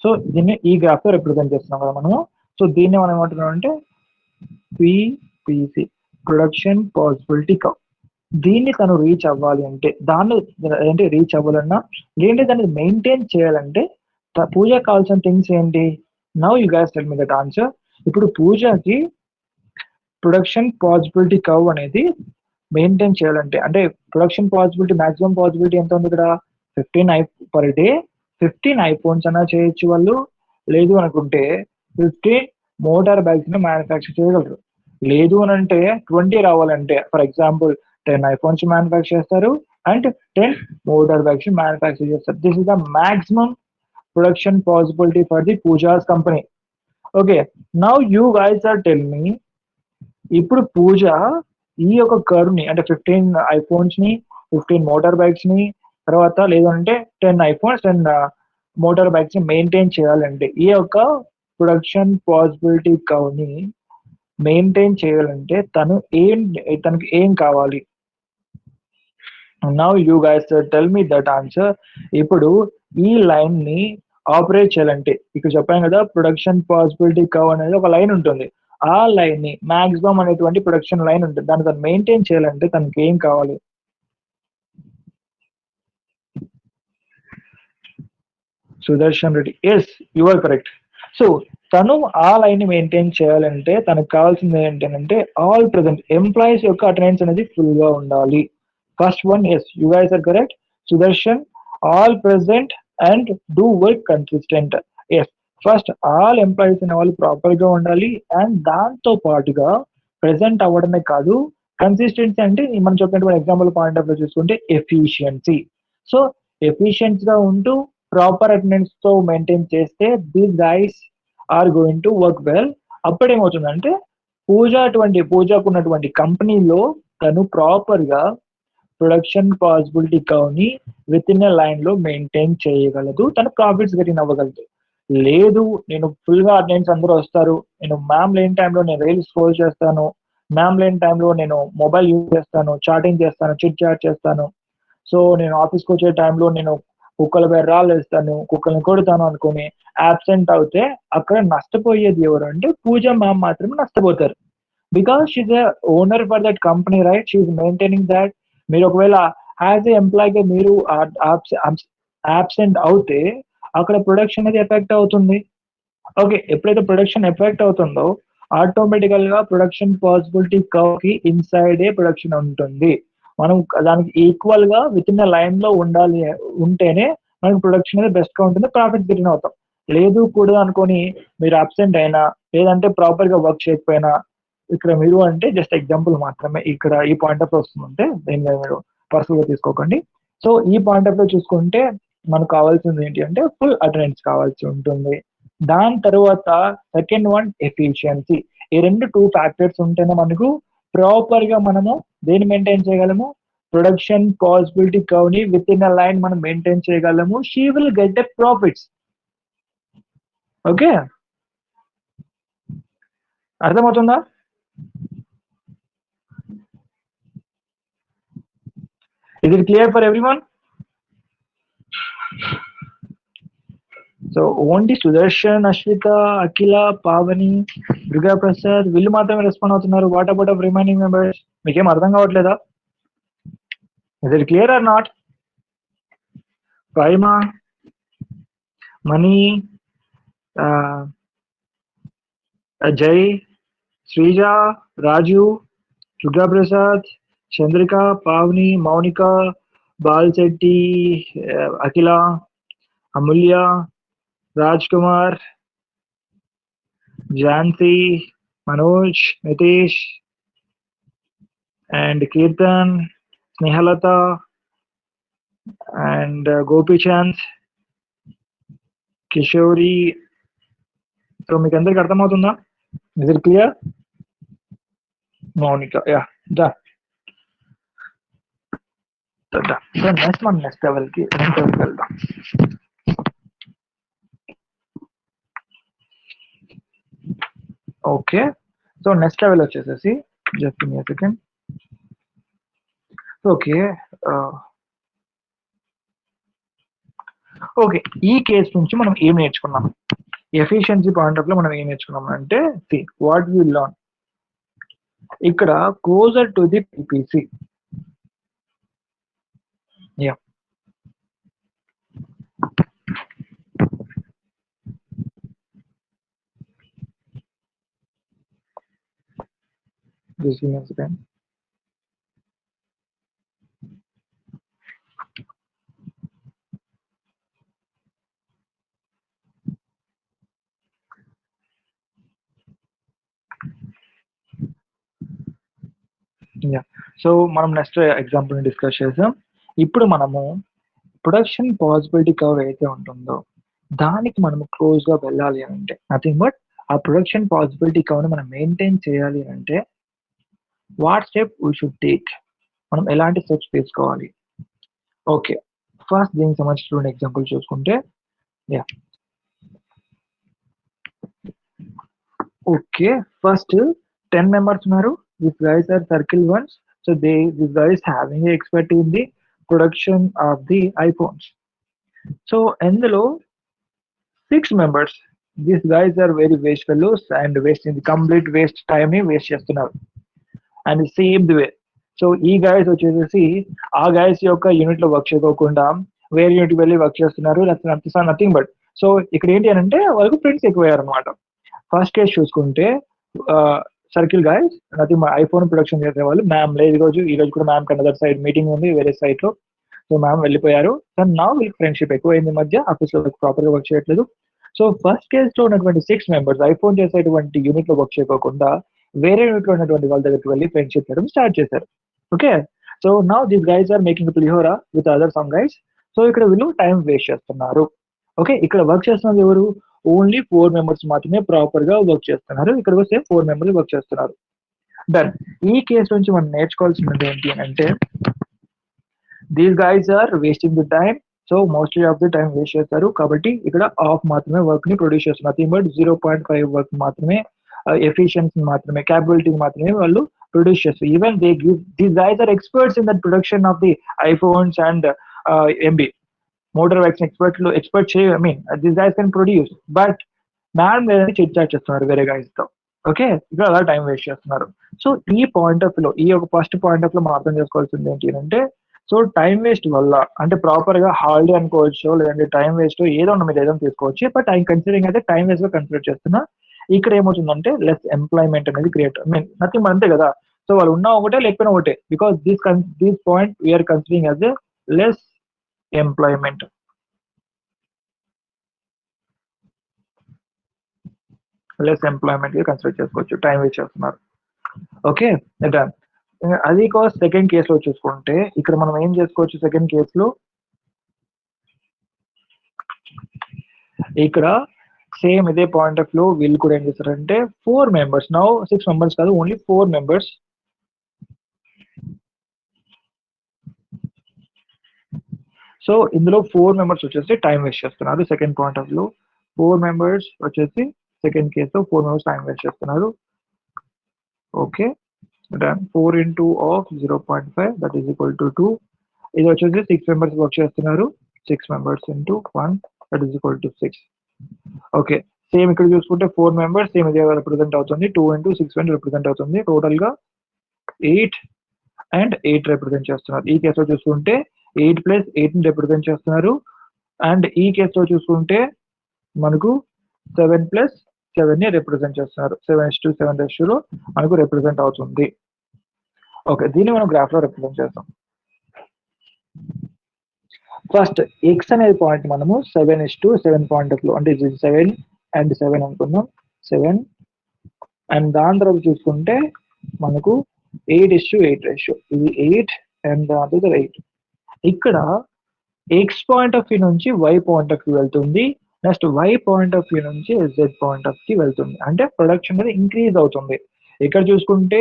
సో దీన్ని ఈ గ్రాఫ్ లో రిప్రజెంట్ చేస్తున్నాం కదా మనము. సో దీన్ని మనం ఏమంటున్నాం అంటే పిపిసి, ప్రొడక్షన్ పాసిబిలిటీ కర్వ్. దీన్ని తను రీచ్ అవ్వాలి అంటే, దాన్ని అంటే రీచ్ అవ్వాలన్నా ఏంటి దాన్ని మెయింటైన్ చేయాలంటే పూజ కావాల్సిన థింగ్స్ ఏంటి? Now you guys tell me that answer. ఇప్పుడు పూజకి ప్రొడక్షన్ పాసిబిలిటీ కర్వ్ అనేది మెయింటైన్ చేయాలంటే, అంటే ప్రొడక్షన్ పాసిబిలిటీ మాక్సిమం పాసిబిలిటీ ఎంత ఉంది ఇక్కడ? 15 పర్ డే 15 ఐఫోన్స్ అన్నా చేయొచ్చు వాళ్ళు, లేదు అనుకుంటే 15 మోటార్ బైక్స్ ని మ్యానుఫ్యాక్చర్ చేయగలరు. లేదు అని అంటే 20 రావాలంటే ఫర్ ఎగ్జాంపుల్ 10 ఐఫోన్స్ మ్యానుఫ్యాక్చర్ చేస్తారు అండ్ 10 మోటార్ బైక్స్ మ్యానుఫ్యాక్చర్ చేస్తారు. This is the maximum production possibility for the Pooja's company. Okay, now you guys are tell me, ఇప్పుడు పూజ ఈ యొక్క కర్వ్ ని అంటే 15 ఐఫోన్స్ ని 15 మోటార్ బైక్స్ ని తర్వాత లేదంటే 10 ఐఫోన్స్ 10 మోటార్ బైక్స్ ని మెయింటైన్ చేయాలంటే, ఈ యొక్క ప్రొడక్షన్ పాసిబిలిటీ కర్వ్ ని మెయింటైన్ చేయాలంటే తనకి ఏం కావాలి? Now you guys tell me that answer. ఇప్పుడు ఈ లైన్ ని ఆపరేట్ చేయాలంటే, ఇక్కడ చెప్పాను కదా ప్రొడక్షన్ పాసిబిలిటీ కర్వ్ అనేది ఒక లైన్ ఉంటుంది. ఆ లైన్ ని మాక్సిమం అనేటువంటి ప్రొడక్షన్ లైన్ ఉంటుంది, దాన్ని తను మెయింటైన్ చేయాలంటే తనకి ఏం కావాలి? Sudarshan Reddy, yes you are correct. So తను ఆ లైన్ ని మెయింటైన్ చేయాలంటే తనకు కావాల్సింది ఏంటంటే ఆల్ ప్రెసెంట్ ఎంప్లాయీస్ యొక్క అటెండెన్స్ అనేది ఫుల్ గా ఉండాలి. First one, yes you guys are correct. Sudarshan, all present and do work consistent. Yes, first all employees అనే వాళ్ళు ప్రాపర్ గా ఉండాలి అండ్ దాంతో పాటుగా ప్రెసెంట్ అవ్వడమే కాదు, కన్సిస్టెన్సీ అంటే మనం చెప్పినటువంటి ఎగ్జాంపుల్ పాయింట్ ఆఫ్ వ్యూ చూసుకుంటే ఎఫిషియన్సీ. సో ఎఫిషియన్స్ గా ఉంటూ ప్రాపర్ అటెండెన్స్ తో మెయింటైన్ చేస్తే these guys are going to work well. అప్పుడేమవుతుందంటే పూజకు ఉన్నటువంటి కంపెనీలో తను ప్రాపర్ గా ప్రొడక్షన్ పాసిబిలిటీ కర్వ్ ని విత్ ఇన్ లైన్ లో మెయింటైన్ చేయగలదు, తన ప్రాఫిట్స్ గెటిన్ అవ్వగలదు. లేదు నేను ఫుల్ గా అటెండెన్స్ అందరూ వస్తారు, నేను మ్యామ్ లేని టైంలో నేను రీల్స్ స్క్రోల్ చేస్తాను, మ్యామ్ లేని టైంలో నేను మొబైల్ యూజ్ చేస్తాను, చాటింగ్ చేస్తాను, చిట్ చాట్ చేస్తాను, సో నేను ఆఫీస్కి వచ్చే టైంలో నేను కుక్కల పేరు రాళ్ళు వేస్తాను, కుక్కల్ని కొడతాను అనుకుని యాబ్సెంట్ అవుతే అక్కడ నష్టపోయేది ఎవరు అంటే పూజ మ్యామ్ మాత్రమే నష్టపోతారు. Because she's the owner for that company, right? She's maintaining that. మీరు ఒకవేళ యాజ్ ఏ ఎంప్లాయీగా మీరు యాబ్సెంట్ అవుతే అక్కడ ప్రొడక్షన్ అనేది ఎఫెక్ట్ అవుతుంది. ఓకే, ఎప్పుడైతే ప్రొడక్షన్ ఎఫెక్ట్ అవుతుందో ఆటోమేటికల్ గా ప్రొడక్షన్ పాసిబిలిటీ కర్వ్ కి ఇన్సైడ్ ఏ ప్రొడక్షన్ ఉంటుంది. మనం దానికి ఈక్వల్ గా విత్ ఇన్ లైన్ లో ఉంటేనే మనకి ప్రొడక్షన్ అనేది బెస్ట్ గా ఉంటుంది, ప్రాఫిట్ గెయిన్ అవుతాం. లేదు కూడా అనుకొని మీరు అబ్సెంట్ అయినా లేదంటే ప్రాపర్ గా వర్క్ చేయకపోయినా, ఇక్కడ మీరు అంటే జస్ట్ ఎగ్జాంపుల్ మాత్రమే, ఇక్కడ ఈ పాయింట్ ఆఫ్ వస్తుందంటే దీన్ని మీరు పర్సనల్ గా తీసుకోకండి. సో ఈ పాయింట్ ఆఫ్ చూసుకుంటే మనకు కావాల్సింది ఏంటి అంటే ఫుల్ అటెండెన్స్ కావాల్సి ఉంటుంది. దాని తర్వాత సెకండ్ వన్ ఎఫిషియన్సీ. ఈ టూ ఫ్యాక్టర్స్ ఉంటేనే మనకు ప్రాపర్ గా మనము దేన్ని మెయింటైన్ చేయగలము? ప్రొడక్షన్ పాసిబిలిటీ కర్వ్ ని విత్ ఇన్ లైన్ మనం మెయింటైన్ చేయగలము. She will get a profits. Okay, అర్థమవుతుందా? Is it clear for everyone? So only Sudarshan, Ashwitha, Akhila, Pavani, Durga Prasad వీళ్ళు మాత్రమే రెస్పాండ్ అవుతున్నారు. What about of remaining members? మీకేం అర్థం కావట్లేదా? Is it clear or not? Prima, Mani, Ajay, Sreeja, Raju, Durga Prasad, Chandrika, Pavani, Mounika, Balshetty, Akhila, Amulya, Raj Kumar, Jhansi, Manoj, Nitesh and Keerthan, Snehalatha and Gopichand, Kishori. So మీకు అందరికి అర్థమవుతుందా? Is it clear? మౌనిక, యా దా. సో నెక్స్ట్ లెవెల్ కి వెళ్దాం. ఓకే, సో నెక్స్ట్ లెవెల్ వచ్చేసేసి just give me a second. Okay, okay, ఈ కేసు నుంచి మనం ఏం నేర్చుకున్నాం? ఎఫిషియన్సీ పాయింట్ ఆఫ్ లో మనం ఏం నేర్చుకున్నాం అంటే, వాట్ వి లర్న్ ఇక్కడ closer to the PPC. Yeah, just give me a second. Yeah, so మనం నెక్స్ట్ ఎగ్జాంపుల్ ని డిస్కస్ చేసాం. ఇప్పుడు మనము ప్రొడక్షన్ పాసిబిలిటీ కర్వ్ ఏదైతే ఉంటుందో దానికి మనం క్లోజ్ గా వెళ్ళాలి అని అంటే నథింగ్ బట్ ఆ ప్రొడక్షన్ పాసిబిలిటీ కర్వ్ ని మనం మెయింటైన్ చేయాలి అంటే what step we should take, మనం ఎలాంటి స్టెప్స్ తీసుకోవాలి? ఓకే, ఫస్ట్ దీనికి సంబంధించిన ఎగ్జాంపుల్ చూసుకుంటే, యా ఓకే, ఫస్ట్ 10 members ఉన్నారు. These guys are circle ones. So these guys having a expert in the production of the iPhones. So ఇందులో 6 members, these guys are very waste fellows and wasting the complete waste time ని waste చేస్తున్నారు. And same the way, so ఈ guys వచ్చేసి ఆ guys యొక్క unit లో work చేయకోకుండా వేరే యూనిట్ వెళ్ళి వర్క్ చేస్తున్నారు. నథింగ్ బట్, సో ఇక్కడ ఏంటి అని అంటే వాళ్ళకు ఫ్రెండ్స్ ఎక్కువయ్యారు అనమాట. ఫస్ట్ కేసు చూసుకుంటే circle guys nothing, iPhone production చేసే వాళ్ళు. మ్యామ్ లేదు ఈ రోజు కూడా మ్యామ్ కన్నదర్ సైడ్ మీటింగ్ ఉంది వేరే సైట్ లో. సో మ్యామ్ వెళ్ళిపోయారు. కానీ నా వీళ్ళకి ఫ్రెండ్షిప్ ఎక్కువైంది మధ్య, ఆఫీస్ లో ప్రాపర్ గా వర్క్ చేయట్లేదు. సో ఫస్ట్ కేస్ లో ఉన్నటువంటి 6 members ఐఫోన్ చేసేటువంటి యూనిట్ లో వర్క్ చేయకోకుండా వేరే యూనిట్ లో ఉన్నటువంటి వాళ్ళ దగ్గరికి వెళ్ళి ఫ్రెండ్షిప్ చేయడం స్టార్ట్ చేశారు. Okay, so now these guys are making pulihora with other some guys. So ఇక్కడ వీళ్ళు టైం వేస్ట్ చేస్తున్నారు. ఓకే, ఇక్కడ వర్క్ చేస్తున్నది ఎవరు? ఓన్లీ 4 members మాత్రమే ప్రాపర్ గా వర్క్ చేస్తున్నారు. ఇక్కడ వస్తే 4 members వర్క్ చేస్తున్నారు. డన్. ఈ కేసు నుంచి మనం నేర్చుకోవాల్సినది ఏంటి అంటే, these guys are wasting the time. So mostly of the time waste చేస్తారు. కాబట్టి ఇక్కడ ఆఫ్ మాత్రమే వర్క్ ని ప్రొడ్యూస్ చేస్తున్నారు. నథింగ్ బట్ 0.5 వర్క్ మాత్రమే, ఎఫిషియన్సీ మాత్రమే, క్యాపబిలిటీ మాత్రమే వాళ్ళు ప్రొడ్యూస్ చేస్తారు. Even they give, these guys are experts in that production of the iPhones and MB motor bikes expert చేయ, I mean this guys can produce. But ma'am లేదని chit chat చేస్తున్నారు వేరే guys తో. Okay, ఇక్కడ అలా time waste చేస్తున్నారు. So ఈ point of లో, ఈ ఒక ఫస్ట్ పాయింట్ ఆఫ్ లో మనం అర్థం చేసుకోవాల్సింది ఏంటి అంటే, సో టైం వేస్ట్ వల్ల అంటే ప్రాపర్ గా హాలిడే అనుకోవచ్చు, లేదంటే టైం వేస్ట్ ఏదో మీరు ఏదో తీసుకోవచ్చు. బట్ ఐ కన్సిడరింగ్ అయితే టైం వేస్ట్ గా కన్సిడర్ చేస్తున్నా. ఇక్కడ ఏమవుతుందంటే లెస్ ఎంప్లాయ్మెంట్ అనేది క్రియేట్, ఐ మీన్ నథింగ్ అంతే కదా. సో వాళ్ళు ఉన్నా ఒకటే లేకపోయినా ఒకటే, because this point we are considering as a less employment. Less employment consider చేసుకోవచ్చు, టైం వేస్ట్ చేస్తున్నారు. Okay, done. అది సెకండ్ కేసులో చూసుకుంటే ఇక్కడ మనం ఏం చేసుకోవచ్చు? సెకండ్ కేసులో ఇక్కడ సేమ్ ఇదే పాయింట్ ఆఫ్ వ్యూ వీళ్ళు కూడా ఏం చేస్తారంటే 4 members, నౌ 6 members కాదు, ఓన్లీ 4 members. సో ఇందులో 4 members వచ్చేసి టైం వేస్ట్ చేస్తున్నారు. Second point of view 4 members వచ్చేసి సెకండ్ కేసులో 4 members టైం వేస్ట్ చేస్తున్నారు. Okay, done. 4 into of 0.5 that is equal to 2. ఇది వచ్చేసి 6 members వర్క్ చేస్తున్నారు. 6 members into 1 that is equal to 6. Okay, same ఇక్కడ చూసుకుంటే 4 members సేమ్ ఇదే రిప్రజెంట్ అవుతుంది. 2 into 6 రిప్రజెంట్ అవుతుంది. టోటల్ గా 8 and 8 రిప్రజెంట్ చేస్తున్నారు. ఈ కేసులో చూసుకుంటే 8 + 8 రిప్రజెంట్ చేస్తున్నారు. అండ్ ఈ కేసులో చూసుకుంటే మనకు 7 + 7 ని రిప్రజెంట్ చేస్తున్నారు. 7:7 రేషియోలో మనకు రిప్రజెంట్ అవుతుంది. ఓకే, దీన్ని మనం గ్రాఫ్ లో రిప్రజెంట్ చేస్తాం. ఫస్ట్ ఎక్స్ అనేది పాయింట్ మనము 7:7 పాయింట్ ఆఫ్ లో, అంటే 7 and 7 అనుకుందాం. 7 అండ్ దాని తర్వాత చూసుకుంటే మనకు 8:8 రేషియో. ఇది 8 అండ్ దాని తర్వాత 8. ఇక్కడ ఎక్స్ పాయింట్ ఆఫ్ వ్యూ నుంచి వై పాయింట్ ఆఫ్ వ్యూ వెళ్తుంది. Next Y point of view నుంచి జెడ్ పాయింట్ ఆఫ్ వ్యూ వెళ్తుంది. అంటే ప్రొడక్షన్ అనేది ఇంక్రీజ్ అవుతుంది. ఇక్కడ చూసుకుంటే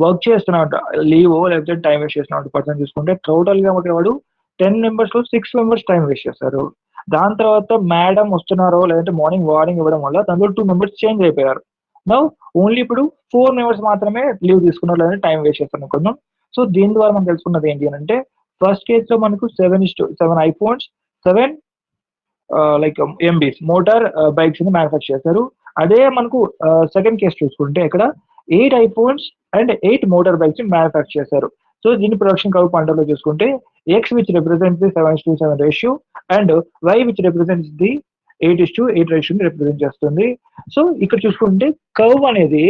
వర్క్ చేస్తున్నాడు లీవ్ లేకపోతే టైం వేస్ట్ చేస్తున్నాడు పర్సన్ చూసుకుంటే టోటల్ గా వాడు 10 members లో 6 members టైం వేస్ట్ చేస్తారు. దాని తర్వాత మేడం వస్తున్నారో లేదంటే మార్నింగ్ వార్నింగ్ ఇవ్వడం వల్ల దాంట్లో 2 members చేంజ్ అయిపోయారు. నౌ ఓన్లీ ఇప్పుడు 4 members మాత్రమే లీవ్ తీసుకున్నారు లేదంటే టైం వేస్ట్ చేస్తారు అనుకుందాం. సో దీని ద్వారా మనం తెలుసుకున్నది ఏంటి అని అంటే, ఫస్ట్ కేస్ లో మనకు 7:7 iPhones, 7 like MBs motor bikes ని మ్యానుఫ్యాక్చర్ చేస్తారు. అదే మనకు సెకండ్ కేసు చూసుకుంటే ఇక్కడ 8 ఐఫోన్స్ అండ్ 8 మోటార్ బైక్స్ ని మ్యానుఫ్యాక్చర్ చేశారు. సో దీని ప్రొడక్షన్ కర్వ్ పాయింట్ లో చూసుకుంటే X which represents the 7:7 ratio and Y which represents the 8:8 రేషియోని రిప్రజెంట్ చేస్తుంది. సో ఇక్కడ చూసుకుంటే కర్వ్ అనేది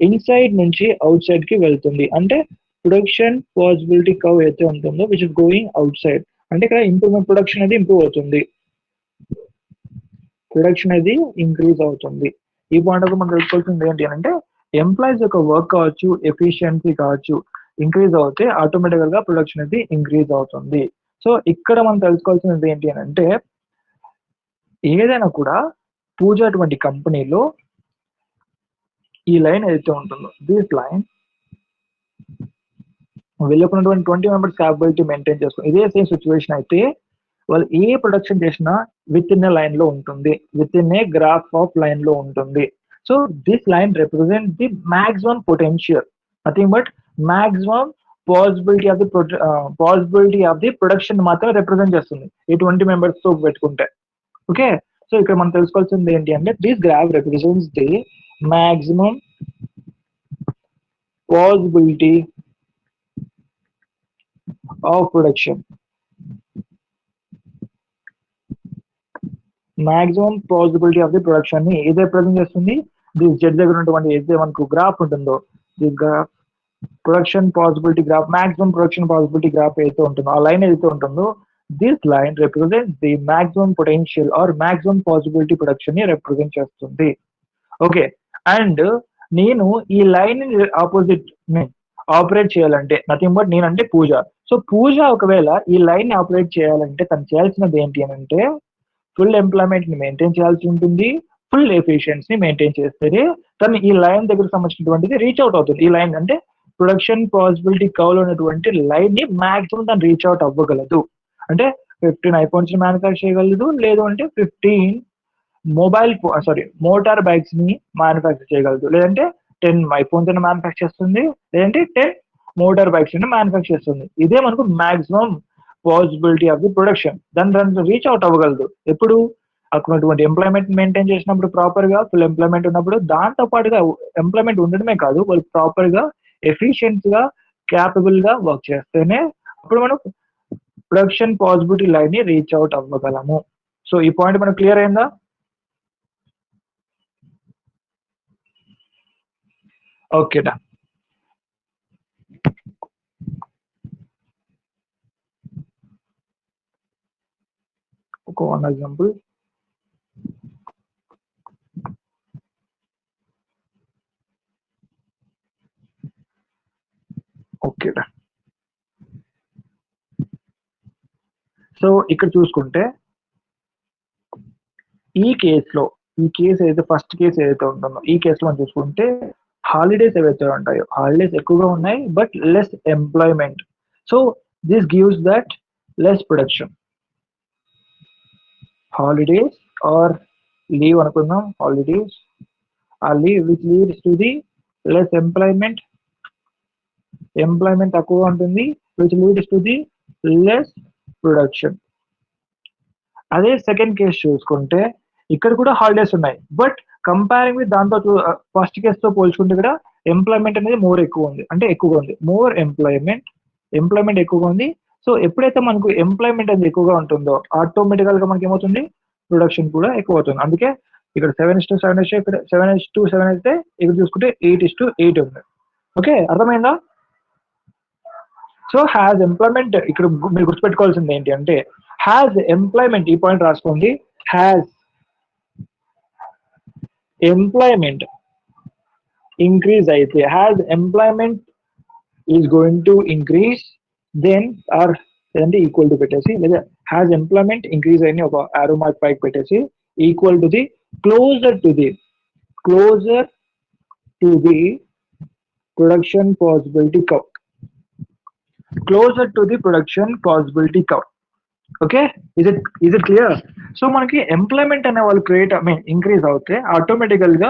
ఇన్సైడ్ నుంచి అవుట్ సైడ్ కి వెళ్తుంది. అంటే ప్రొడక్షన్ పాసిబిలిటీ కర్వ్ అయితే ఉంటుందో which is going out side, అంటే ఇక్కడ ఇంప్రూవ్మెంట్ ప్రొడక్షన్ అనేది ఇంప్రూవ్ అవుతుంది, ప్రొడక్షన్ అనేది ఇంక్రీజ్ అవుతుంది. ఈ పాయింట్ ఆఫ్ మనం తెలుసుకోవాల్సింది ఏంటి అంటే ఎంప్లాయీస్ యొక్క వర్క్ కావచ్చు, ఎఫిషియన్సీ కావచ్చు ఇంక్రీజ్ అవుతే ఆటోమేటికల్ గా ప్రొడక్షన్ అనేది ఇంక్రీజ్ అవుతుంది. సో ఇక్కడ మనం తెలుసుకోవాల్సినది ఏంటి అని అంటే ఏదైనా కూడా పూజ అటువంటి కంపెనీలో ఈ లైన్ ఏదైతే ఉంటుందో దిస్ లైన్ వెళ్ళకున్నటువంటి 20 మెంబర్స్ క్యాపబిలిటీ మెయింటైన్ చేస్తుంది. ఇదే సేమ్ సిచ్యువేషన్ అయితే వాళ్ళు ఏ ప్రొడక్షన్ చేసినా విత్ ఇన్ ఏ లైన్ లో ఉంటుంది, within a graph of line లో ఉంటుంది. So this line represent the maximum potential, nothing but maximum possibility of the production మాత్రం రిప్రజెంట్ చేస్తుంది ఈ 20 మెంబర్స్ తో పెట్టుకుంటే. ఓకే, సో ఇక్కడ మనం తెలుసుకోవాల్సింది ఏంటి అంటే this graph represents the maximum possibility of production, maximum possibility of the production ని ఏదైతే రిప్రజెంట్ చేస్తుంది, దిస్ జెడ్ దగ్గర ఉన్నటువంటి ఏదైతే మనకు గ్రాఫ్ ఉంటుందో this graph production possibility graph, maximum production possibility graph ఏదైతే ఉంటుందో ఆ లైన్ ఏదైతే ఉంటుందో this line represent the maximum potential or maximum possibility production ని రిప్రజెంట్ చేస్తుంది. ఓకే, అండ్ నేను ఈ లైన్ ఆపోజిట్ ఆపరేట్ చేయాలంటే నథింగ్ బట్ నేనంటే పూజ. సో పూజ ఒకవేళ ఈ లైన్ ని ఆపరేట్ చేయాలంటే తను చేయాల్సినది ఏంటి అని అంటే ఫుల్ ఎంప్లాయ్మెంట్ ని మెయింటైన్ చేయాల్సి ఉంటుంది, ఫుల్ ఎఫిషియన్సీ మెయింటైన్ చేస్తేనే తను ఈ లైన్ దగ్గర సంబంధించినటువంటిది రీచ్ అవుట్ అవుతుంది. ఈ లైన్ అంటే ప్రొడక్షన్ పాసిబిలిటీ కర్వ్ లో ఉన్నటువంటి లైన్ ని మాక్సిమం తను రీచ్ అవుట్ అవ్వగలదు. అంటే 15 ఐఫోన్స్ ని మ్యానుఫ్యాక్చర్ చేయగలదు, లేదు అంటే 15 మోటార్ బైక్స్ ని మ్యానుఫ్యాక్చర్ చేయగలదు, లేదంటే 10 ఐఫోన్స్ ని మ్యానుఫ్యాక్చర్ చేస్తుంది, లేదంటే 10 మోటార్ బైక్స్ ని మ్యానుఫ్యాక్చర్ చేస్తుంది. ఇదే మనకు maximum possibility of the production. దాన్ని రీచ్ అవుట్ అవ్వగలదు ఎప్పుడు అక్కడ ఎంప్లాయ్మెంట్ మెయింటైన్ చేసినప్పుడు, ప్రాపర్ గా ఫుల్ ఎంప్లాయ్మెంట్ ఉన్నప్పుడు. దాంతో పాటుగా ఎంప్లాయ్మెంట్ ఉండడమే కాదు, వాళ్ళు ప్రాపర్ గా ఎఫిషియెంట్ గా క్యాపబుల్ గా వర్క్ చేస్తేనే అప్పుడు మనం ప్రొడక్షన్ పాసిబిలిటీ లైన్ ని రీచ్ అవుట్ అవ్వగలము. సో ఈ పాయింట్ మనకు క్లియర్ అయిందా? ఓకేనా, ఒక వన్ ఎగ్జాంపుల్. ఓకేనా, సో ఇక్కడ చూసుకుంటే ఈ కేసు ఏదైతే ఫస్ట్ కేసు ఏదైతే ఉంటుందో ఈ కేసులో మనం చూసుకుంటే హాలిడేస్ ఏవైతే ఉంటాయో హాలిడేస్ ఎక్కువగా ఉన్నాయి but less employment. So this gives that less production. Holidays or leave అనుకుందాం, హాలిడేస్ ఆ leave which leads to the less employment, employment తక్కువ ఉంటుంది which leads to the less production. అదే సెకండ్ కేసు చూసుకుంటే ఇక్కడ కూడా హాలిడేస్ ఉన్నాయి బట్ కంపేరింగ్ విత్ దాంతో ఫస్ట్ కేసు తో పోల్చుకుంటే ఇక్కడ ఎంప్లాయ్మెంట్ అనేది ఎక్కువగా ఉంది, మోర్ ఎంప్లాయ్మెంట్ ఎక్కువగా ఉంది. సో ఎప్పుడైతే మనకు ఎంప్లాయ్మెంట్ అనేది ఎక్కువగా ఉంటుందో ఆటోమేటికల్ గా మనకి ఏమవుతుంది, ప్రొడక్షన్ కూడా ఎక్కువ అవుతుంది. అందుకే ఇక్కడ 7:7 ఇక్కడ 7:7 అయితే ఇక్కడ చూసుకుంటే 8:8 ఉంది. ఓకే, అర్థమైందా? సో హ్యాజ్ ఎంప్లాయ్మెంట్ ఇక్కడ మీరు గుర్తుపెట్టుకోవాల్సింది ఏంటి అంటే హ్యాజ్ ఎంప్లాయ్మెంట్, ఈ పాయింట్ రాసుకోండి, హ్యాజ్ ఎంప్లాయ్మెంట్ ఇంక్రీజ్ అయితే, has employment is going to increase then or లేదంటే ఈక్వల్ టు పెట్టేసి, లేదా హ్యాజ్ ఎంప్లాయ్మెంట్ ఇంక్రీజ్ అయిన ఒక ఆరో మార్క్ పైకి పెట్టేసి equal to the closer to the production possibility curve, closer to the production possibility curve. Okay, is it clear? So మనకి employment అనే వాళ్ళు ఇంక్రీజ్ అవుతే ఆటోమేటికల్ గా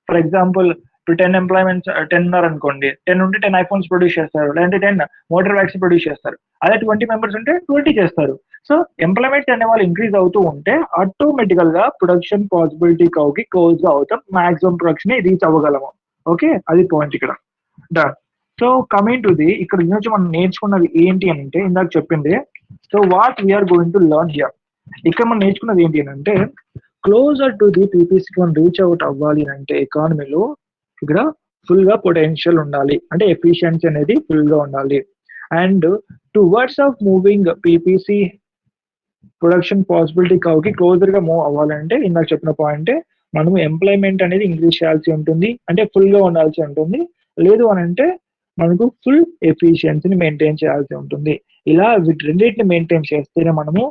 ఫర్ ఎగ్జాంపుల్ ఇప్పుడు 10 ఎంప్లాయ్మెంట్స్ 10 ఉన్నారనుకోండి, 10 ఉంటే 10 ఐఫోన్స్ ప్రొడ్యూస్ చేస్తారు, లేదంటే 10 మోటార్ బ్యాగ్స్ ప్రొడ్యూస్ చేస్తారు. అదే 20 మెంబర్స్ ఉంటే 20 చేస్తారు. సో ఎంప్లాయ్మెంట్ అనే వాళ్ళు ఇంక్రీజ్ అవుతూ ఉంటే ఆటోమేటికల్ గా ప్రొడక్షన్ పాసిబిలిటీ కౌకి క్లోజ్ అవుతాం, మాక్సిమం ప్రొడక్షన్ రీచ్ అవ్వగలము. ఓకే, అది పాయింట్ ఇక్కడ. Done. So coming to the, ఇక్కడ నుంచి మనం నేర్చుకున్నది ఏంటి అని అంటే ఇందాక చెప్పింది. So what we are going to learn here, ఇక్కడ మనం నేర్చుకున్నది ఏంటి అని అంటే క్లోజర్ టు ది పీపీసీకి మనం రీచ్ అవుట్ అవ్వాలి అంటే ఎకానమీలో ఇక్కడ ఫుల్ గా పొటెన్షియల్ ఉండాలి, అంటే ఎఫిషియన్సీ అనేది ఫుల్ గా ఉండాలి. And towards of moving PPC production possibility కౌకి క్లోజర్ గా మూవ్ అవ్వాలంటే ఇందాక చెప్పిన పాయింటే మనము ఎంప్లాయ్మెంట్ అనేది ఇంక్రీజ్ చేయాల్సి ఉంటుంది, అంటే ఫుల్ గా ఉండాల్సి ఉంటుంది. లేదు అని అంటే మనకు ఫుల్ ఎఫిషియన్సీని మెయింటైన్ చేయాల్సి ఉంటుంది. ఇలా వీటి రెండింటిని మెయింటైన్ చేస్తేనే మనము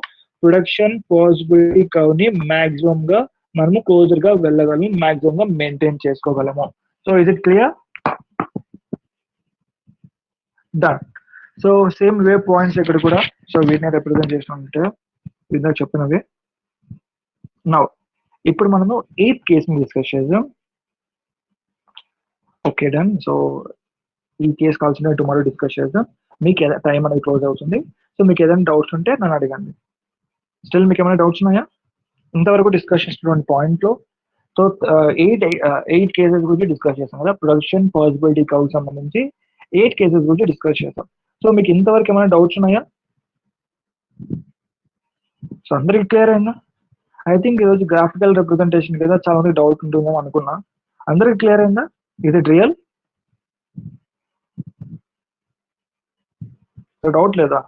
ప్రొడక్షన్ పాసిబిలిటీ కౌని మాక్సిమం గా మనము క్లోజర్ గా వెళ్ళగలము, మాక్సిమం గా మెయింటైన్ చేసుకోగలము. So is it clear? Done. So same way points ఇక్కడ కూడా సో వీటిని రిప్రజెంట్ చేసినట్టు ఇందాక చెప్పినవి. నౌ ఇప్పుడు మనము 8th కేసుని డిస్కస్ చేద్దాం. Okay done. సో ఈ కేసు కావాల్సిన టుమారో డిస్కస్ చేద్దాం. మీకు టైం అనేది క్లోజ్ అవుతుంది. సో మీకు ఏదైనా డౌట్స్ ఉంటే నన్ను అడగండి. స్టిల్ మీకు ఏమైనా డౌట్స్ ఉన్నాయా ఇంతవరకు డిస్కస్ చేసినటువంటి పాయింట్లో? సో 8 కేసెస్ గురించి డిస్కస్ చేస్తాం కదా, ప్రొడక్షన్ పాసిబిలిటీ కౌకి సంబంధించి 8 కేసెస్ గురించి డిస్కస్ చేస్తాం. సో మీకు ఇంతవరకు ఏమైనా డౌట్స్ ఉన్నాయా? సో అందరికి క్లియర్ అయిందా? ఐ థింక్ ఈరోజు గ్రాఫికల్ రిప్రజెంటేషన్ కదా, చాలా మంది డౌట్ ఉంటుందేమో అనుకున్నా. అందరికి క్లియర్ అయిందా? Is it real? డౌట్ లేదా?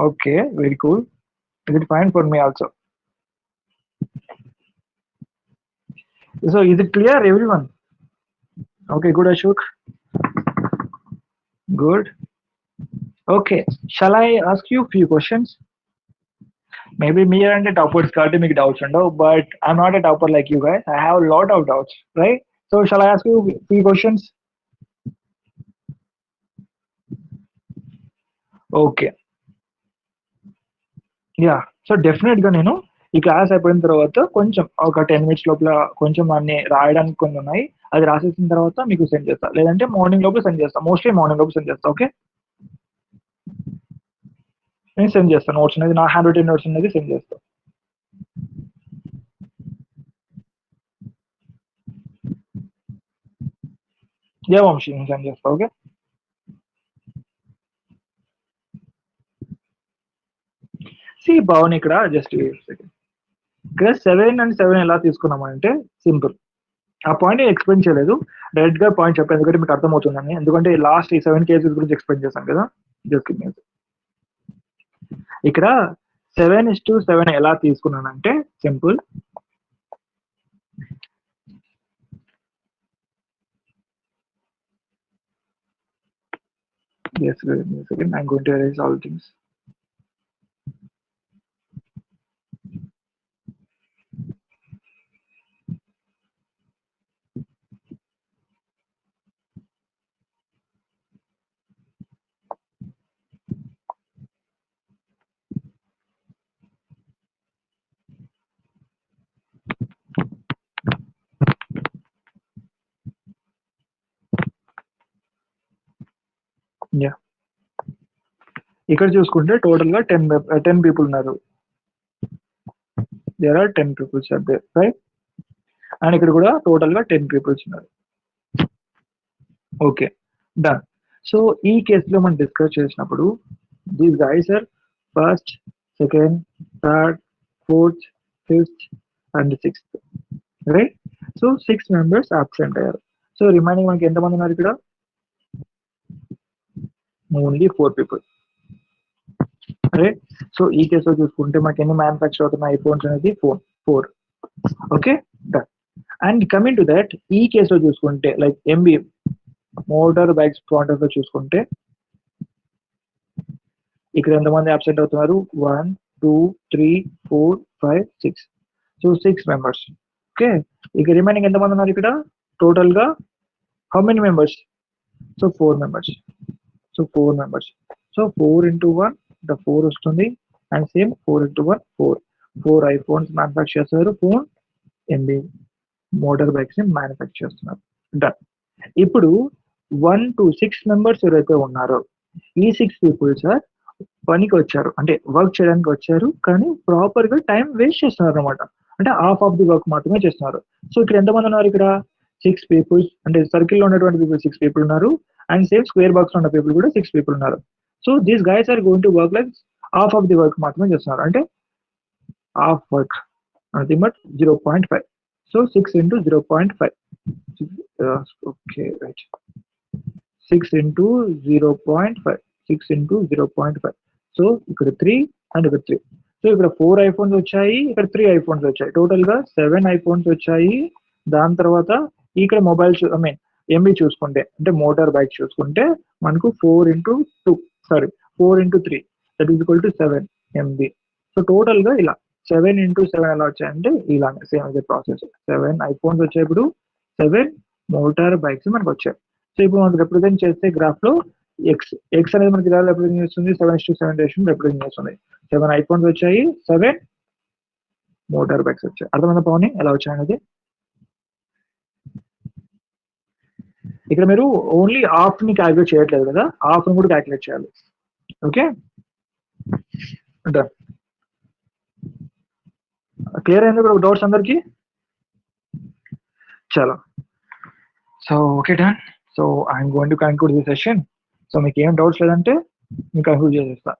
Okay, very cool. Is it fine for me also? So is it clear everyone? Okay, good Ashok. Good. Okay, shall I ask you a few questions? Maybe me and the toppers got make doubts and but I'm not a topper like you guys. I have a lot of doubts, right? So shall I ask you a few questions? Okay. Yeah. So definitely నేను ఈ class అయిపోయిన తర్వాత కొంచెం ఒక 10 minutes లోపల కొంచెం అన్ని రాయడానికి కొన్ని ఉన్నాయి, అది రాసేసిన తర్వాత మీకు సెండ్ చేస్తా, లేదంటే మార్నింగ్ లోపల సెండ్ చేస్తా. మోస్ట్లీ మార్నింగ్ లోపల సెండ్ చేస్తా. ఓకే, నేను సెండ్ చేస్తాను నోట్స్ అనేది, నా హ్యాండ్ రిటెన్ నోట్స్ అనేది సెండ్ చేస్తా. వంశీ నేను సెండ్ చేస్తా. ఓకే, సి భవన్ ఇక్కడ జస్ట్ ఇక్కడ 7 and 7 ఎలా తీసుకున్నామంటే సింపుల్. ఆ పాయింట్ నేను ఎక్స్ప్లెయిన్ చేయలేదు, డైరెక్ట్ గా పాయింట్ చెప్పాను ఎందుకంటే మీకు అర్థమవుతుందని, ఎందుకంటే లాస్ట్ ఈ 7 కేసెస్ గురించి ఎక్స్ప్లెయిన్ చేశాను కదా. ఇక్కడ 7:7 ఎలా తీసుకున్నానంటే simple. Yes, I'm going to erase all things. Yeah. ఇక్కడ చూసుకుంటే టోటల్ గా 10 పీపుల్ ఉన్నారు. There are 10 peoples are there, right? And ఇక్కడ కూడా టోటల్ గా 10 పీపుల్స్ ఉన్నారు. Okay, done. సో ఈ కేసులో మనం డిస్కస్ చేసినప్పుడు these guys are first, second, third, fourth, fifth and 6th, right? So 6 members absent అయ్యారు. సో రిమైనింగ్ మనకి ఎంతమంది ఉన్నారు ఇక్కడ? Only 4 people, right? సో ఈ కేసులో చూసుకుంటే మనకి ఎన్ని మ్యానుఫ్యాక్చర్ అవుతున్న ఐఫోన్స్ అనేది 4. Okay, done. And coming to that, ఈ కేసులో చూసుకుంటే like MB motor bikes point of చూసుకుంటే ఇక్కడ ఎంతమంది అబ్సెంట్ అవుతున్నారు? 1, 2, 3, 4, 5, 6. So 6 members. ఓకే, ఇక రిమైనింగ్ ఎంతమంది ఉన్నారు ఇక్కడ టోటల్ గా? How many members? So 4 members. So 4 members. So 4 into 1 4 వస్తుంది. And same 4 into 1 4 iPhones manufacture చేస్తున్నారు, ఫోన్ ఎంబీ మోటార్ బైక్స్ ని మ్యానుఫ్యాక్చర్ చేస్తున్నారు, డన్. ఇప్పుడు 1 to 6 మెంబర్స్ ఎవరైతే ఉన్నారో ఈ 6 పీపుల్ సార్ పనికి వచ్చారు, అంటే వర్క్ చేయడానికి వచ్చారు, కానీ ప్రాపర్ గా టైం వేస్ట్ చేస్తున్నారు అనమాట. అంటే హాఫ్ ఆఫ్ ది వర్క్ మాత్రమే చేస్తున్నారు. సో ఇక్కడ ఎంతమంది ఉన్నారు? ఇక్కడ 6 పీపుల్స్, అంటే సర్కిల్ లో ఉన్నటువంటి పీపుల్ 6 పీపుల్ ఉన్నారు, అండ్ సేమ్ స్క్వేర్ బాక్స్ లో ఉన్న పీపుల్ కూడా 6 పీపుల్ ఉన్నారు. So these guys are going to work like half of the work మాత్రమే చేస్తున్నారు, అంటే half work nothing but 0.5. So 6 into 0.5. Okay right, 6 into 0.5, 6 into 0.5. So ఇక్కడ 3 and ఇక్కడ 3. సో ఇక్కడ 4 ఐఫోన్స్ వచ్చాయి, ఇక్కడ 3 ఐఫోన్స్ వచ్చాయి, టోటల్ గా 7 ఐఫోన్స్ వచ్చాయి. దాని తర్వాత ఇక్కడ మొబైల్స్ ఎంబీ చూసుకుంటే, అంటే మోటార్ బైక్ చూసుకుంటే మనకు 4 into 2, sorry 4 into 3 that is equal to 7 MB. So total గా ఇలా 7 into 7 ఎలా వచ్చాయంటే ఇలానే సేమ్ అదే ప్రాసెస్. 7 ఐఫోన్స్ వచ్చాయి, ఇప్పుడు 7 మోటార్ బైక్స్ మనకు వచ్చాయి. సో ఇప్పుడు మనకు రిప్రజెంట్ చేస్తే గ్రాఫ్ లో ఎక్స్ అనేది మనకి ఇలా రిప్రజెంట్ చేస్తుంది, 7:7 రేషన్ రిప్రజెంట్ చేస్తుంది. 7 ఐఫోన్స్ వచ్చాయి, 7 మోటార్ బైక్స్ వచ్చాయి. అర్థమైందా పవన్ ఎలా వచ్చాయనేది? ఇక్కడ మీరు ఓన్లీ హాఫ్ ని క్యాలిక్యులేట్ చేయట్లేదు కదా, హాఫ్ ని కూడా క్యాలిక్యులేట్ చేయాలి. Okay, done. క్లియర్ అయింది ఇప్పుడు డౌట్స్ అందరికి? చలో, so okay done. So I'm going to conclude the session. So మీకు ఏం డౌట్స్ లేదంటే మీకు కన్క్లూడ్ చేసేస్తా.